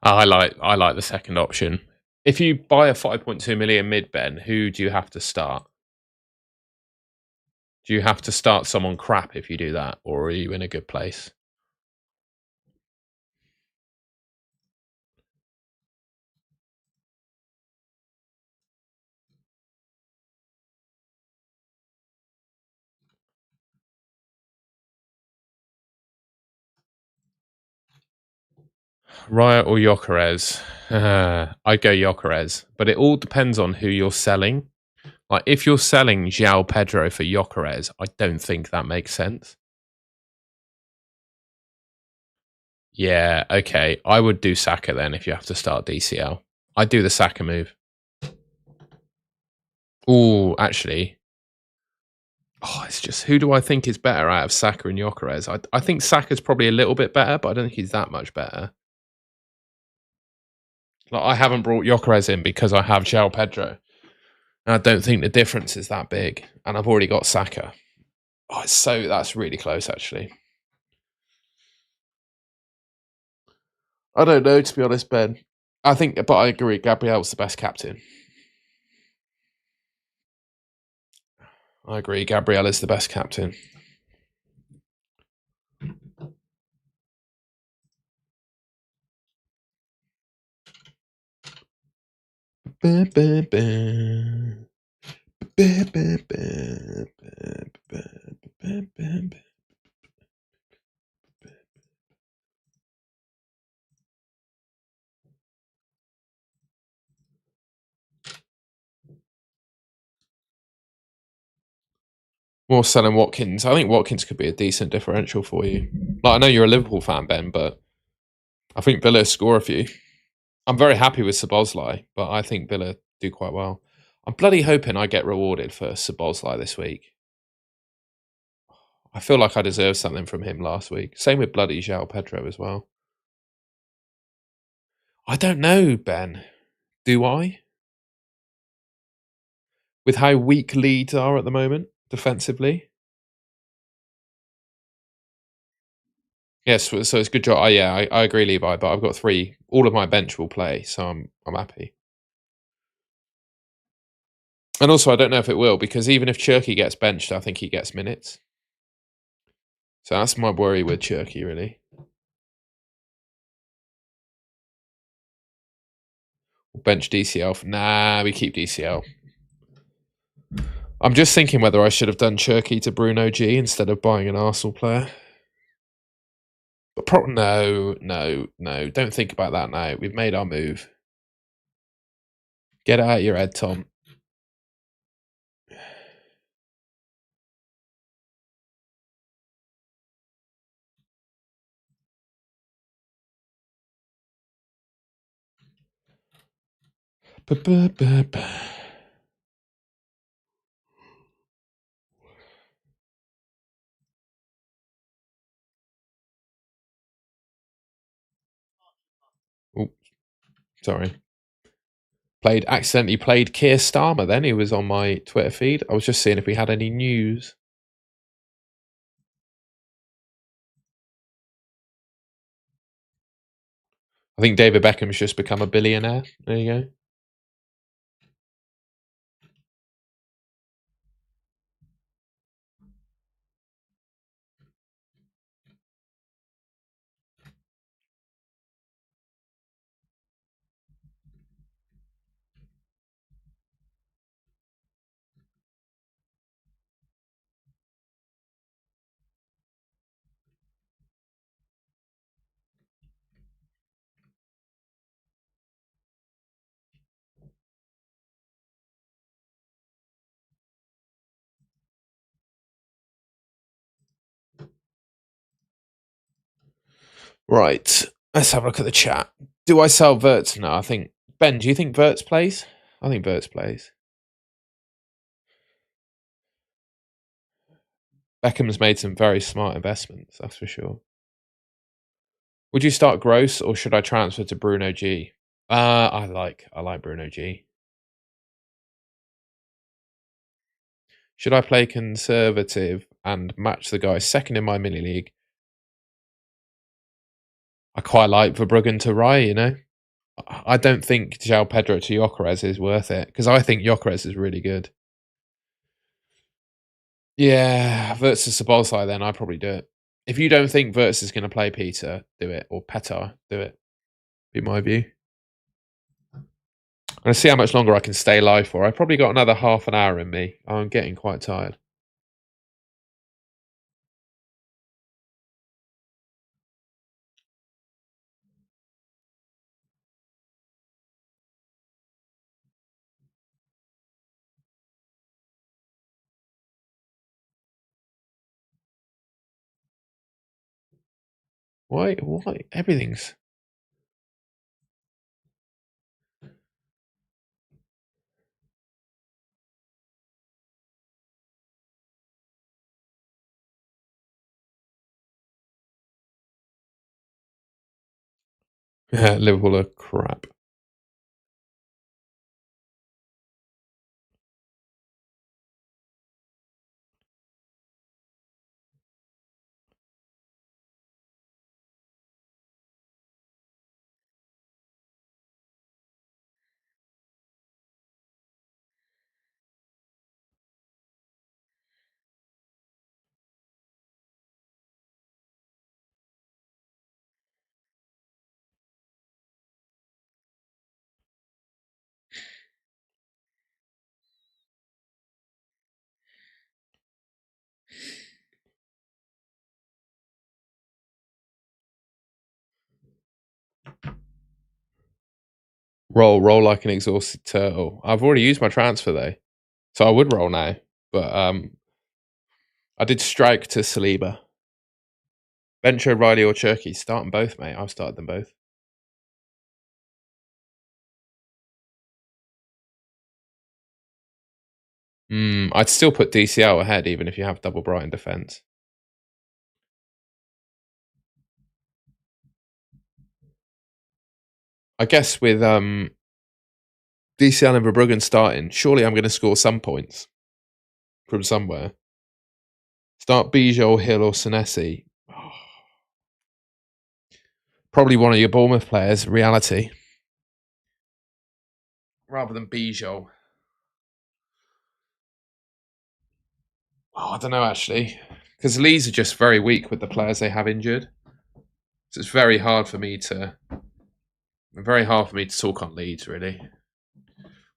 I like the second option. If you buy a 5.2 million mid, Ben, who do you have to start? Do you have to start someone crap if you do that, or are you in a good place? Riot or Jokeres? I'd go Jokeres, but it all depends on who you're selling. Like, if you're selling João Pedro for Jokeres, I don't think that makes sense. Yeah, okay. I would do Saka then if you have to start DCL. I'd do the Saka move. Oh, actually. Oh, it's just who do I think is better out of Saka and Jokeres? I think Saka's probably a little bit better, but I don't think he's that much better. Like, I haven't brought Jokeres in because I have João Pedro. And I don't think the difference is that big. And I've already got Saka. Oh, that's really close, actually. I don't know, to be honest, Ben. But I agree. Gabriel's the best captain. I agree. Gabriel is the best captain. More selling Watkins. I think Watkins could be a decent differential for you. Like, I know you're a Liverpool fan, Ben, but I think Villa score a few. I'm very happy with Szoboszlai, but I think Villa do quite well. I'm bloody hoping I get rewarded for Szoboszlai this week. I feel like I deserved something from him last week. Same with bloody João Pedro as well. I don't know, Ben. Do I? With how weak Leeds are at the moment defensively. Yes, so it's a good job. I agree, Levi. But I've got 3. All of my bench will play, so I'm happy. And also, I don't know if it will because even if Cherki gets benched, I think he gets minutes. So that's my worry with Cherki, really. Bench DCL. Nah, we keep DCL. I'm just thinking whether I should have done Cherki to Bruno G instead of buying an Arsenal player. But no. Don't think about that now. We've made our move. Get it out of your head, Tom. Oh, sorry. Accidentally played Keir Starmer then. He was on my Twitter feed. I was just seeing if we had any news. I think David Beckham's just become a billionaire. There you go. Right. Let's have a look at the chat. Do I sell Verts? No, I think. Ben, do you think Verts plays? I think Verts plays. Beckham's made some very smart investments, that's for sure. Would you start Gross or should I transfer to Bruno G? I like Bruno G. Should I play conservative and match the guy second in my mini league? I quite like Verbruggen to Rye, you know. I don't think João Pedro to Gyökeres is worth it because I think Gyökeres is really good. Yeah, Verts to Sabolsai, then I'd probably do it. If you don't think Verts is going to play Peter, do it. Or Petar, do it. Be my view. I'm going to see how much longer I can stay live for. I've probably got another half an hour in me. I'm getting quite tired. Why? Everything's... Liverpool are crap. Roll like an exhausted turtle. I've already used my transfer though, so I would roll now. But I did strike to Saliba. Bench O'Reilly or Cherki. Start them both, mate. I've started them both. I'd still put DCL ahead, even if you have double Brighton defence. I guess with DCL and Verbruggen starting, surely I'm going to score some points from somewhere. Start Bijol, Hill, or Senesi. Probably one of your Bournemouth players, reality. Rather than Bijol. I don't know, actually. Because Leeds are just very weak with the players they have injured. So it's very hard for me to talk on Leeds, really.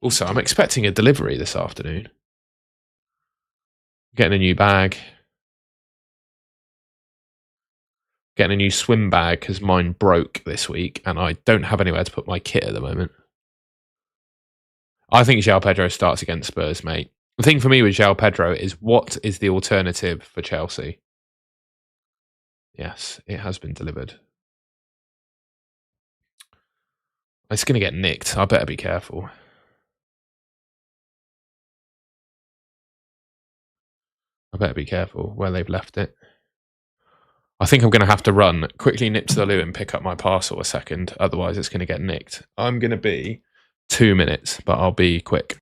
Also, I'm expecting a delivery this afternoon. Getting a new bag. Getting a new swim bag because mine broke this week and I don't have anywhere to put my kit at the moment. I think João Pedro starts against Spurs, mate. The thing for me with João Pedro is what is the alternative for Chelsea? Yes, it has been delivered. It's going to get nicked. I better be careful. I better be careful where they've left it. I think I'm going to have to run, quickly nip to the loo and pick up my parcel a second. Otherwise, it's going to get nicked. I'm going to be 2 minutes, but I'll be quick.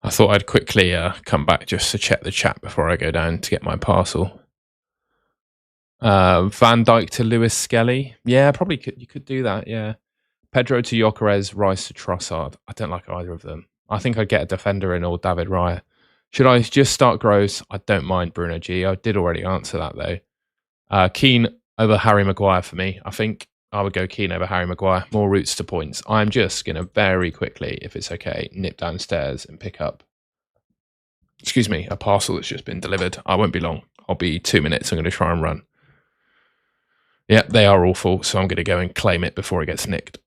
I thought I'd quickly come back just to check the chat before I go down to get my parcel. Van Dijk to Lewis Skelly. Yeah, probably could. You could do that. Yeah. Pedro to Gyökeres, Rice to Trossard. I don't like either of them. I think I'd get a defender in or David Raya. Should I just start Gross? I don't mind Bruno G. I did already answer that though. Keane over Harry Maguire for me. I think I would go Keane over Harry Maguire. More routes to points. I'm just going to very quickly, if it's okay, nip downstairs and pick up, a parcel that's just been delivered. I won't be long. I'll be 2 minutes. I'm going to try and run. Yeah, they are awful, so I'm going to go and claim it before it gets nicked.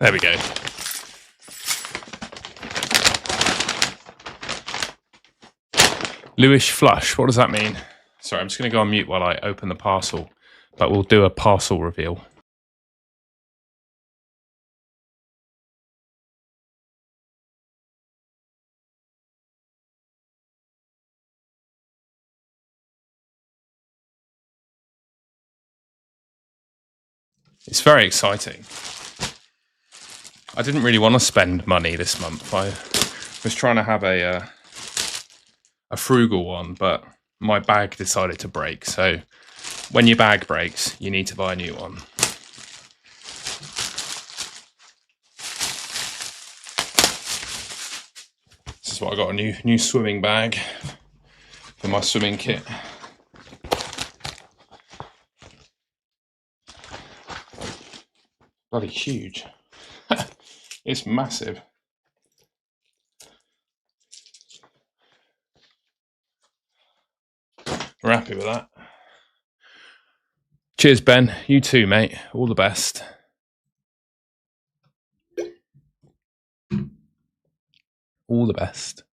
There we go. Lewis flush. What does that mean? Sorry, I'm just going to go on mute while I open the parcel, but we'll do a parcel reveal. It's very exciting. I didn't really want to spend money this month. I was trying to have a frugal one, but my bag decided to break. So when your bag breaks, you need to buy a new one. This is what I got, a new swimming bag for my swimming kit. bloody huge. It's massive. We're happy with that. Cheers, Ben. You too, mate. All the best. All the best.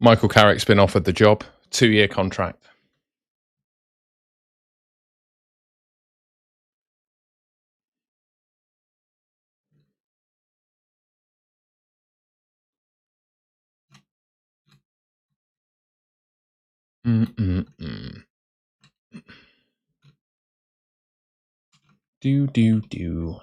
Michael Carrick's been offered the job. 2-year contract. Mm-mm-mm. Do. Do.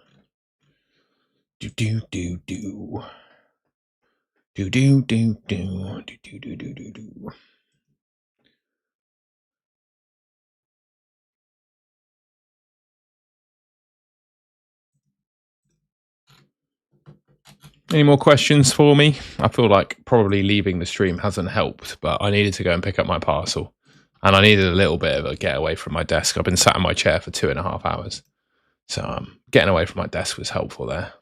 Any more questions for me? I feel like probably leaving the stream hasn't helped, but I needed to go and pick up my parcel. And I needed a little bit of a get away from my desk. I've been sat in my chair for 2.5 hours. So getting away from my desk was helpful there.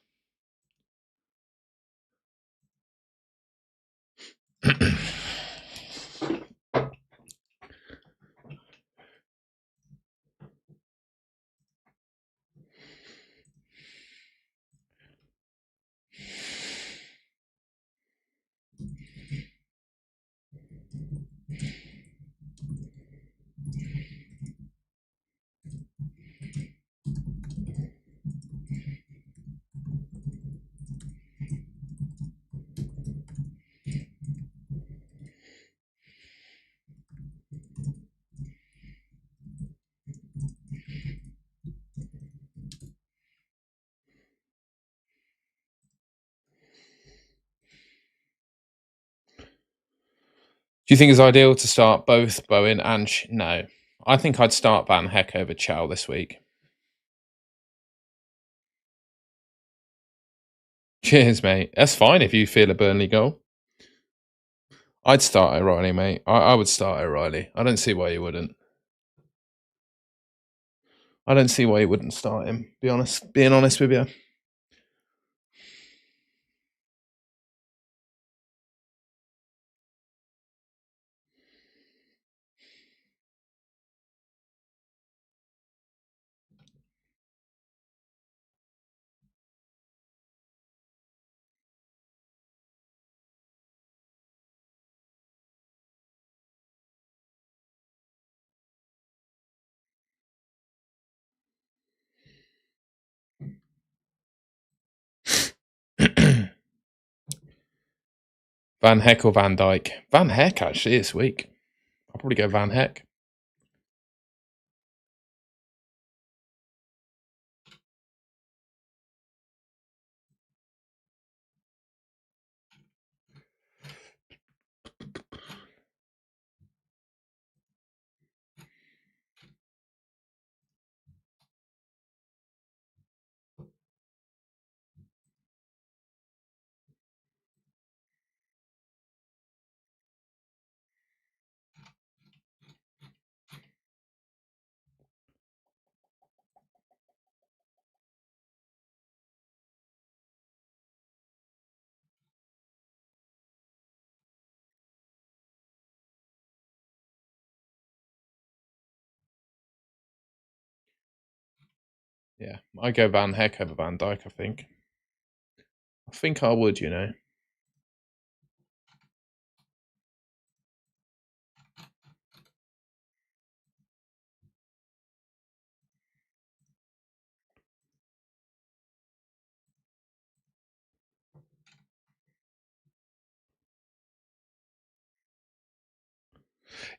Do you think it's ideal to start both Bowen and no? I think I'd start Van Heck over Chow this week. Cheers, mate. That's fine if you feel a Burnley goal. I'd start O'Reilly, mate. I would start O'Reilly. I don't see why you wouldn't. I don't see why you wouldn't start him. Being honest with you. Van Heck or Van Dijk? Van Heck, actually, this week. I'll probably go Van Heck. Yeah, I go Van Heck over Van Dijk, I think. I think I would, you know.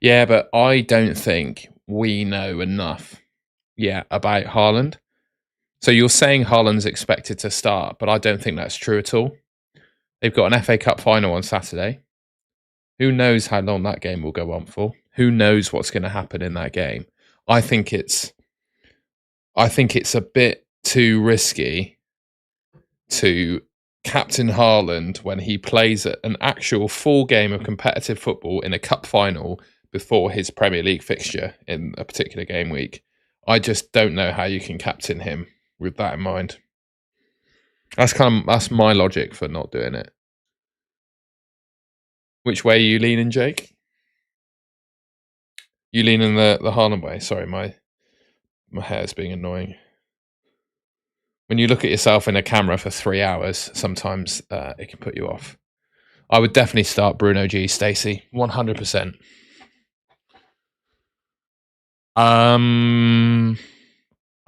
Yeah, but I don't think we know enough yet about Haaland. So you're saying Haaland's expected to start, but I don't think that's true at all. They've got an FA Cup final on Saturday. Who knows how long that game will go on for? Who knows what's going to happen in that game? I think it's a bit too risky to captain Haaland when he plays an actual full game of competitive football in a cup final before his Premier League fixture in a particular game week. I just don't know how you can captain him with that in mind. That's my logic for not doing it. Which way are you leaning, Jake? You leaning the Haaland way? Sorry, my hair's being annoying. When you look at yourself in a camera for 3 hours, sometimes it can put you off. I would definitely start Bruno G, Stacey, 100%. I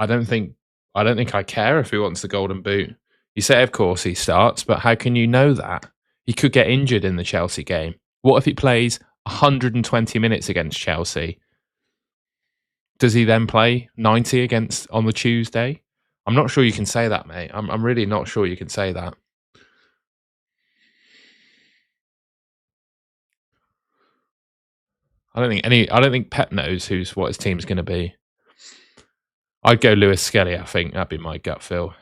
don't think I care if he wants the golden boot. You say, of course, he starts, but how can you know that? He could get injured in the Chelsea game. What if he plays 120 minutes against Chelsea? Does he then play 90 against on the Tuesday? I'm not sure you can say that, mate. I'm really not sure you can say that. I don't think Pep knows what his team's going to be. I'd go Lewis Skelly. I think that'd be my gut feel.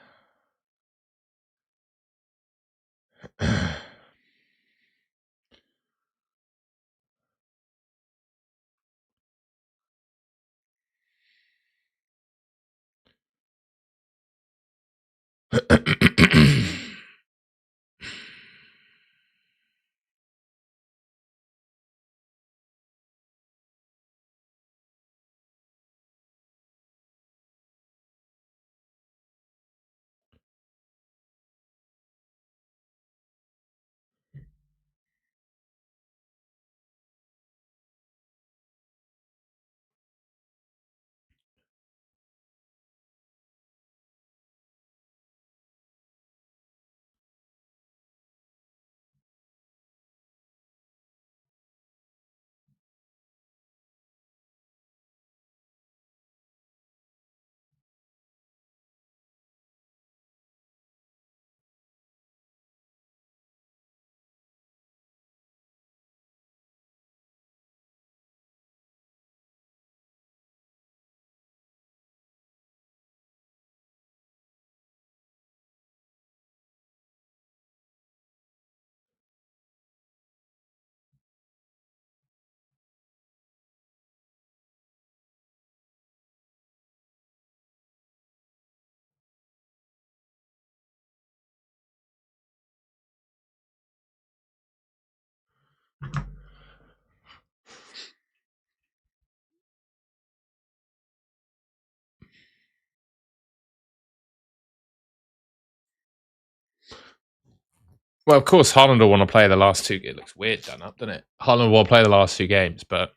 Well, of course, Haaland will want to play the last two. It looks weird done up, doesn't it? Haaland will play the last two games, but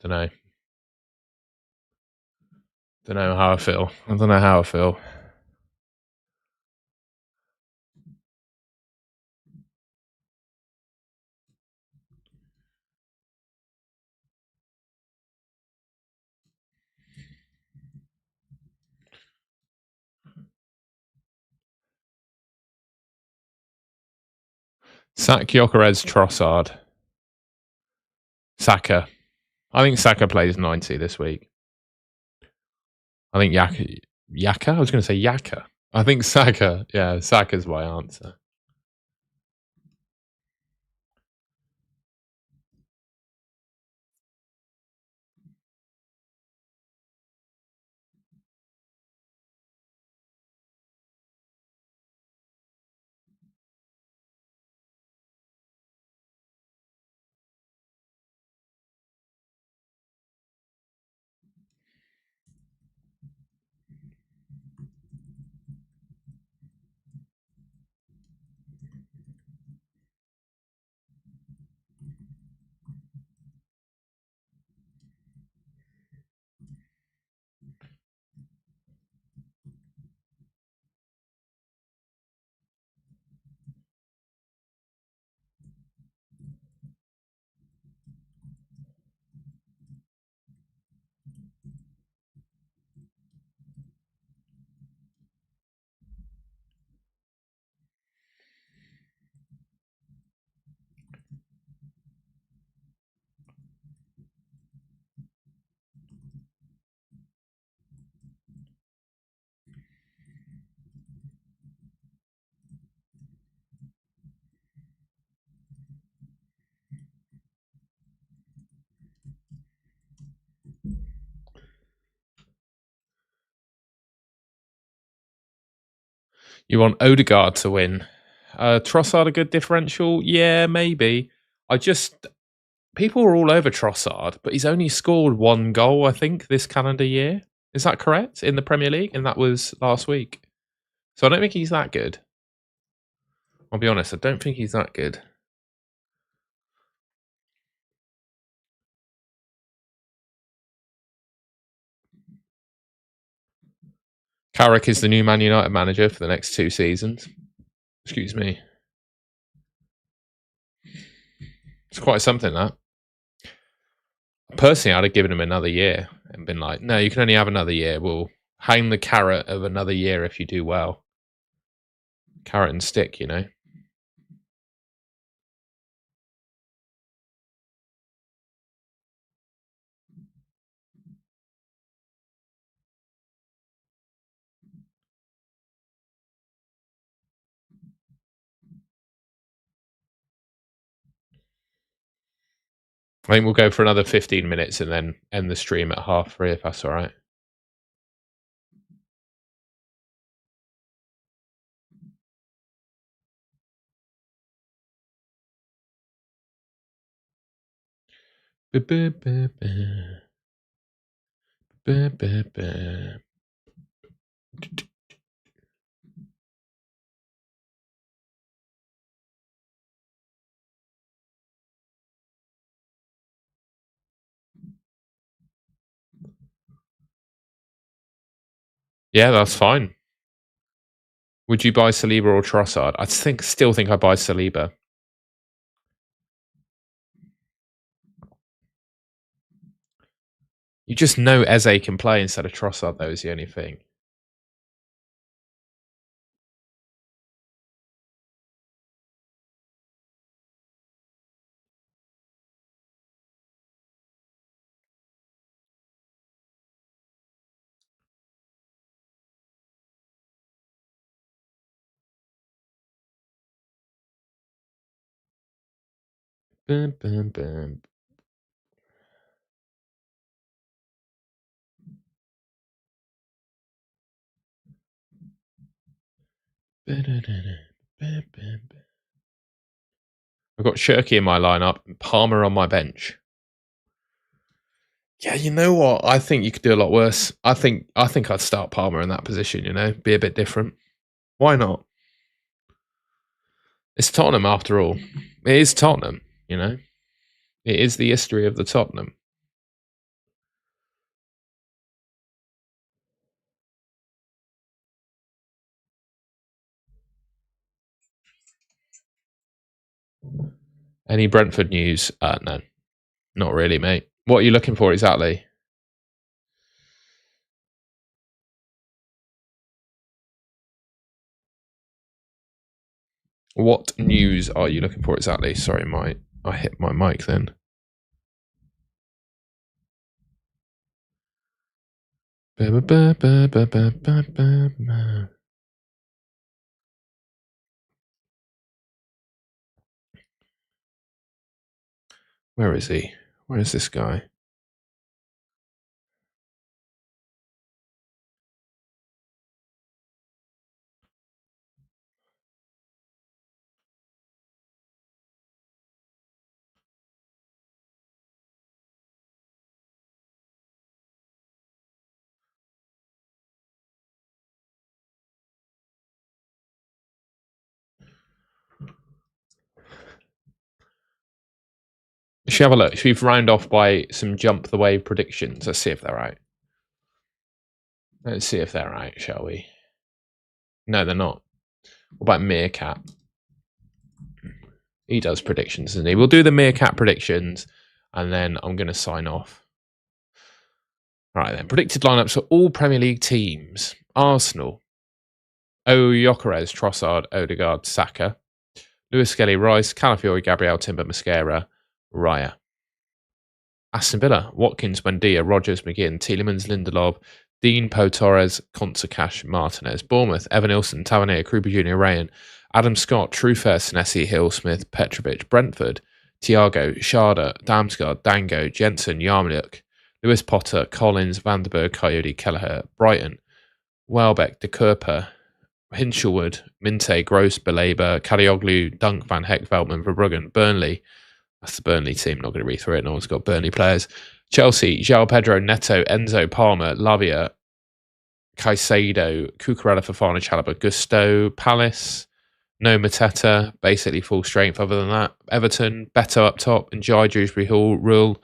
don't know. Don't know how I feel. I don't know how I feel. Sack Gyökeres Trossard. Saka. I think Saka plays 90 this week. I think Yaka? I was going to say Yaka. I think Saka. Yeah, Saka's my answer. You want Odegaard to win. Trossard a good differential? Yeah, maybe. People are all over Trossard, but he's only scored 1 goal, I think, this calendar year. Is that correct? In the Premier League? And that was last week. So I don't think he's that good. I'll be honest, I don't think he's that good. Carrick is the new Man United manager for the next 2 seasons. Excuse me. It's quite something, that. Personally, I'd have given him another year and been like, no, you can only have another year. We'll hang the carrot of another year if you do well. Carrot and stick, you know. I think we'll go for another 15 minutes and then end the stream at 3:30 if that's all right. Yeah, that's fine. Would you buy Saliba or Trossard? I still think I'd buy Saliba. You just know Eze can play instead of Trossard, though, is the only thing. Bum, bum, bum. I've got Cherki in my lineup and Palmer on my bench. Yeah, you know what? I think you could do a lot worse. I think I'd start Palmer in that position, you know, be a bit different. Why not? It's Tottenham after all. It is Tottenham, you know. It is the history of the Tottenham. Any Brentford news? No, not really, mate. What are you looking for exactly? What news are you looking for exactly? Sorry, I hit my mic then. Where is he? Where is this guy? Should we have a look? Should we round off by some jump the wave predictions? Let's see if they're right. Let's see if they're right, shall we? No, they're not. What about Meerkat? He does predictions, doesn't he? We'll do the Meerkat predictions, and then I'm going to sign off. All right, then. Predicted lineups for all Premier League teams. Arsenal. Gyökeres, Trossard, Odegaard, Saka. Lewis Skelly, Rice, Calafiori, Gabriel, Timber, Mosquera, Raya. Aston Villa, Watkins, Buendia, Rogers, McGinn, Tielemans, Lindelof, Dean, Poe Torres, Consercash, Martinez. Bournemouth, Evan Nilsson, Tavernier, Krupa Jr., Rayan, Adam Scott, Truefair, Senesi, Hill, Smith, Petrovic. Brentford, Thiago, Sharda, Damsgaard, Dango, Jensen, Yarmoliuk, Lewis Potter, Collins, Vanderberg, Coyote, Kelleher. Brighton, Welbeck, De Kurper, Hinshelwood, Minte, Gross, Belabor, Kadioglu, Dunk, Van Heck, Veltman, Verbruggen, Burnley. That's the Burnley team. Not going to read through it. No one's got Burnley players. Chelsea, João Pedro, Neto, Enzo, Palmer, Lavia, Caicedo, Cucurella, Fofana, Chalobah, Gusto, Palace, no Mateta, basically full strength. Other than that, Everton, Beto up top, Njai, Dewsbury Hall, Roll,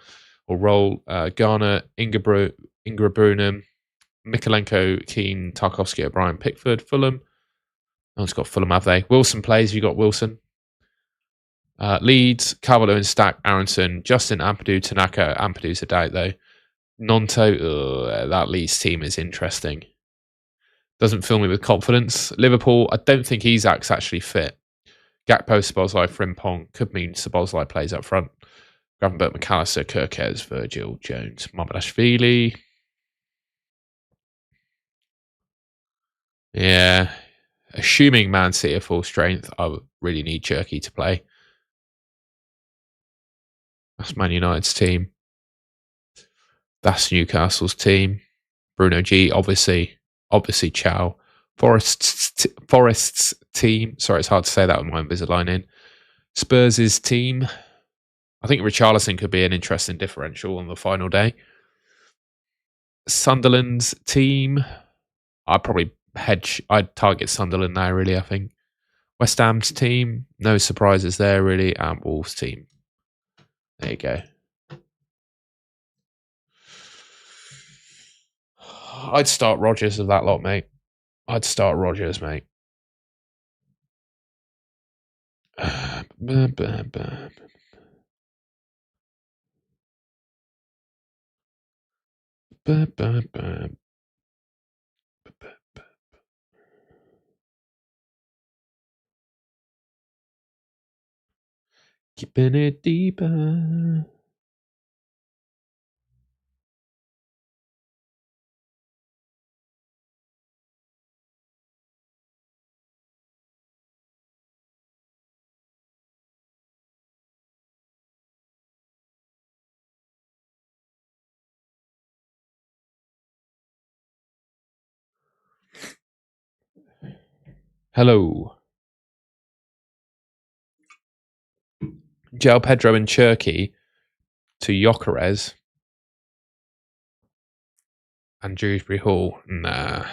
Garner, Ingra Brunham, Mikolenko, Keane, Tarkovsky, O'Brien, Pickford, Fulham. No one's got Fulham, have they? Wilson plays. You got Wilson. Leeds, Carvalho and Stack, Aronson, Justin, Ampadu, Tanaka. Ampadu's a doubt though. Nonto, that Leeds team is interesting. Doesn't fill me with confidence. Liverpool, I don't think Isak's actually fit. Gakpo, Szoboszlai, Frimpong could mean Szoboszlai plays up front. Gravenberch, McAllister, Kirkez, Virgil, Jones, Mamardashvili. Yeah. Assuming Man City are full strength, I would really need Cherki to play. That's Man United's team. That's Newcastle's team. Bruno G, obviously Chow. Forest's team. Sorry, it's hard to say that with my Invisalign in. Spurs' team. I think Richarlison could be an interesting differential on the final day. Sunderland's team. I'd target Sunderland now, really, I think. West Ham's team. No surprises there, really. And Wolves' team. There you go. I'd start Rodgers of that lot, mate. I'd start Rodgers, mate. Keeping it deeper. Hello. João Pedro and Cherki to Gyökeres and Dewsbury Hall. Nah,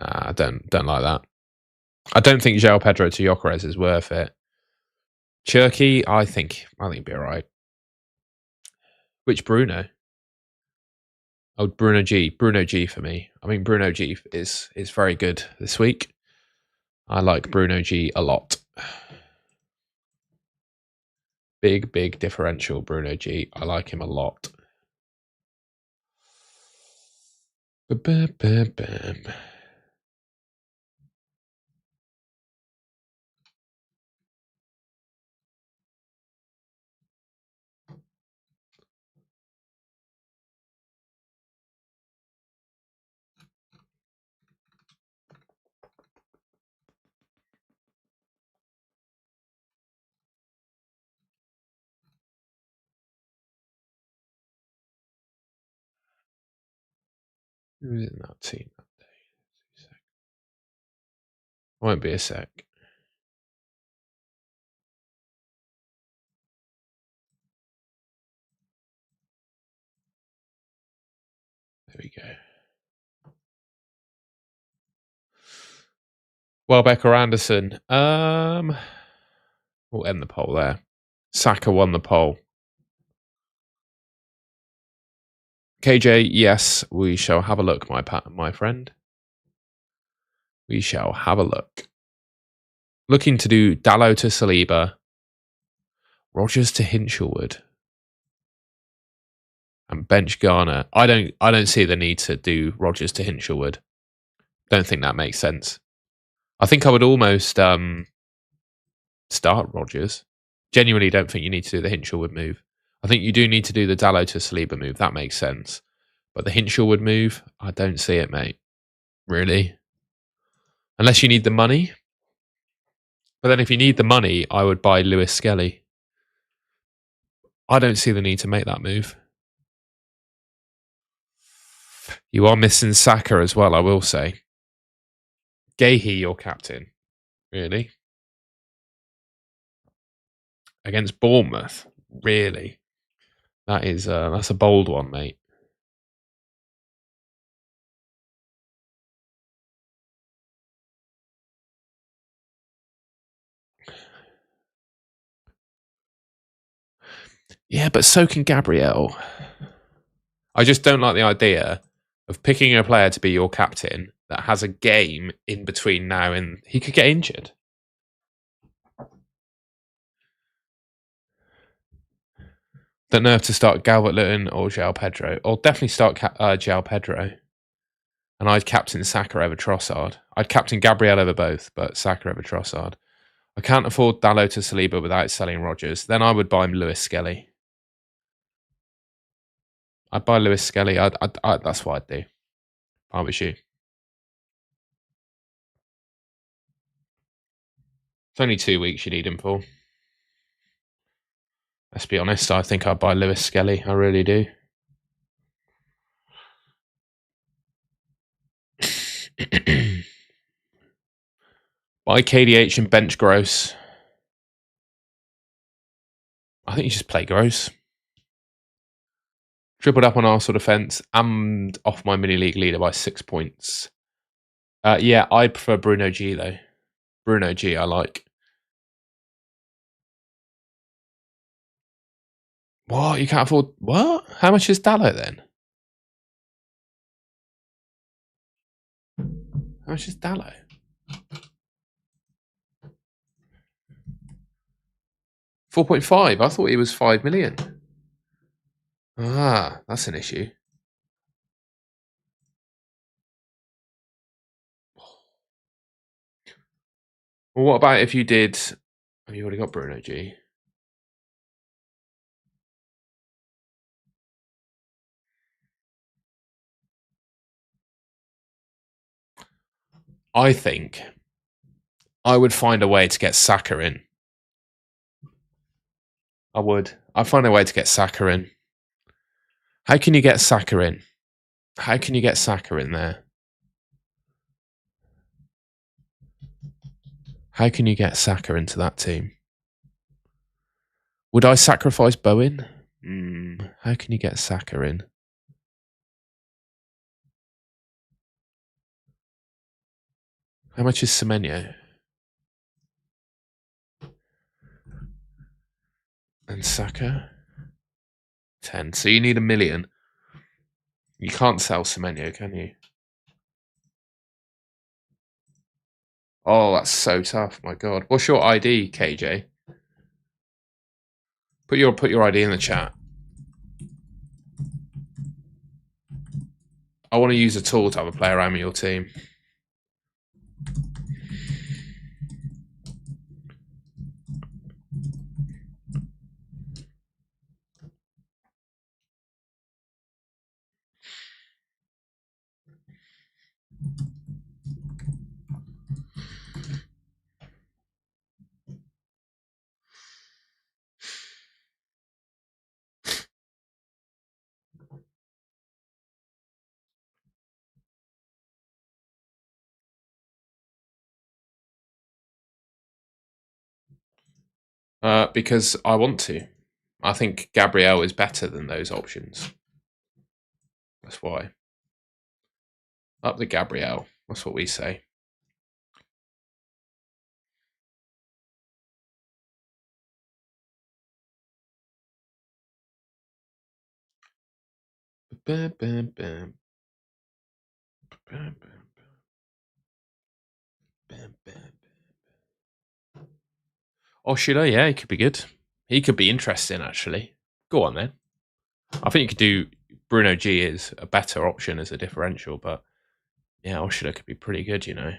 I don't like that. I don't think João Pedro to Gyökeres is worth it. Cherki, I think it'd be alright. Which Bruno? Oh, Bruno G for me. I mean, Bruno G is very good this week. I like Bruno G a lot. Big differential, Bruno G. I like him a lot. Bam. Who was in that team that day? Won't be a sec. There we go. Welbeck or Anderson? We'll end the poll there. Saka won the poll. KJ, yes, we shall have a look, my friend. We shall have a look. Looking to do Dalot to Saliba, Rodgers to Hinshelwood, and bench Garner. I don't see the need to do Rodgers to Hinshelwood. Don't think that makes sense. I think I would almost start Rodgers. Genuinely don't think you need to do the Hinshelwood move. I think you do need to do the Dalot to Saliba move. That makes sense. But the Hinshelwood move, I don't see it, mate. Really? Unless you need the money. But then if you need the money, I would buy Lewis Skelly. I don't see the need to make that move. You are missing Saka as well, I will say. Gahey, your captain. Really? Against Bournemouth? Really? That's a bold one, mate. Yeah, but so can Gabriel. I just don't like the idea of picking a player to be your captain that has a game in between now and he could get injured. Don't know if to start Galvert Lewin or João Pedro. Or definitely start João Pedro. And I'd captain Saka over Trossard. I'd captain Gabriel over both, but Saka over Trossard. I can't afford Dalot to Saliba without selling Rodgers. Then I would buy him Lewis Skelly. I'd buy Lewis Skelly. That's what I'd do. If I was you. It's only 2 weeks you need him for. Let's be honest. I think I'd buy Lewis Skelly. I really do. Buy KDH and bench Gross. I think you just play Gross. Tripled up on Arsenal defence and off my mini league leader by 6 points. Yeah, I prefer Bruno G though. Bruno G, I like. What? You can't afford what? How much is Dalot then? How much is Dalot? 4.5. I thought he was 5 million. Ah, that's an issue. Well, what about if you did? Have you already got Bruno G? I think I would find a way to get Saka in. I would. I'd find a way to get Saka in. How can you get Saka in? How can you get Saka in there? How can you get Saka into that team? Would I sacrifice Bowen? How can you get Saka in? How much is Semenyo? And Saka? 10. So you need 1 million. You can't sell Semenyo, can you? Oh, that's so tough. My God. What's your ID, KJ? Put your ID in the chat. I want to use a tool to have a play around with your team. Because I want to. I think Gabriel is better than those options. That's why. Up the Gabriel. That's what we say. Bam, bam, bam. Bam, bam, bam, bam. Oh, should I? Yeah, he could be good. He could be interesting, actually. Go on, then. I think you could do Bruno G is a better option as a differential, but yeah, Oshida could be pretty good, you know.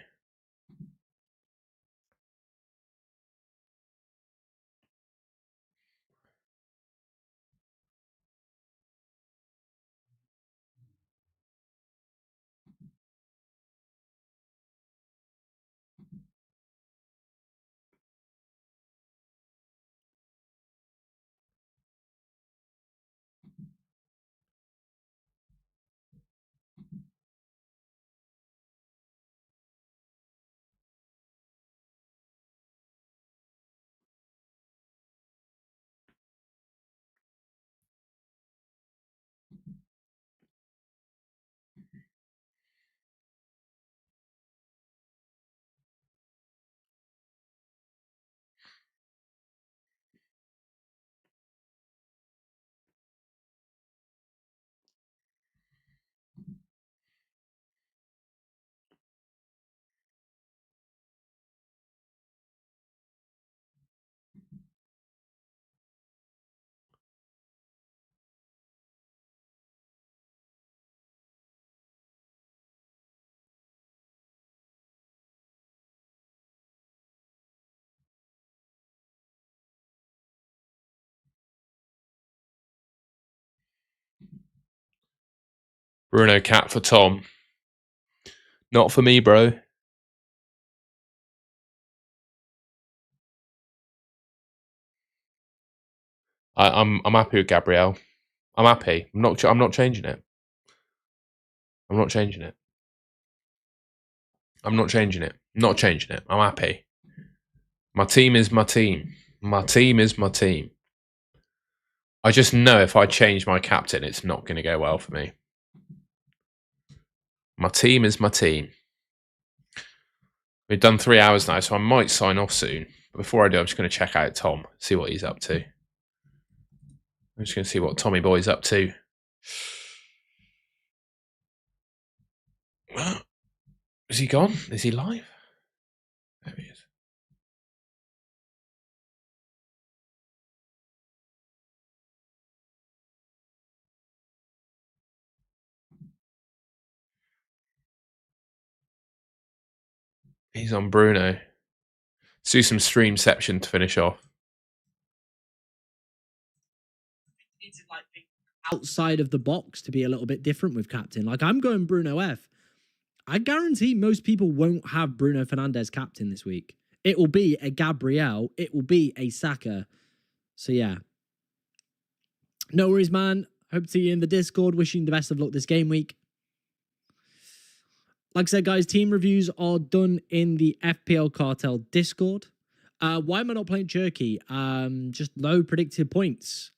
Bruno cat for Tom. Not for me, bro. I'm happy with Gabriel. I'm happy. I'm not changing it. I'm not changing it. I'm not changing it. I'm not changing it. I'm happy. My team is my team. My team is my team. I just know if I change my captain, it's not going to go well for me. My team is my team. We've done 3 hours now, so I might sign off soon. But before I do, I'm just going to check out Tom, see what he's up to. I'm just going to see what Tommy Boy's up to. Is he gone? Is he live? There he is. He's on Bruno. Let's do some streamception to finish off. Outside of the box to be a little bit different with captain. Like, I'm going Bruno F. I guarantee most people won't have Bruno Fernandes captain this week. It will be a Gabriel. It will be a Saka. So, yeah. No worries, man. Hope to see you in the Discord. Wishing the best of luck this game week. Like I said, guys, team reviews are done in the FPL Cartel Discord. Why am I not playing Cherki? Just low predicted points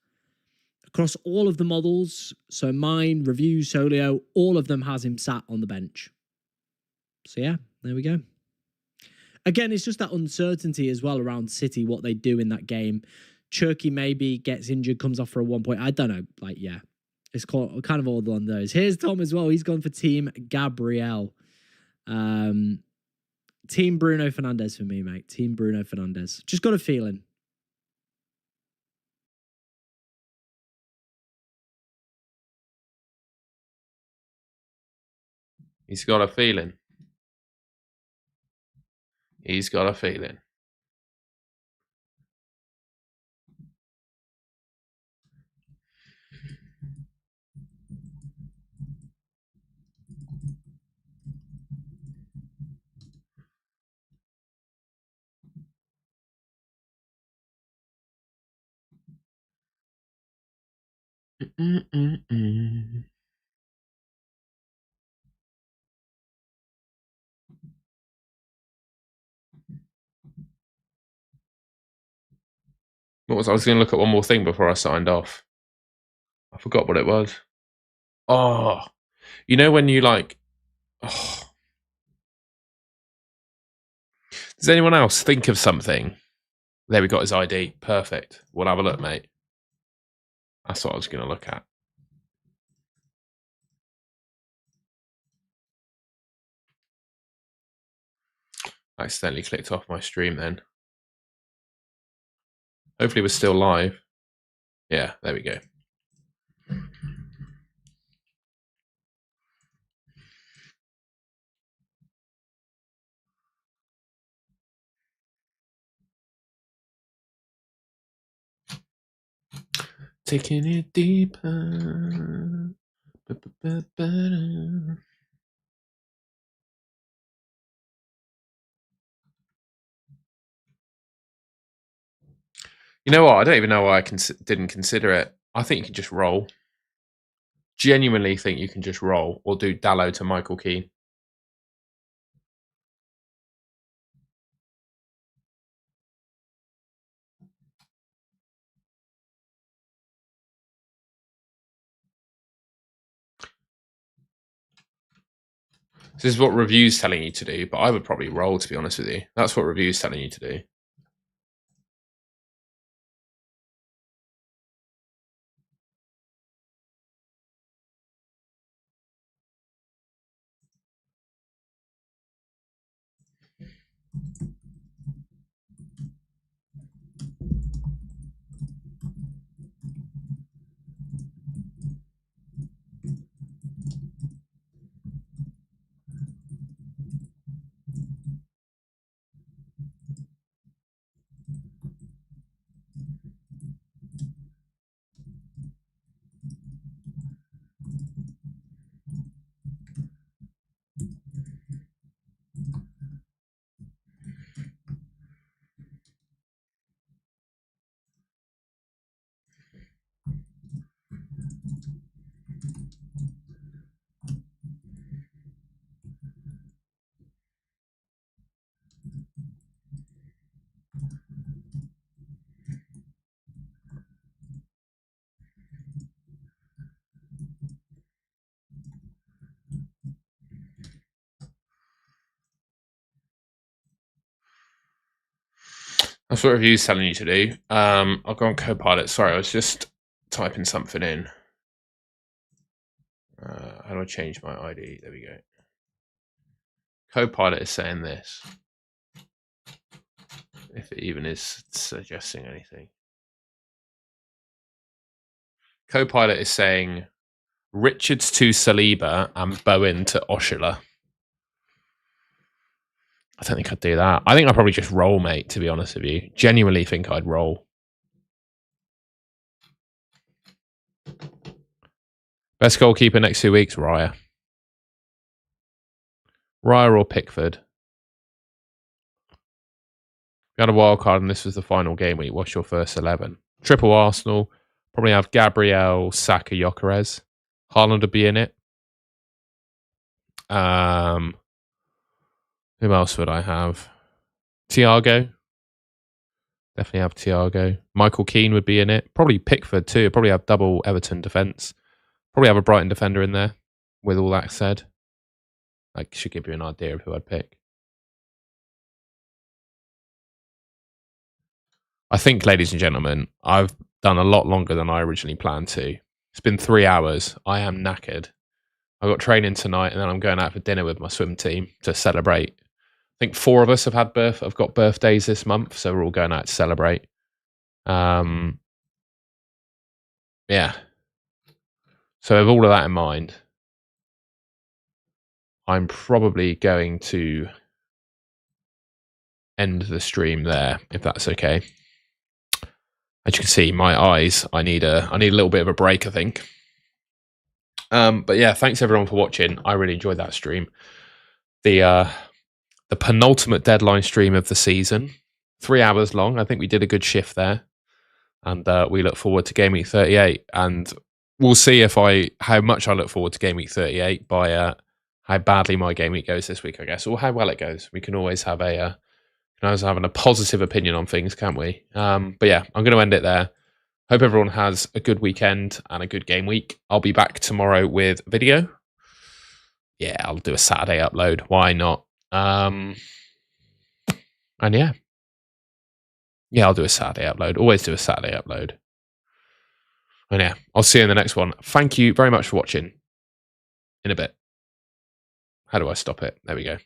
across all of the models. So mine, review, Solio, all of them has him sat on the bench. So yeah, there we go. Again, it's just that uncertainty as well around City, what they do in that game. Cherki maybe gets injured, comes off for a 1 point. I don't know. Like, yeah, it's kind of all on those. Here's Tom as well. He's gone for Team Gabriel. Team Bruno Fernandes for me, mate. Team Bruno Fernandes. Just got a feeling. He's got a feeling. He's got a feeling. What was I was going to look at one more thing before I signed off. I forgot what it was. Oh, you know when you like. Oh. Does anyone else think of something? There, we got his ID. Perfect. We'll have a look, mate. That's what I was going to look at. I accidentally clicked off my stream then. Hopefully we're still live. Yeah, there we go. Taking it deeper. You know what? I don't even know why I didn't consider it. I think you can just roll. Genuinely think you can just roll or do Dallo to Michael Keane. This is what review's telling you to do, but I would probably roll, to be honest with you. That's what review's telling you to do. That's what review's telling you to do. I'll go on Copilot. Sorry, I was just typing something in. How do I change my ID? There we go. Copilot is saying this. If it even is suggesting anything. Copilot is saying Richards to Saliba and Bowen to Osceola. I don't think I'd do that. I think I'd probably just roll, mate, to be honest with you. Genuinely think I'd roll. Best goalkeeper next 2 weeks, Raya. Raya or Pickford. We had a wild card and this was the final game week. What's your first 11? Triple Arsenal. Probably have Gabriel, Saka, Gyökeres. Haaland would be in it. Who else would I have? Thiago. Definitely have Thiago. Michael Keane would be in it. Probably Pickford too. Probably have double Everton defence. Probably have a Brighton defender in there. With all that said, like, should give you an idea of who I'd pick. I think, ladies and gentlemen, I've done a lot longer than I originally planned to. It's been 3 hours. I am knackered. I've got training tonight, and then I'm going out for dinner with my swim team to celebrate. I think 4 of us have got birthdays this month, so we're all going out to celebrate. Yeah. So with all of that in mind, I'm probably going to end the stream there, if that's okay. As you can see, my eyes, I need a little bit of a break, I think. But yeah, thanks everyone for watching. I really enjoyed that stream. The penultimate deadline stream of the season. 3 hours long. I think we did a good shift there. And we look forward to Game Week 38. And we'll see how much I look forward to Game Week 38 by how badly my game week goes this week, I guess, or how well it goes. We can always have a positive opinion on things, can't we? But yeah, I'm going to end it there. Hope everyone has a good weekend and a good game week. I'll be back tomorrow with video. Yeah, I'll do a Saturday upload. Why not? And yeah, I'll do a Saturday upload. Always do a Saturday upload. And yeah, I'll see you in the next one. Thank you very much for watching. In a bit. How do I stop it? There we go.